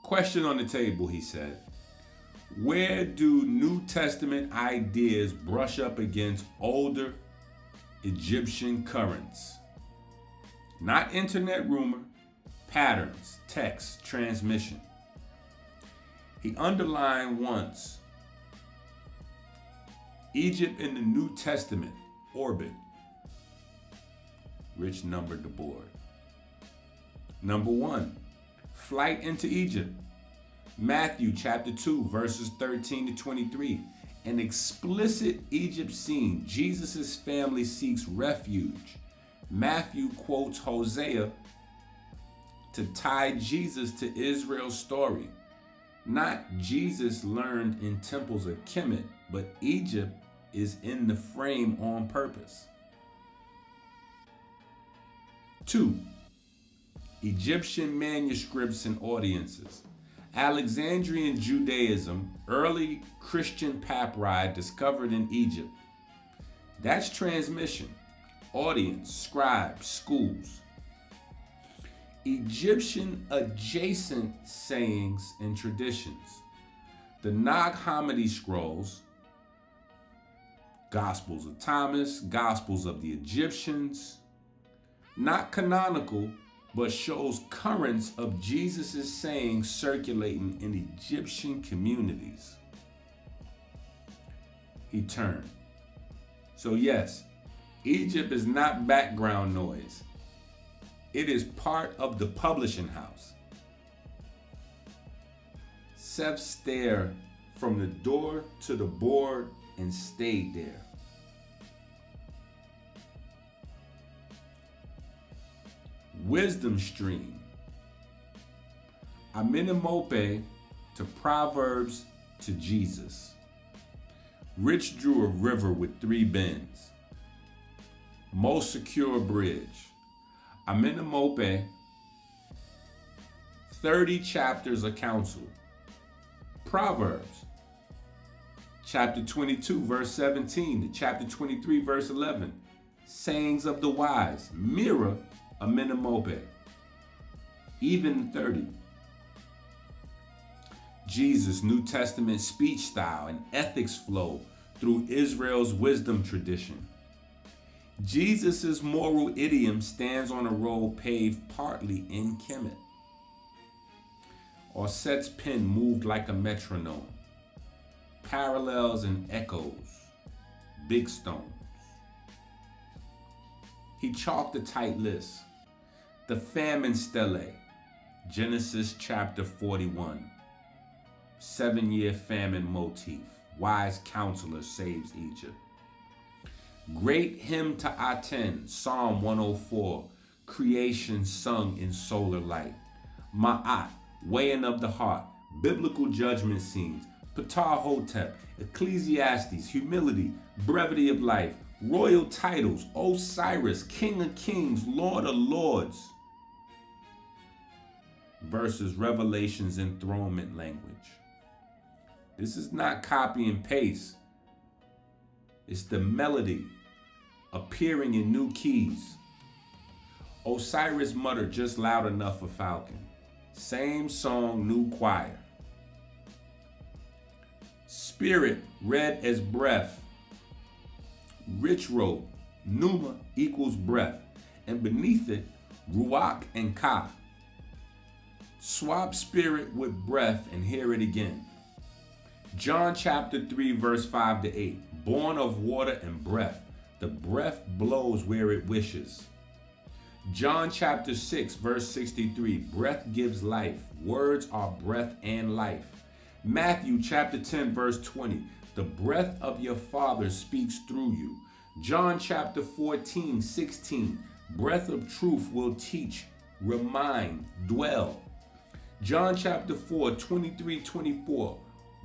Question on the table, he said. Where do New Testament ideas brush up against older Egyptian currents? Not internet rumor, patterns, text, transmission. He underlined once, Egypt in the New Testament, orbit. Rich numbered the board. Number 1, flight into Egypt. Matthew chapter 2, verses 13 to 23. An explicit Egypt scene. Jesus' family seeks refuge. Matthew quotes Hosea to tie Jesus to Israel's story. Not Jesus learned in temples of Kemet, but Egypt is in the frame on purpose. 2, Egyptian manuscripts and audiences. Alexandrian Judaism, early Christian papyri discovered in Egypt. That's transmission. Audience, scribes, schools. Egyptian adjacent sayings and traditions. The Nag Hammadi scrolls, Gospels of Thomas, Gospels of the Egyptians. Not canonical, but shows currents of Jesus' sayings circulating in Egyptian communities. He turned. So yes, Egypt is not background noise. It is part of the publishing house. Seth stared from the door to the board and stayed there. Wisdom stream. Amenemope to Proverbs to Jesus. Rich drew a river with 3 bends. Most secure bridge. Amenemope, 30 chapters of counsel. Proverbs, chapter 22, verse 17 to chapter 23, verse 11. Sayings of the wise. Mirror Amenemope, even 30. Jesus' New Testament speech style and ethics flow through Israel's wisdom tradition. Jesus' moral idiom stands on a road paved partly in Kemet. Orset's pen moved like a metronome. Parallels and echoes, big stones. He chalked a tight list. The famine stele, Genesis chapter 41. 7-year famine motif. Wise counselor saves Egypt. Great hymn to Aten, Psalm 104. Creation sung in solar light. Ma'at, weighing of the heart. Biblical judgment scenes. Ptah Hotep, Ecclesiastes, humility, brevity of life. Royal titles, Osiris, King of Kings, Lord of Lords. Versus Revelation's enthronement language. This is not copy and paste. It's the melody appearing in new keys. Osiris muttered just loud enough for Falcon. Same song, new choir. Spirit read as breath. Rich wrote, Numa equals breath, and beneath it, Ruach and Ka. Swap spirit with breath and hear it again. John chapter 3, verse 5 to 8. Born of water and breath. The breath blows where it wishes. John chapter 6, verse 63. Breath gives life. Words are breath and life. Matthew chapter 10, verse 20. The breath of your Father speaks through you. John chapter 14, 16. Breath of truth will teach, remind, dwell. John chapter 4, 23, 24.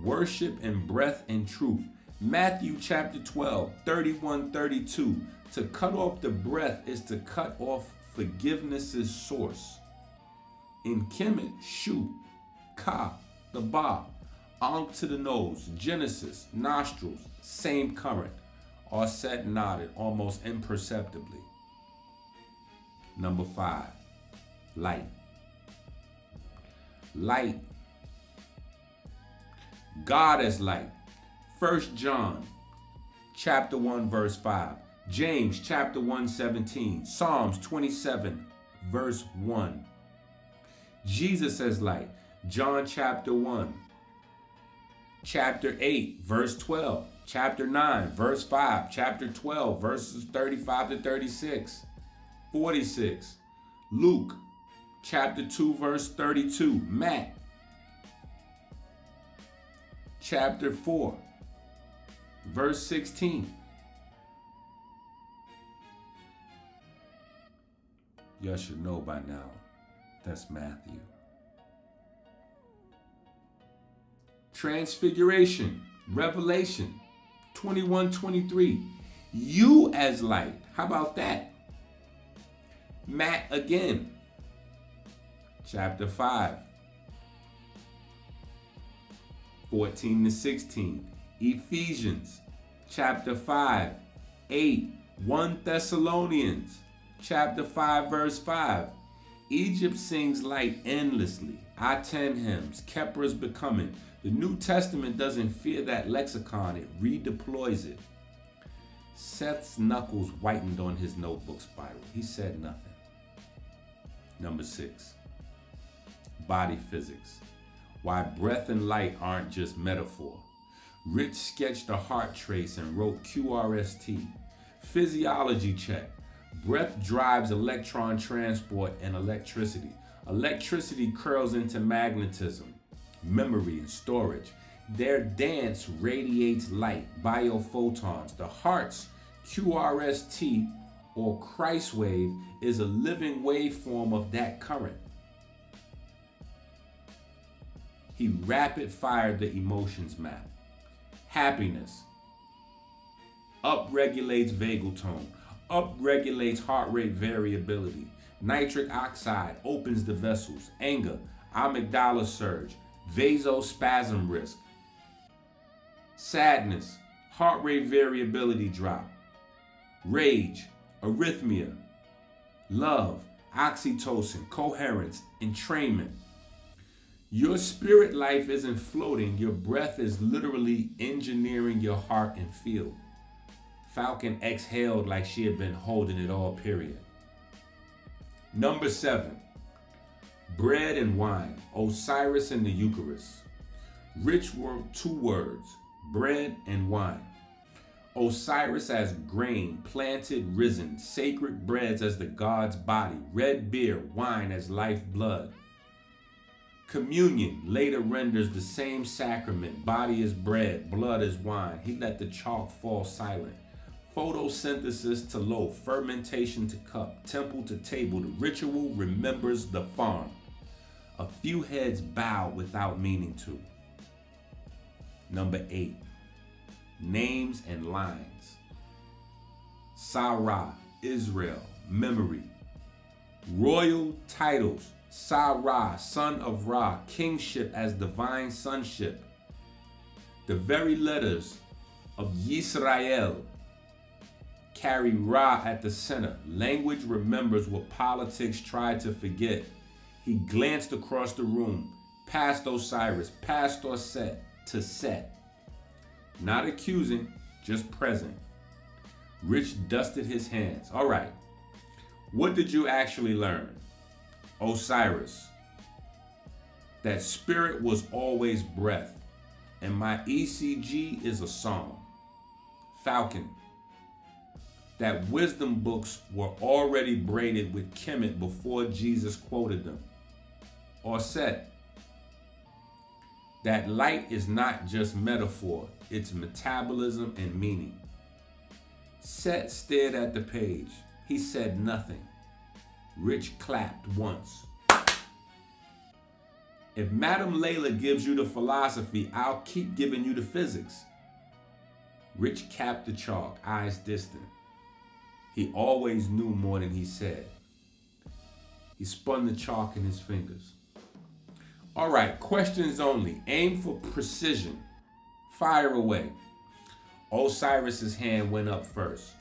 Worship and breath and truth. Matthew chapter 12, 31, 32. To cut off the breath is to cut off forgiveness's source. In Kemet, Shu, Ka, the Ba, Ankh to the nose, Genesis, nostrils, same current. Orset nodded almost imperceptibly. Number 5, light. Light. God as light. 1 John chapter 1 verse 5. James chapter 1 17. Psalms 27 verse 1. Jesus as light. John chapter 1 chapter 8, verse 12, chapter 9, verse 5, chapter 12, verses 35 to 36, 46, Luke, chapter 2, verse 32, Matt, chapter 4, verse 16. Y'all should know by now, that's Matthew. Transfiguration, Revelation 21:23. You as light. How about that? Matt again. Chapter 5. 14 to 16. Ephesians chapter 5. 8. 1 Thessalonians chapter 5 verse 5. Egypt sings light endlessly. I-10 hymns. Keppera's becoming. The New Testament doesn't fear that lexicon, it redeploys it. Seth's knuckles whitened on his notebook spiral. He said nothing. Number 6, body physics. Why breath and light aren't just metaphor. Rich sketched a heart trace and wrote QRST. Physiology check. Breath drives electron transport and electricity. Electricity curls into magnetism, memory, and storage. Their dance radiates light, biophotons. The heart's QRST or Christ wave is a living waveform of that current. He rapid fired the emotions map. Happiness upregulates vagal tone, upregulates heart rate variability. Nitric oxide opens the vessels. Anger, amygdala surge, vasospasm risk. Sadness, heart rate variability drop. Rage, arrhythmia. Love, oxytocin, coherence, entrainment. Your spirit life isn't floating. Your breath is literally engineering your heart and field. Falcon exhaled like she had been holding it all, period. Number 7, bread and wine, Osiris and the Eucharist. Rich were 2 words, bread and wine. Osiris as grain, planted, risen, sacred breads as the god's body, red beer, wine as life blood. Communion later renders the same sacrament, body is bread, blood is wine. He let the chalk fall silent. Photosynthesis to loaf, fermentation to cup, temple to table, the ritual remembers the farm. A few heads bow without meaning to. Number 8, names and lines. Sarah, Israel, memory. Royal titles, Sarah, son of Ra, kingship as divine sonship. The very letters of Yisrael carry Ra at the center. Language remembers what politics tried to forget. He glanced across the room, past Osiris, past Set to Set. Not accusing, just present. Rich dusted his hands. All right, what did you actually learn? Osiris, that spirit was always breath, and my ECG is a song. Falcon, that wisdom books were already braided with Kemet before Jesus quoted them. Or Set, that light is not just metaphor, it's metabolism and meaning. Set stared at the page. He said nothing. Rich clapped once. If Madam Layla gives you the philosophy, I'll keep giving you the physics. Rich capped the chalk, eyes distant. He always knew more than he said. He spun the chalk in his fingers. All right, questions only. Aim for precision. Fire away. Osiris's hand went up first.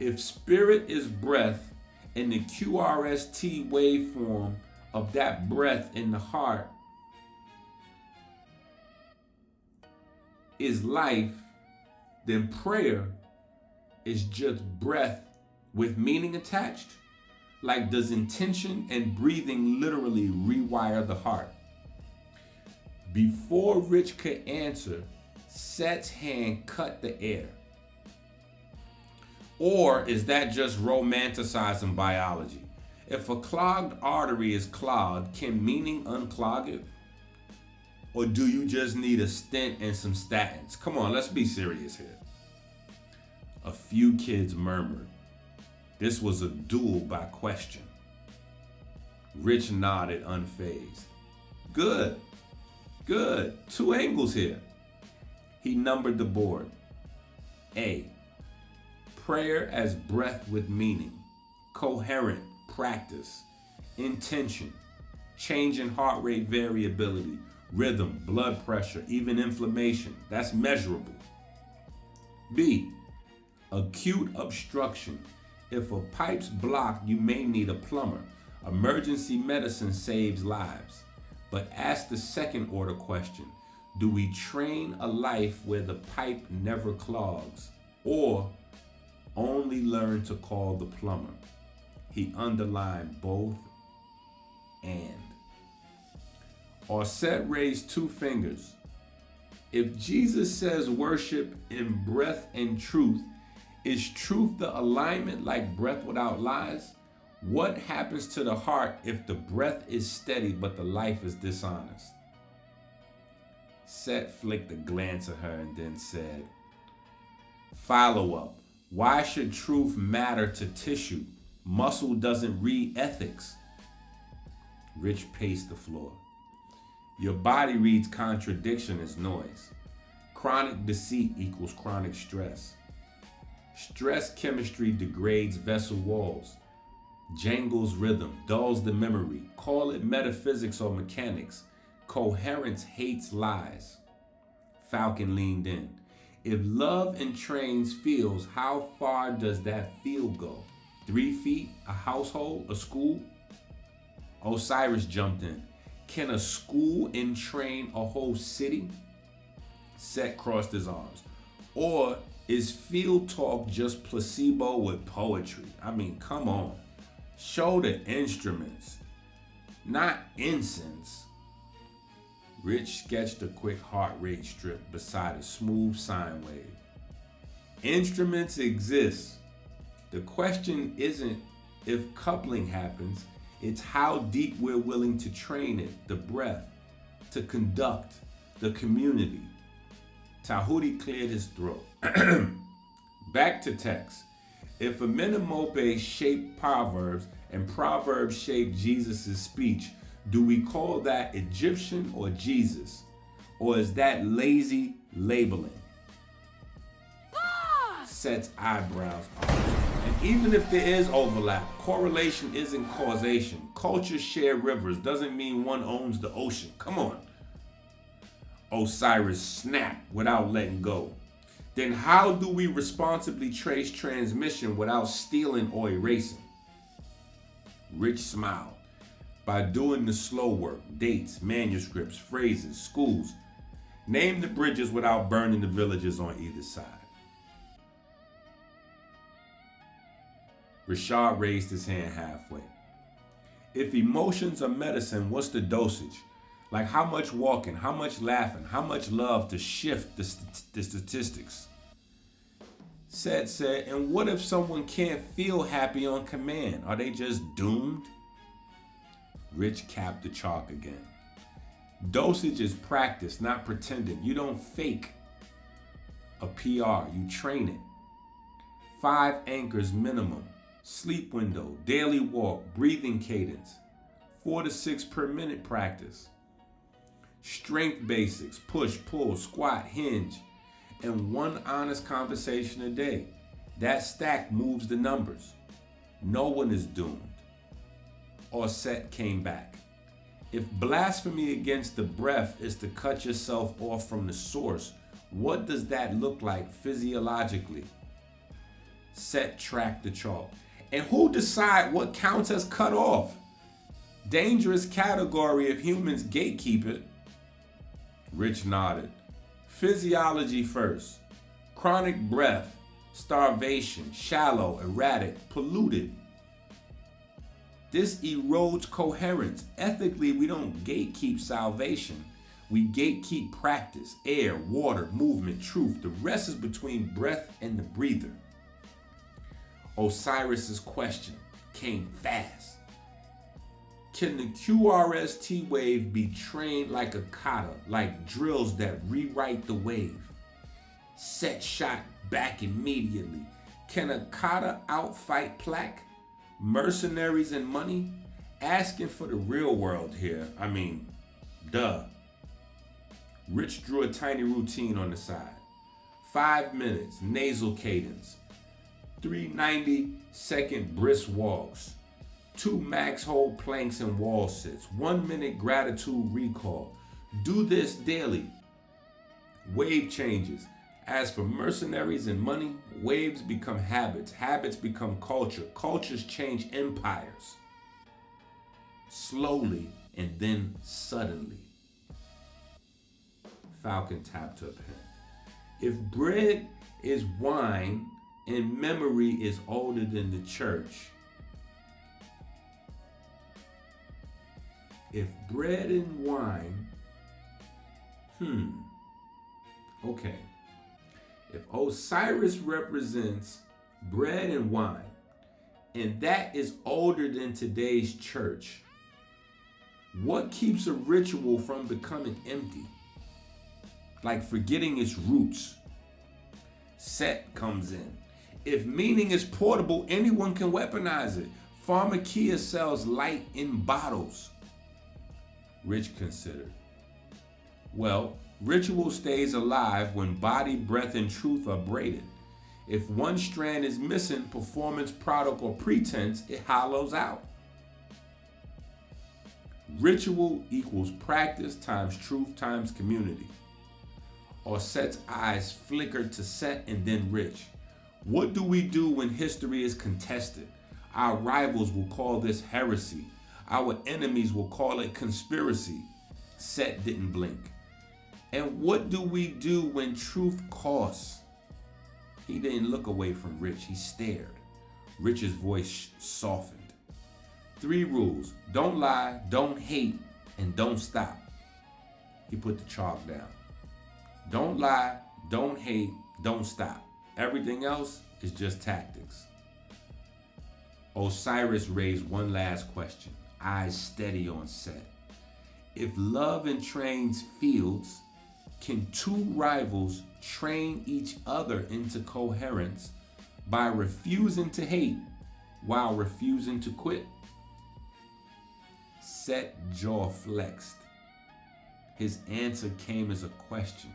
If spirit is breath and the QRST waveform of that breath in the heart is life, then prayer is just breath with meaning attached. Like, does intention and breathing literally rewire the heart? Before Rich could answer, Set's hand cut the air. Or is that just romanticizing biology? If a clogged artery is clogged, can meaning unclog it? Or do you just need a stent and some statins? Come on, let's be serious here. A few kids murmured. This was a duel by question. Rich nodded unfazed. Good. 2 angles here. He numbered the board. A. Prayer as breath with meaning. Coherent practice. Intention. Change in heart rate variability. Rhythm, blood pressure, even inflammation. That's measurable. B. Acute obstruction. If a pipe's blocked, you may need a plumber. Emergency medicine saves lives. But ask the second order question. Do we train a life where the pipe never clogs? Or only learn to call the plumber? He underlined both and. Set raised 2 fingers. If Jesus says worship in breath and truth, is truth the alignment like breath without lies? What happens to the heart if the breath is steady but the life is dishonest? Set flicked a glance at her and then said, follow up. Why should truth matter to tissue? Muscle doesn't read ethics. Rich paced the floor. Your body reads contradiction as noise. Chronic deceit equals chronic stress. Stress chemistry degrades vessel walls, jangles rhythm, dulls the memory. Call it metaphysics or mechanics. Coherence hates lies. Falcon leaned in. If love entrains feels, how far does that feel go? 3 feet? A household? A school? Osiris jumped in. Can a school entrain a whole city? Set crossed his arms. Or is field talk just placebo with poetry? I mean, come on. Show the instruments, not incense. Rich sketched a quick heart rate strip beside a smooth sine wave. Instruments exist. The question isn't if coupling happens, it's how deep we're willing to train it, the breath, to conduct, the community. Tahuti cleared his throat. Back to text. If a Menemope shaped Proverbs and Proverbs shaped Jesus' speech, do we call that Egyptian or Jesus? Or is that lazy labeling? Set's eyebrows arched. And even if there is overlap, correlation isn't causation. Cultures share rivers doesn't mean one owns the ocean. Come on. Osiris snapped without letting go. Then how do we responsibly trace transmission without stealing or erasing? Rich smiled. By doing the slow work, dates, manuscripts, phrases, schools. Name the bridges without burning the villages on either side. Rashad raised his hand halfway. If emotions are medicine, what's the dosage? Like how much walking, how much laughing, how much love to shift the statistics? Said, and what if someone can't feel happy on command? Are they just doomed? Rich capped the chalk again. Dosage is practice, not pretending. You don't fake a PR, you train it. 5 anchors minimum. Sleep window, daily walk, breathing cadence. 4 to 6 per minute practice. Strength basics, push, pull, squat, hinge, and 1 honest conversation a day. That stack moves the numbers. No one is doomed. Set came back. If blasphemy against the breath is to cut yourself off from the source, what does that look like physiologically? Set tracked the chalk. And who decide what counts as cut off? Dangerous category if humans gatekeep it. Rich nodded. Physiology first. Chronic breath, starvation, shallow, erratic, polluted. This erodes coherence. Ethically, we don't gatekeep salvation. We gatekeep practice, air, water, movement, truth. The rest is between breath and the breather. Osiris's question came fast. Can the QRST wave be trained like a kata, like drills that rewrite the wave? Set shot back immediately. Can a kata outfight plaque? Mercenaries and money? Asking for the real world here. I mean, duh. Rich drew a tiny routine on the side. 5 minutes, nasal cadence. 3 90-second brisk walks. 2 max hold planks and wall sits. 1 minute gratitude recall. Do this daily. Wave changes. As for mercenaries and money, waves become habits. Habits become culture. Cultures change empires. Slowly and then suddenly. Falcon tapped her pen. If bread is wine and memory is older than the church, if bread and wine, okay. If Osiris represents bread and wine, and that is older than today's church, what keeps a ritual from becoming empty? Like forgetting its roots. Set comes in. If meaning is portable, anyone can weaponize it. Pharmakia sells light in bottles. Rich considered. Well, ritual stays alive when body, breath, and truth are braided. If one strand is missing, performance, product, or pretense, it hollows out. Ritual equals practice times truth times community. Or Set's eyes flickered to Set and then Rich. What do we do when history is contested? Our rivals will call this heresy. Our enemies will call it conspiracy. Set didn't blink. And what do we do when truth costs? He didn't look away from Rich, he stared. Rich's voice softened. 3 rules: don't lie, don't hate, and don't stop. He put the chalk down. Don't lie, don't hate, don't stop. Everything else is just tactics. Osiris raised one last question, eyes steady on Set. If love entrains fields, can 2 rivals train each other into coherence by refusing to hate while refusing to quit? Set jaw flexed. His answer came as a question.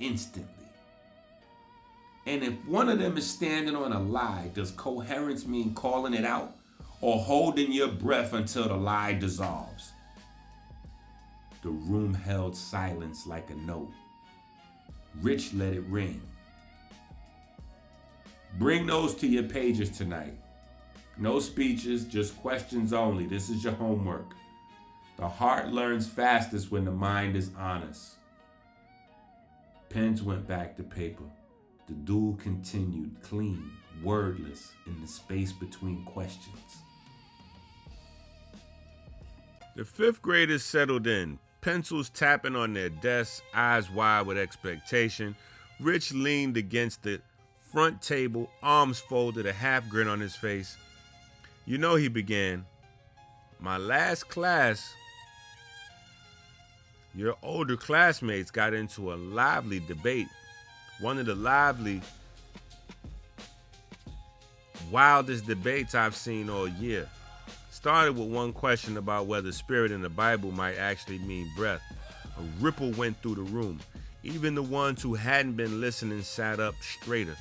Instantly. And if one of them is standing on a lie, does coherence mean calling it out or holding your breath until the lie dissolves? The room held silence like a note. Rich let it ring. Bring those to your pages tonight. No speeches, just questions only. This is your homework. The heart learns fastest when the mind is honest. Pens went back to paper. The duel continued, clean, wordless, in the space between questions. The 5th graders settled in, pencils tapping on their desks, eyes wide with expectation. Rich leaned against the front table, arms folded, a half grin on his face. You know, he began, my last class, your older classmates got into a lively debate. One of the wildest debates I've seen all year. Started with one question about whether spirit in the Bible might actually mean breath. A ripple went through the room. Even the ones who hadn't been listening sat up straighter.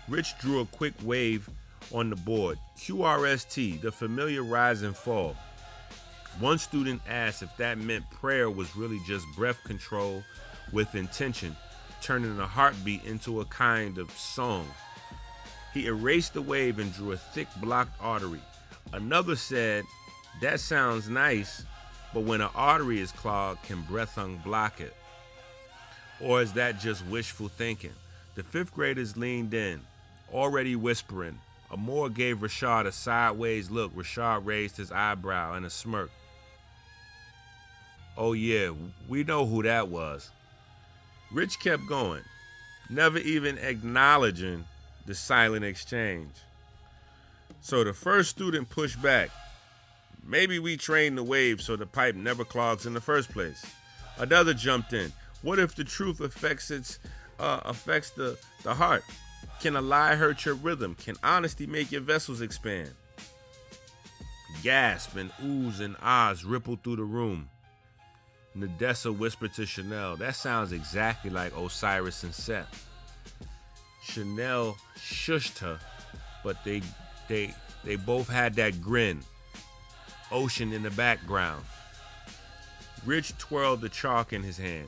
Rich drew a quick wave on the board. QRST, the familiar rise and fall. One student asked if that meant prayer was really just breath control with intention, turning a heartbeat into a kind of song. He erased the wave and drew a thick blocked artery. Another said, that sounds nice, but when an artery is clogged, can breath unblock it? Or is that just wishful thinking? The 5th graders leaned in, already whispering. Amor gave Rashad a sideways look. Rashad raised his eyebrow in a smirk. Oh yeah, we know who that was. Rich kept going, never even acknowledging the silent exchange. So the first student pushed back. Maybe we train the wave so the pipe never clogs in the first place. Another jumped in. What if the truth affects the heart? Can a lie hurt your rhythm? Can honesty make your vessels expand? Gasp and oohs and ahs rippled through the room. Nadessa whispered to Chanel, that sounds exactly like Osiris and Seth. Chanel shushed her, but they both had that grin. Ocean in the background. Rich twirled the chalk in his hand.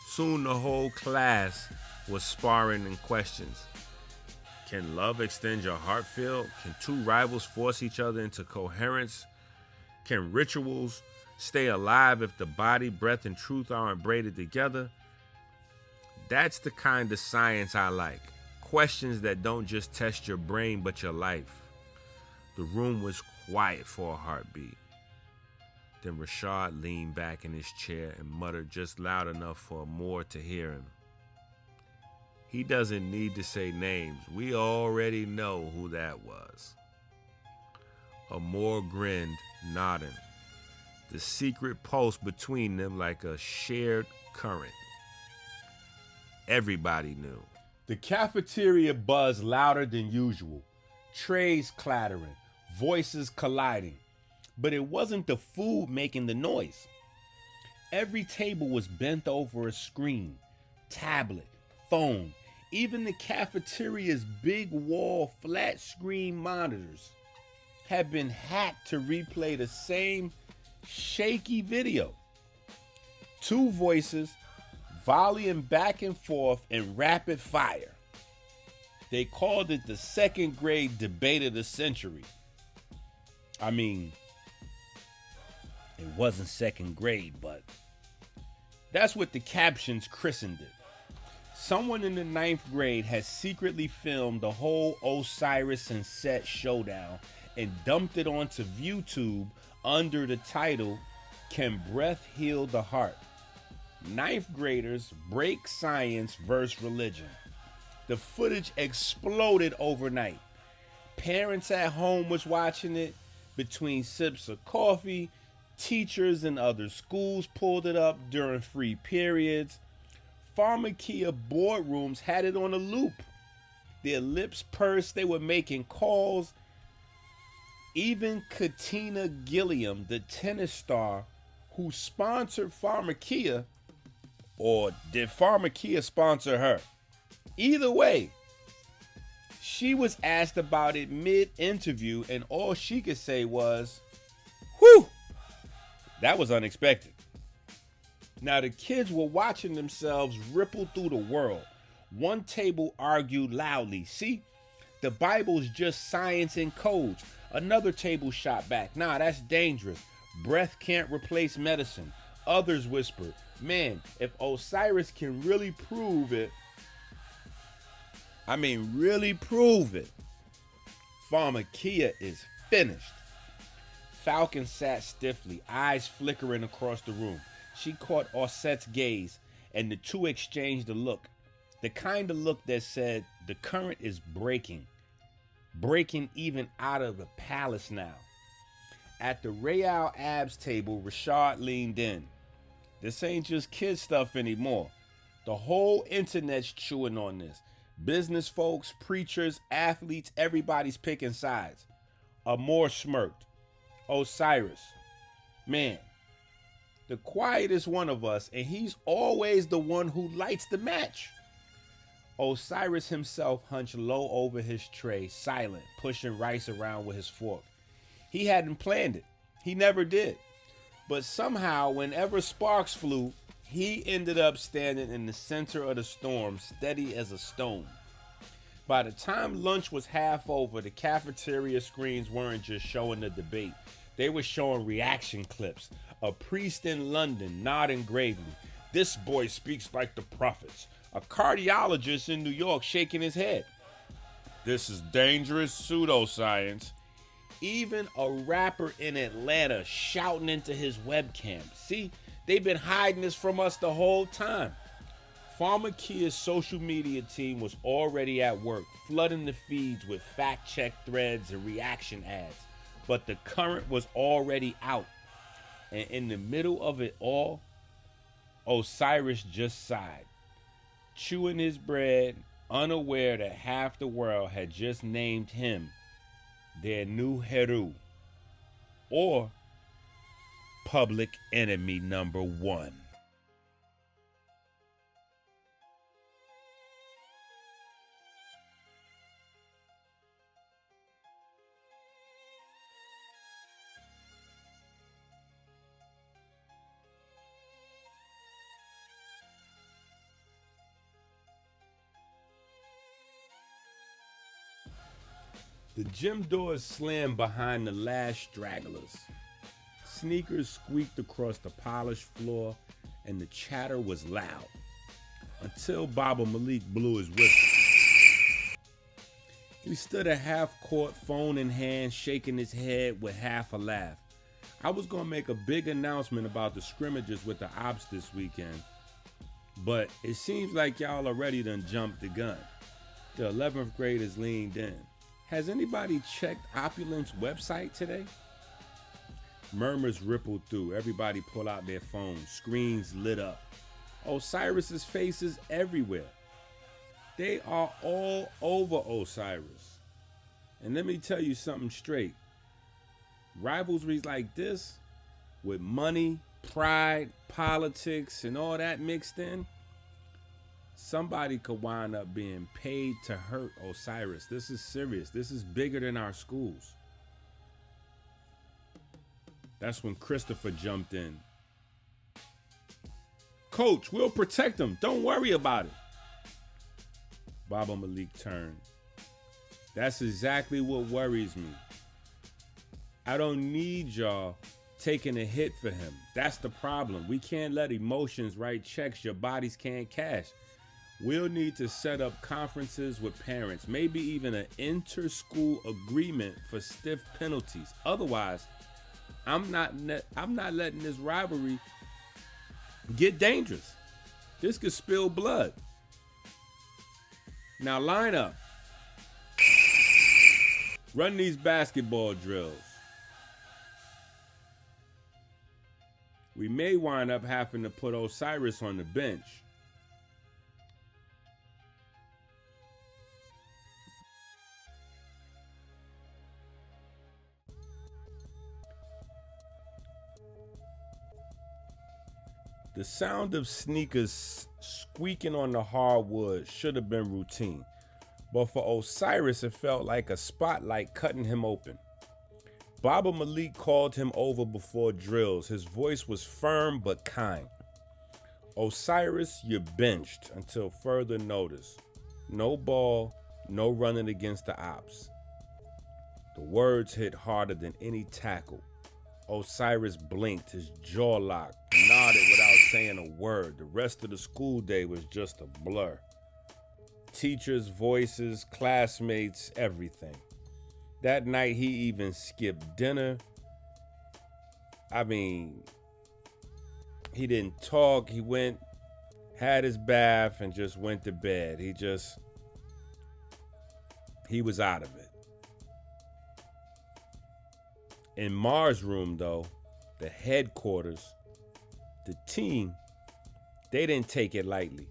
Soon the whole class was sparring in questions. Can love extend your heart field? Can two rivals force each other into coherence? Can rituals stay alive if the body, breath, and truth aren't braided together? That's the kind of science I like. Questions that don't just test your brain but your life. The room was quiet for a heartbeat. Then Rashad leaned back in his chair and muttered just loud enough for Moore to hear him. He doesn't need to say names. We already know who that was. Moore grinned, nodding. The secret pulse between them like a shared current. Everybody knew. The cafeteria buzzed louder than usual. Trays clattering, voices colliding. But it wasn't the food making the noise. Every table was bent over a screen, tablet, phone. Even the cafeteria's big wall flat screen monitors had been hacked to replay the same shaky video. Two voices, volume back and forth in rapid fire. They called it the second grade debate of the century. I mean, it wasn't second grade, but that's what the captions christened it. Someone in the 9th grade has secretly filmed the whole Osiris and Set showdown and dumped it onto YouTube under the title, Can Breath Heal the Heart? 9th graders break science versus religion. The footage exploded overnight. Parents at home was watching it. Between sips of coffee, teachers in other schools pulled it up during free periods. Pharmacia boardrooms had it on a loop. Their lips pursed, they were making calls. Even Katina Gilliam, the tennis star who sponsored Pharmacia, or did Pharmacia sponsor her? Either way, she was asked about it mid-interview and all she could say was, whew, that was unexpected. Now the kids were watching themselves ripple through the world. One table argued loudly, see, the Bible's just science and codes. Another table shot back, nah, that's dangerous. Breath can't replace medicine. Others whispered, man, if Osiris can really prove it, really prove it, Pharmacia is finished. Falcon sat stiffly, eyes flickering across the room. She caught Ossette's gaze, and the two exchanged a look. The kind of look that said, the current is breaking even out of the palace now. At the Real Abs table, Rashad leaned in. This ain't just kid stuff anymore. The whole internet's chewing on this. Business folks, preachers, athletes, everybody's picking sides. Amor smirked. Osiris, man, the quietest one of us, and he's always the one who lights the match. Osiris himself hunched low over his tray, silent, pushing rice around with his fork. He hadn't planned it. He never did. But somehow, whenever sparks flew, he ended up standing in the center of the storm, steady as a stone. By the time lunch was half over, the cafeteria screens weren't just showing the debate. They were showing reaction clips. A priest in London nodding gravely. This boy speaks like the prophets. A cardiologist in New York shaking his head. This is dangerous pseudoscience. Even a rapper in Atlanta shouting into his webcam. See, They've been hiding this from us the whole time. Pharmakea's social media team was already at work, flooding the feeds with fact-check threads and reaction ads. But the current was already out. And in the middle of it all, Osiris just sighed, chewing his bread, unaware that half the world had just named him their new Heru, or public enemy number one. The gym doors slammed behind the last stragglers. Sneakers squeaked across the polished floor, and the chatter was loud. Until Baba Malik blew his whistle. He stood at half-court, phone in hand, shaking his head with half a laugh. I was going to make a big announcement about the scrimmages with the ops this weekend, but it seems like y'all already done jumped the gun. The 11th graders leaned in. Has anybody checked Opulent's website today? Murmurs rippled through. Everybody pulled out their phones. Screens lit up. Osiris's face is everywhere. They are all over Osiris. And let me tell you something straight. Rivalries like this, with money, pride, politics, and all that mixed in, somebody could wind up being paid to hurt Osiris. This is serious. This is bigger than our schools. That's when Christopher jumped in. Coach, we'll protect him. Don't worry about it. Baba Malik turned. That's exactly what worries me. I don't need y'all taking a hit for him. That's the problem. We can't let emotions write checks your bodies can't cash. We'll need to set up conferences with parents, maybe even an inter-school agreement for stiff penalties. Otherwise, I'm not letting this rivalry get dangerous. This could spill blood. Now line up. Run these basketball drills. We may wind up having to put Osiris on the bench. The sound of sneakers squeaking on the hardwood should have been routine, but for Osiris it felt like a spotlight cutting him open. Baba Malik called him over before drills. His voice was firm but kind. Osiris, you're benched until further notice. No ball, no running against the ops. The words hit harder than any tackle. Osiris blinked, his jaw locked, nodded without saying a word. The rest of the school day was just a blur. Teachers' voices, classmates, everything. That night he even skipped dinner. He didn't talk. He went, had his bath, and just went to bed. He was out of it. In Mars' room, though, the headquarters, the team, they didn't take it lightly.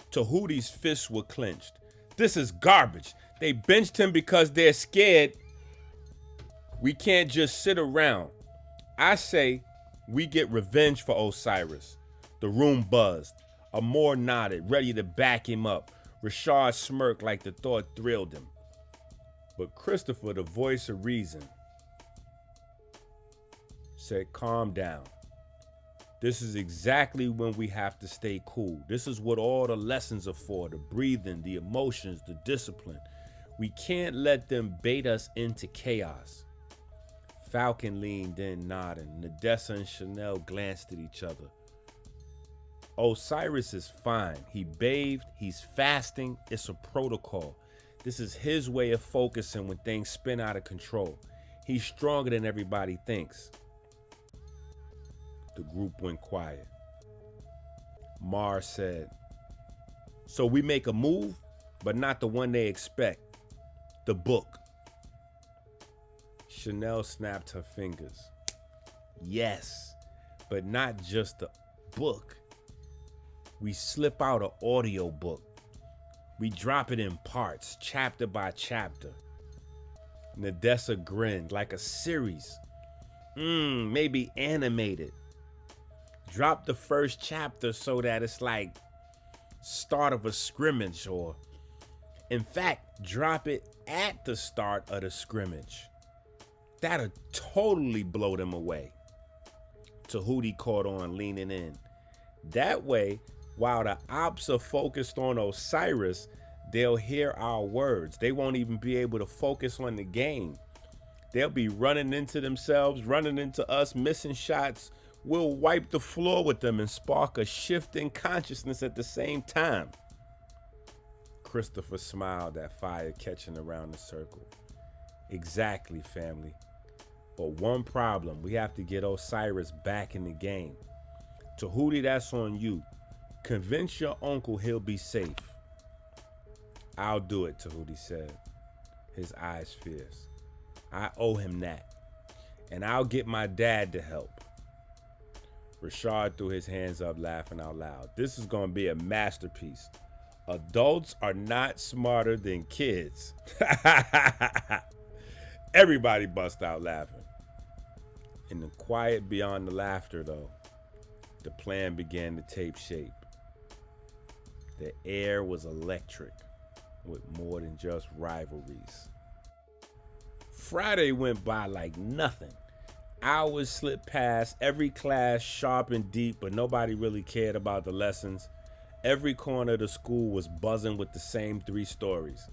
Tahuti's fists were clenched. This is garbage. They benched him because they're scared. We can't just sit around. I say we get revenge for Osiris. The room buzzed. Amor nodded, ready to back him up. Rashad smirked like the thought thrilled him. But Christopher, the voice of reason, said, calm down. This is exactly when we have to stay cool. This is what all the lessons are for, the breathing, the emotions, the discipline. We can't let them bait us into chaos. Falcon leaned in, nodding. Nadessa and Chanel glanced at each other. Osiris is fine. He bathed, he's fasting, it's a protocol. This is his way of focusing when things spin out of control. He's stronger than everybody thinks. The group went quiet. Mars said, "So we make a move, but not the one they expect. The book." Chanel snapped her fingers. "Yes, but not just the book. We slip out an audio book. We drop it in parts, chapter by chapter." Nadessa grinned. "Like a series. Maybe animated. Drop the first chapter so that it's like start of a scrimmage, or in fact, drop it at the start of the scrimmage. That'll totally blow them away." Tahuti caught on, leaning in. "That way, while the ops are focused on Osiris, they'll hear our words. They won't even be able to focus on the game. They'll be running into themselves, running into us, missing shots. We'll wipe the floor with them and spark a shift in consciousness at the same time." Christopher smiled at fire catching around the circle. "Exactly, family. But one problem, we have to get Osiris back in the game. Tahuti, that's on you. Convince your uncle he'll be safe." "I'll do it," Tahuti said, his eyes fierce. "I owe him that. And I'll get my dad to help." Rashad threw his hands up, laughing out loud. "This is going to be a masterpiece. Adults are not smarter than kids." Everybody bust out laughing. In the quiet beyond the laughter, though, the plan began to take shape. The air was electric, with more than just rivalries. Friday went by like nothing. Hours slipped past, every class sharp and deep, but nobody really cared about the lessons. Every corner of the school was buzzing with the same three stories.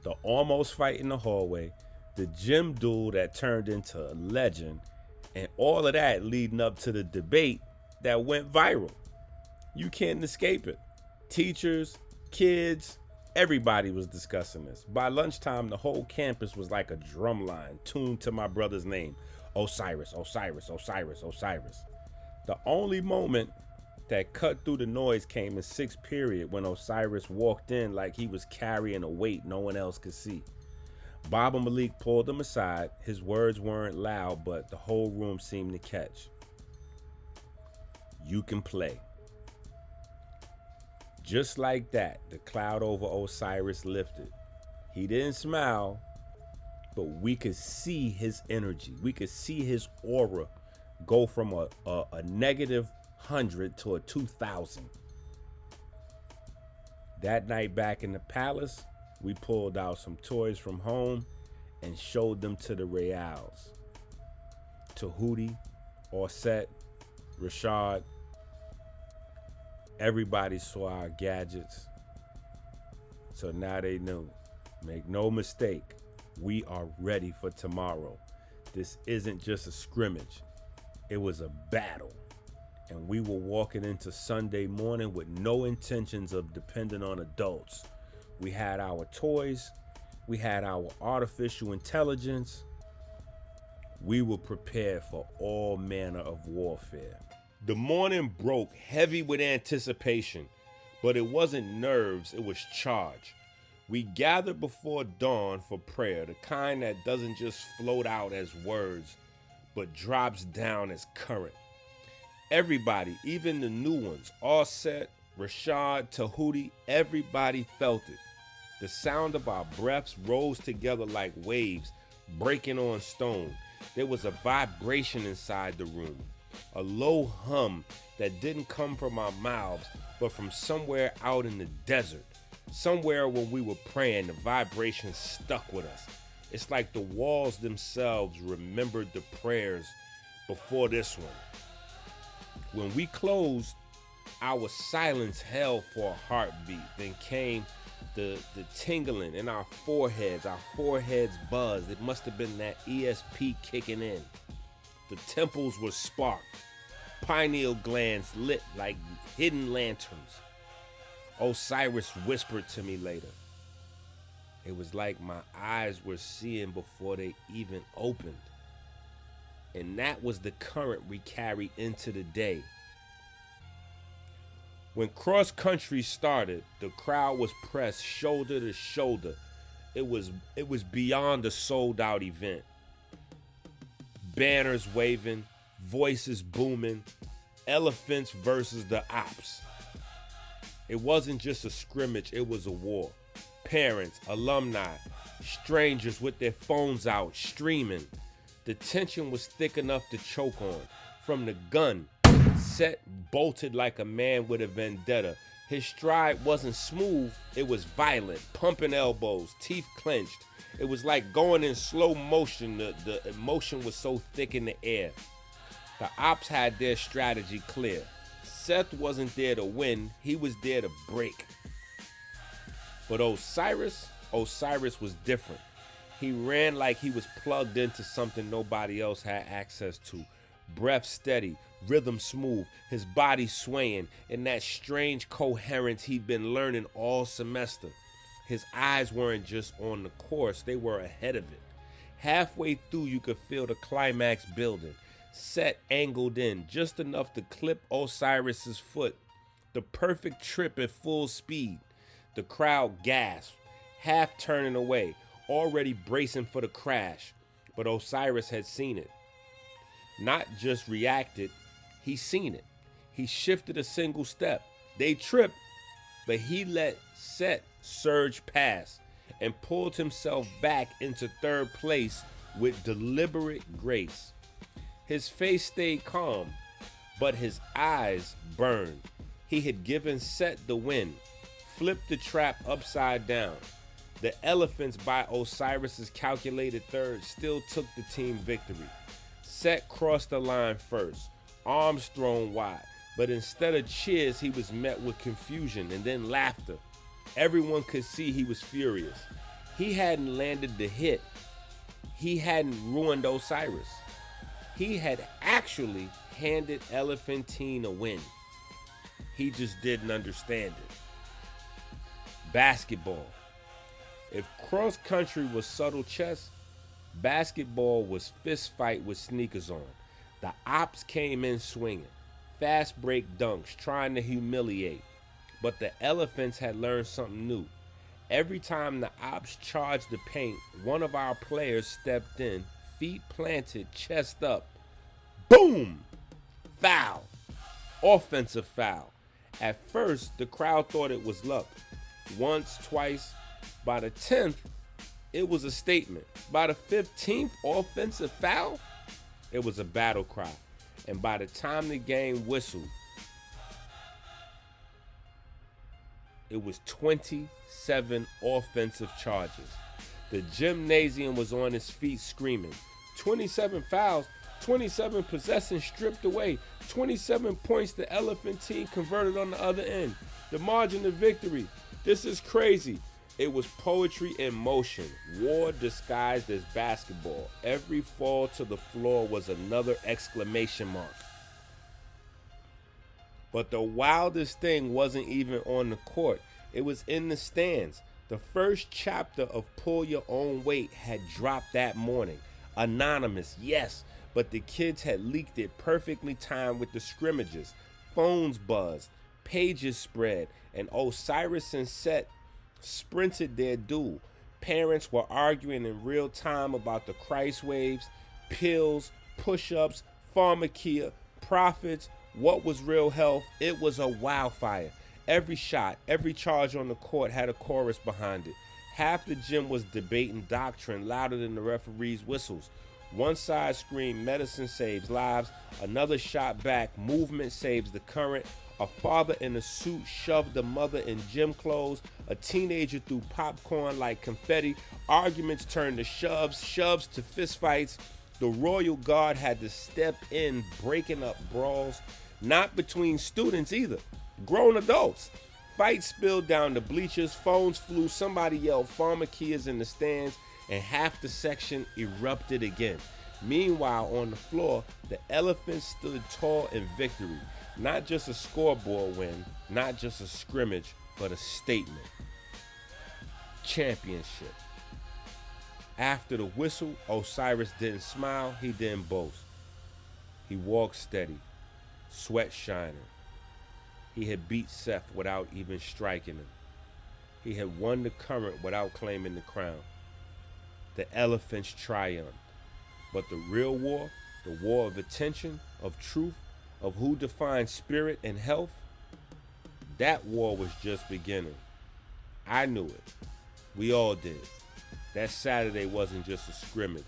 The almost fight in the hallway, the gym duel that turned into a legend, and all of that leading up to the debate that went viral. You can't escape it. Teachers, kids, everybody was discussing this. By lunchtime, the whole campus was like a drum line tuned to my brother's name. Osiris, Osiris, Osiris, Osiris. The only moment that cut through the noise came in sixth period when Osiris walked in like he was carrying a weight no one else could see. Baba Malik pulled him aside. His words weren't loud, but the whole room seemed to catch. "You can play." Just like that, the cloud over Osiris lifted. He didn't smile, but we could see his energy. We could see his aura go from a -100 to a 2,000. That night back in the palace, we pulled out some toys from home and showed them to the Reals. Tahuti, Orset, Rashad, everybody saw our gadgets. So now they knew. Make no mistake, we are ready for tomorrow. This isn't just a scrimmage. It was a battle. And we were walking into Sunday morning with no intentions of depending on adults. We had our toys. We had our artificial intelligence. We were prepared for all manner of warfare. The morning broke heavy with anticipation, but it wasn't nerves, it was charge. We gathered before dawn for prayer, the kind that doesn't just float out as words, but drops down as current. Everybody, even the new ones, Offset, Rashad, Tahuti, everybody felt it. The sound of our breaths rose together like waves breaking on stone. There was a vibration inside the room, a low hum that didn't come from our mouths, but from somewhere out in the desert. Somewhere when we were praying, the vibration stuck with us. It's like the walls themselves remembered the prayers before this one. When we closed, our silence held for a heartbeat. Then came the tingling in our foreheads. Our foreheads buzzed. It must have been that ESP kicking in. The temples were sparked. Pineal glands lit like hidden lanterns. Osiris whispered to me later. It was like my eyes were seeing before they even opened. And that was the current we carried into the day. When cross country started, the crowd was pressed shoulder to shoulder. It was beyond a sold out event. Banners waving, voices booming, elephants versus the ops. It wasn't just a scrimmage, it was a war. Parents, alumni, strangers with their phones out, streaming. The tension was thick enough to choke on. From the gun, Set bolted like a man with a vendetta. His stride wasn't smooth, it was violent, pumping elbows, teeth clenched. It was like going in slow motion. The emotion was so thick in the air. The ops had their strategy clear. Seth wasn't there to win, he was there to break. But Osiris was different. He ran like he was plugged into something nobody else had access to. Breath steady, rhythm smooth, his body swaying in that strange coherence he'd been learning all semester. His eyes weren't just on the course, they were ahead of it. Halfway through, you could feel the climax building. Set angled in, just enough to clip Osiris's foot. The perfect trip at full speed. The crowd gasped, half turning away, already bracing for the crash. But Osiris had seen it. Not just reacted, he seen it. He shifted a single step. They tripped, but he let Set surge past and pulled himself back into third place with deliberate grace. His face stayed calm, but his eyes burned. He had given Set the win, flipped the trap upside down. The elephants by Osiris's calculated third still took the team victory. Set crossed the line first, arms thrown wide, but instead of cheers, he was met with confusion and then laughter. Everyone could see he was furious. He hadn't landed the hit. He hadn't ruined Osiris. He had actually handed Elephantine a win. He just didn't understand it. Basketball. If cross country was subtle chess, basketball was fist fight with sneakers on. The ops came in swinging, fast break dunks, trying to humiliate. But the elephants had learned something new. Every time the ops charged the paint, one of our players stepped in, feet planted, chest up. Boom! Foul. Offensive foul. At first, the crowd thought it was luck. Once, twice. By the 10th, it was a statement. By the 15th offensive foul, it was a battle cry. And by the time the game whistled, it was 27 offensive charges. The gymnasium was on its feet screaming. 27 fouls, 27 possessions stripped away, 27 points the Elephantine converted on the other end. The margin of victory. This is crazy. It was poetry in motion, war disguised as basketball. Every fall to the floor was another exclamation mark. But the wildest thing wasn't even on the court. It was in the stands. The first chapter of Pull Your Own Weight had dropped that morning. Anonymous, yes, but the kids had leaked it perfectly timed with the scrimmages. Phones buzzed, pages spread, and Osiris and Set sprinted their duel. Parents were arguing in real time about the Christ waves, pills, push-ups, pharmakia, profits, what was real health. It was a wildfire. Every shot, every charge on the court had a chorus behind it. Half the gym was debating doctrine louder than the referee's whistles. One side screamed, medicine saves lives. Another shot back, movement saves the current. A father in a suit shoved a mother in gym clothes. A teenager threw popcorn like confetti. Arguments turned to shoves to fistfights. The Royal Guard had to step in, breaking up brawls. Not between students either. Grown adults. Fights spilled down the bleachers. Phones flew. Somebody yelled pharmakias in the stands. And half the section erupted again. Meanwhile, on the floor, the elephants stood tall in victory. Not just a scoreboard win, not just a scrimmage, but a statement. Championship. After the whistle, Osiris didn't smile, he didn't boast. He walked steady, sweat shining. He had beat Seth without even striking him. He had won the current without claiming the crown. The elephants triumphed. But the real war, the war of attention, of truth, of who defines spirit and health, that war was just beginning. I knew it. We all did. That Saturday wasn't just a scrimmage.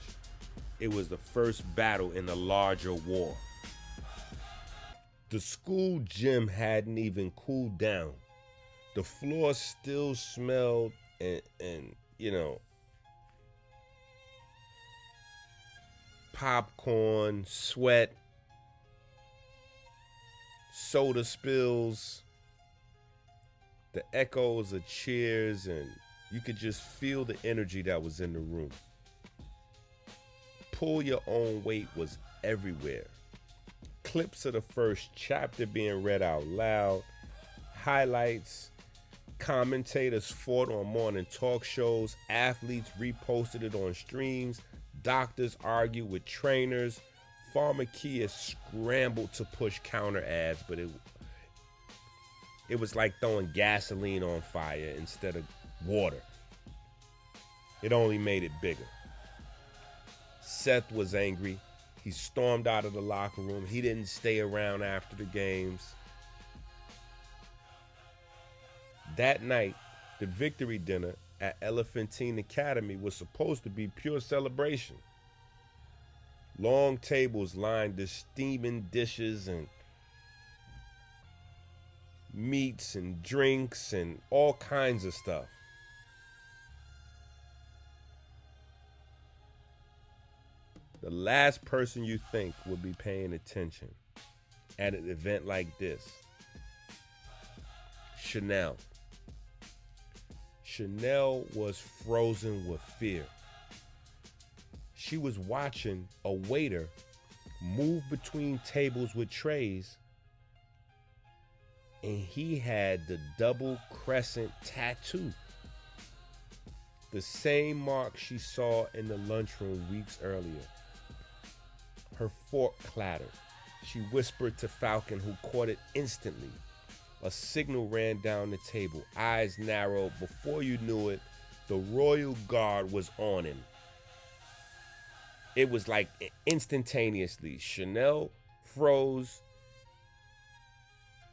It was the first battle in the larger war. The school gym hadn't even cooled down. The floor still smelled and popcorn, sweat, soda spills, the echoes of cheers, and you could just feel the energy that was in the room. Pull your own weight was everywhere. Clips of the first chapter being read out loud, highlights, commentators fought on morning talk shows, athletes reposted it on streams, doctors argued with trainers, pharmacia scrambled to push counter ads, but it was like throwing gasoline on fire instead of water. It only made it bigger. Seth was angry. He stormed out of the locker room. He didn't stay around after the games. That night, the victory dinner at Elephantine Academy was supposed to be pure celebration. Long tables lined the steaming dishes and meats and drinks and all kinds of stuff. The last person you think would be paying attention at an event like this, Chanel. Chanel was frozen with fear. She was watching a waiter move between tables with trays, and he had the double crescent tattoo. The same mark she saw in the lunchroom weeks earlier. Her fork clattered. She whispered to Falcon, who caught it instantly. A signal ran down the table. Eyes narrowed. Before you knew it, the royal guard was on him. It was like instantaneously. Chanel froze.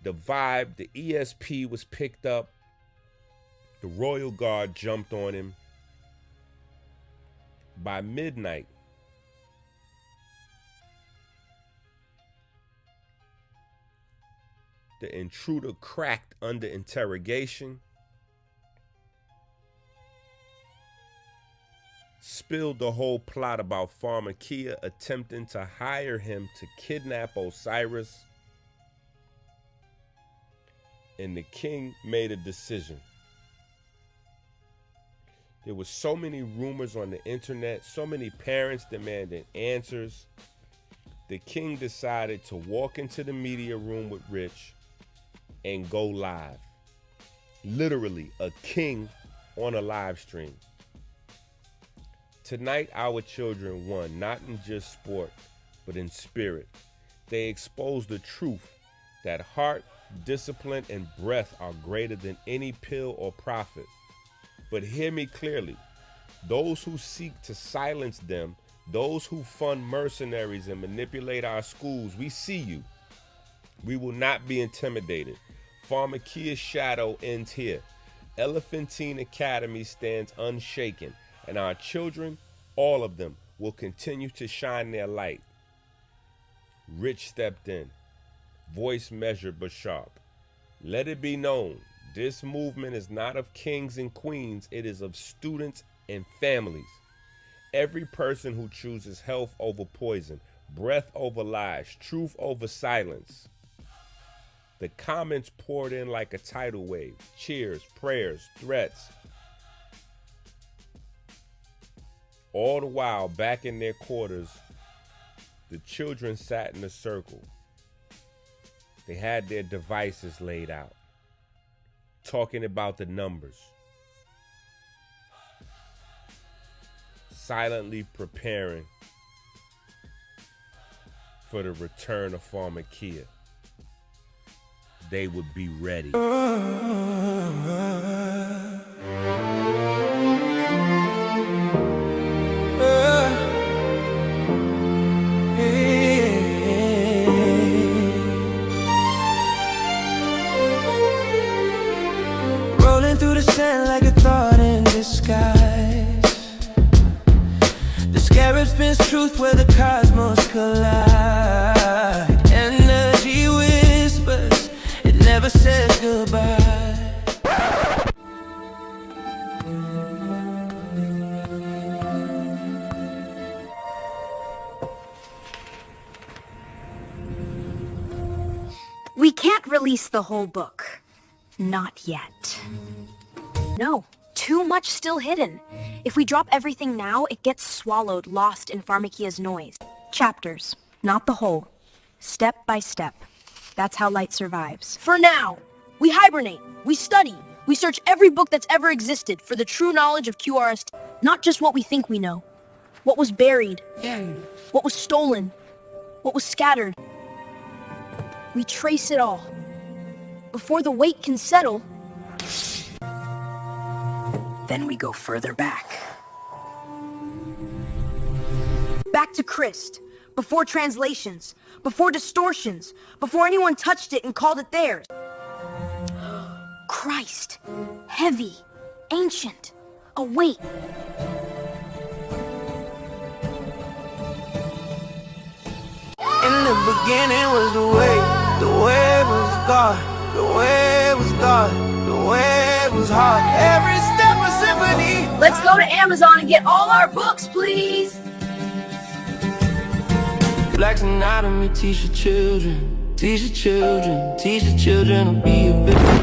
The vibe, the ESP was picked up. The royal guard jumped on him. By midnight, the intruder cracked under interrogation, spilled the whole plot about Pharmacia attempting to hire him to kidnap Osiris, and the king made a decision. There were so many rumors on the internet, so many parents demanding answers. The king decided to walk into the media room with Rich and go live. Literally, a king on a live stream. Tonight, our children won, not in just sport, but in spirit. They exposed the truth that heart, discipline, and breath are greater than any pill or profit. But hear me clearly. Those who seek to silence them, those who fund mercenaries and manipulate our schools, we see you. We will not be intimidated. Pharmacia's shadow ends here. Elephantine Academy stands unshaken, and our children, all of them, will continue to shine their light. Rich stepped in, voice measured but sharp. Let it be known, this movement is not of kings and queens, it is of students and families. Every person who chooses health over poison, breath over lies, truth over silence. The comments poured in like a tidal wave. Cheers, prayers, threats. All the while, back in their quarters, the children sat in a circle. They had their devices laid out, talking about the numbers, silently preparing for the return of pharmacia. They would be ready. Rolling through the sand like a thought in disguise. The scarab spins truth where the cosmos collide. Energy whispers, it never says goodbye. We can't release the whole book. Not yet. No, too much still hidden. If we drop everything now, it gets swallowed, lost in Pharmakia's noise. Chapters, not the whole. Step by step. That's how light survives. For now, we hibernate, we study, we search every book that's ever existed for the true knowledge of QRST. Not just what we think we know. What was buried, what was stolen, what was scattered. We trace it all. Before the weight can settle, then we go further back. Back to Christ, before translations, before distortions, before anyone touched it and called it theirs. Christ, heavy, ancient, a weight. In the beginning was the way was God, the way was God, the way was hard. Every step a symphony. Let's go to Amazon and get all our books, please. Black's anatomy, teach your children, teach your children, teach your children to be a victim.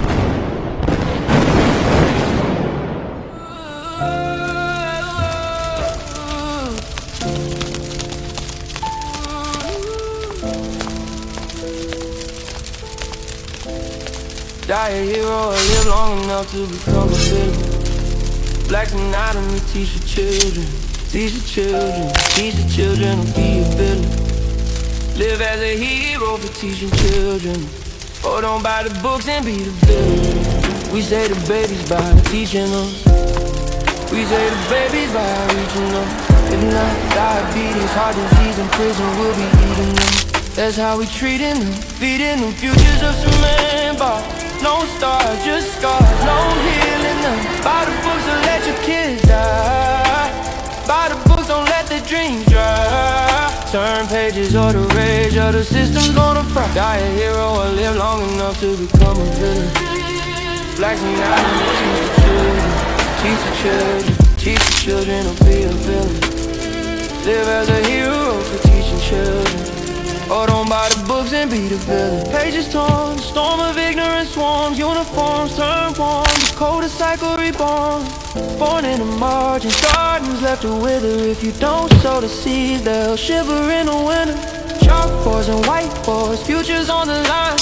Die a hero or live long enough to become a villain. Black's anatomy, teach your children, teach your children, teach your children to be a villain. Live as a hero for teaching children, or don't buy the books and be the villain. We say the babies by teaching them, we say the babies by reaching them. If not, diabetes, heart disease, in prison we'll be eating them. That's how we treating them, feeding them futures of cement bar. No stars, just scars, no healing them. Buy the books, don't let your kids die. Buy the books, don't let the dreams dry. Turn pages or the rage of the system's gonna fry. Die a hero or live long enough to become a villain. Black's anatomy, teach the children, teach the children to be a villain. Live as a hero for teaching children, or don't buy the books and be the villain. Pages torn, storm of ignorance swarms, uniforms turn warm, the coldest cycle reborn. Born in the margins, gardens left to wither. If you don't sow the seeds, they'll shiver in the winter. Chalkboards and whiteboards, futures on the line.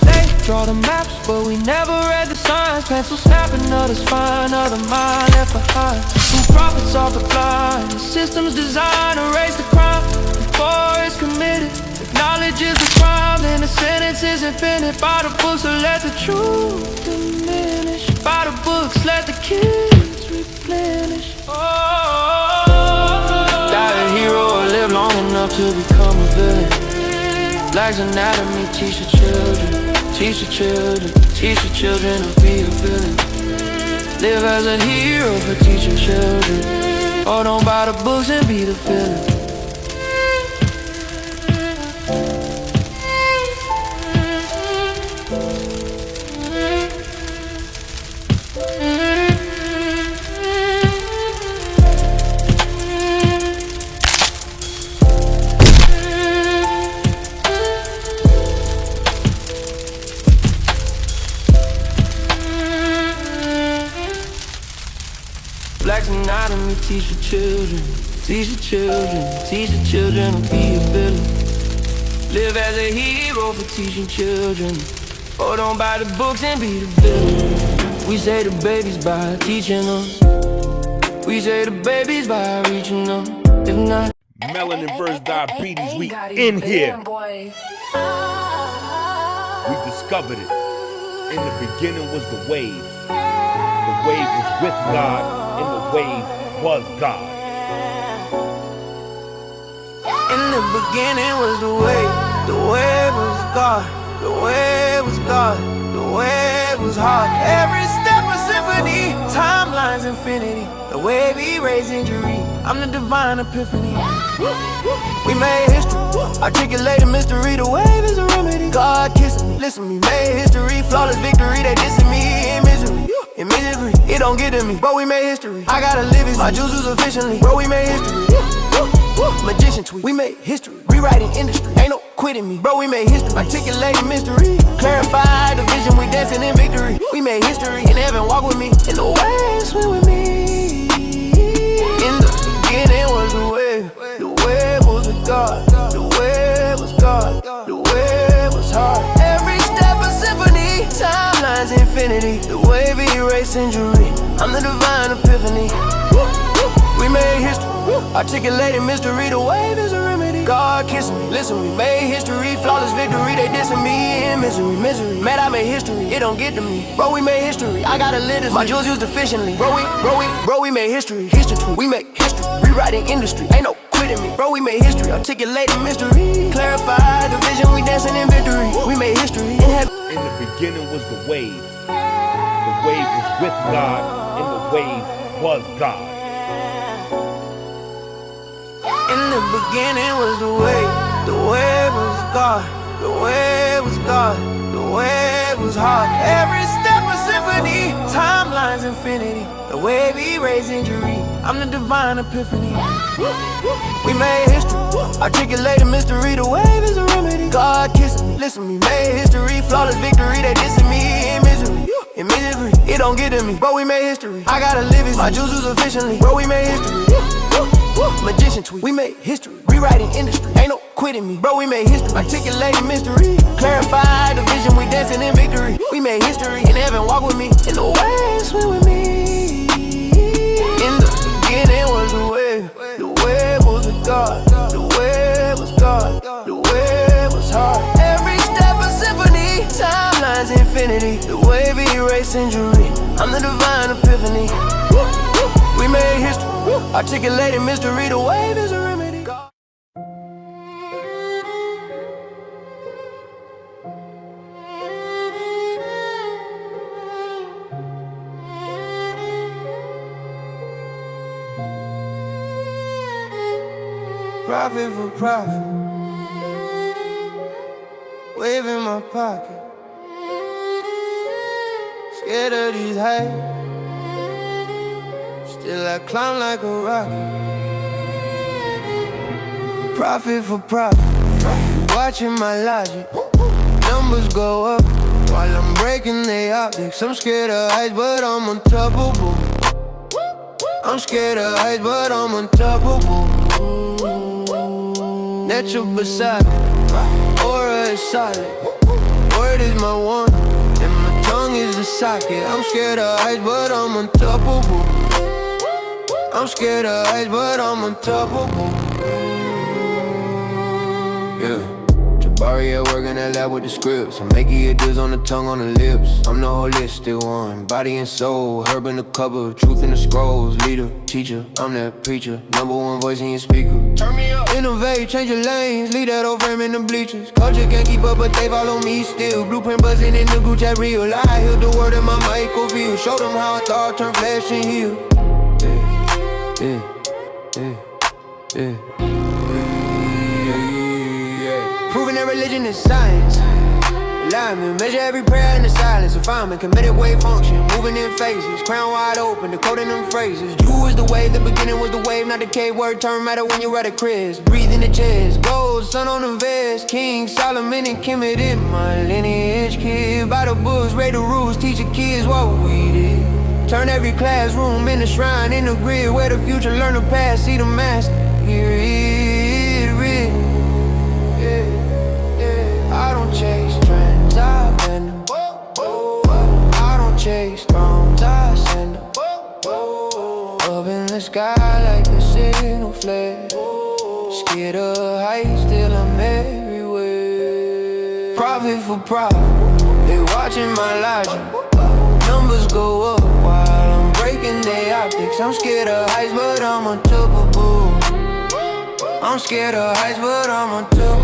They draw the maps, but we never read the signs. Pencil snapping of the spine of the mind left behind. Who profits off the blind? The system's designed to erase the crime before it's committed. Knowledge is a crime, then the sentence is infinite. By the books, so let the truth diminish. By the books, let the kids replenish. Die a hero or live long enough to become a villain. Black's anatomy, teach your children, teach your children, teach your children to be a villain. Live as a hero for teaching children, or don't buy the books and be the villain. Black's anatomy, teach your children, teach your children, teach your children to be a villain. Live as a hero for teaching children, or don't buy the books and be the villain. We say the babies by teaching them, we say the babies by reaching them. If not, Melanin versus diabetes, we in here. We discovered it. In the beginning was the wave. The wave was with God, and the wave was God. In the beginning was the wave was God, the wave was God, the wave was hard. Every step a symphony, timelines infinity. The wave erased injury, I'm the divine epiphany. We made history, articulated mystery. The wave is a remedy. God kissing me, listen me, made history. Flawless victory, they dissing me in misery. In misery, it don't get to me, but we made history. I gotta live it, my juices efficiently. Bro, we made history. Magician tweet, we made history. Rewriting industry, ain't no quitting me. Bro, we made history. Articulating mystery, clarify the vision, we dancing in victory. We made history, in heaven walk with me, in the waves swim with me. In the beginning was the wave was with God, the wave was God, the wave was hard. Every step a symphony, timelines infinity. The wave erased injury, I'm the divine epiphany. We made history, articulated mystery. The wave is a remedy. God kissing me, listen, we made history. Flawless victory, they dissing me in misery. Man, I made history, it don't get to me. Bro, we made history, I gotta live this. My jewels used efficiently. Bro, we made history. We made history, rewriting industry. Ain't no quitting me. Bro, we made history, articulating mystery. Clarify the vision, we dancing in victory. We made history in heaven. In the beginning was the wave. The wave was with God, and the wave was God. In the beginning was the wave was God, the wave was God, the wave was hard. Every step a symphony, timelines infinity. The wave erased injury, I'm the divine epiphany. We made history, articulated mystery. The wave is a remedy. God kissing me, listen me, made history. Flawless victory, they dissing me in misery. In misery, it don't get to me, but we made history. I gotta live it, my juices efficiently. Bro, we made history. Magician tweet, we made history. Rewriting industry, ain't no quitting me. Bro, we made history. Articulating mystery, clarify the vision, we dancing in victory. We made history, in heaven walk with me, in the waves swim with me. In the beginning was the wave was with God, the wave was God, the wave was hard. Every step a symphony, timelines infinity. The wave erased injury, I'm the divine epiphany. We made history, articulated mystery. The wave is a remedy. Profit for profit, wave in my pocket. Scared of these heights, still I climb like a rocket. Profit for profit, watching my logic. Numbers go up while I'm breaking the optics. I'm scared of heights, but I'm untouchable. I'm scared of heights, but I'm untouchable. Natural beside me, aura is solid. Word is my one, and my tongue is the socket. I'm scared of heights, but I'm untouchable. I'm scared of heights, but I'm untouchable. Yeah. Jabari at work in that lab with the scripts. I'm making your deals on the tongue, on the lips. I'm the holistic one, body and soul. Herb in the cupboard, truth in the scrolls. Leader, teacher, I'm that preacher. Number one voice in your speaker. Turn me up. Innovate, change your lanes. Leave that old frame in the bleachers. Culture can't keep up, but they follow me still. Blueprint buzzing in the group chat real. I heal the word in my microfield. Show them how a thought turn flesh and heal. Proving that religion is science. Alignment, measure every prayer in the silence. Refinement, committed wave function, moving in phases. Crown wide open, decoding them phrases. You is the wave, the beginning was the wave. Not the K word, turn matter when you're at a Chris. Breathe in the chest, gold, sun on the vest. King Solomon and Kemet in my lineage. Kid by the books, read the rules, teaching kids what we did. Turn every classroom into shrine, in the grid where the future learn the past, see the master. Here it read. I don't chase trends, I bend them. I don't chase thrones, I send them. Up in the sky like a signal flare. Scared of heights, still I'm everywhere. Profit for profit, they watching my logic. Numbers go up while I'm breaking their optics. I'm scared of heights, but I'm unstoppable. I'm scared of heights, but I'm unstoppable.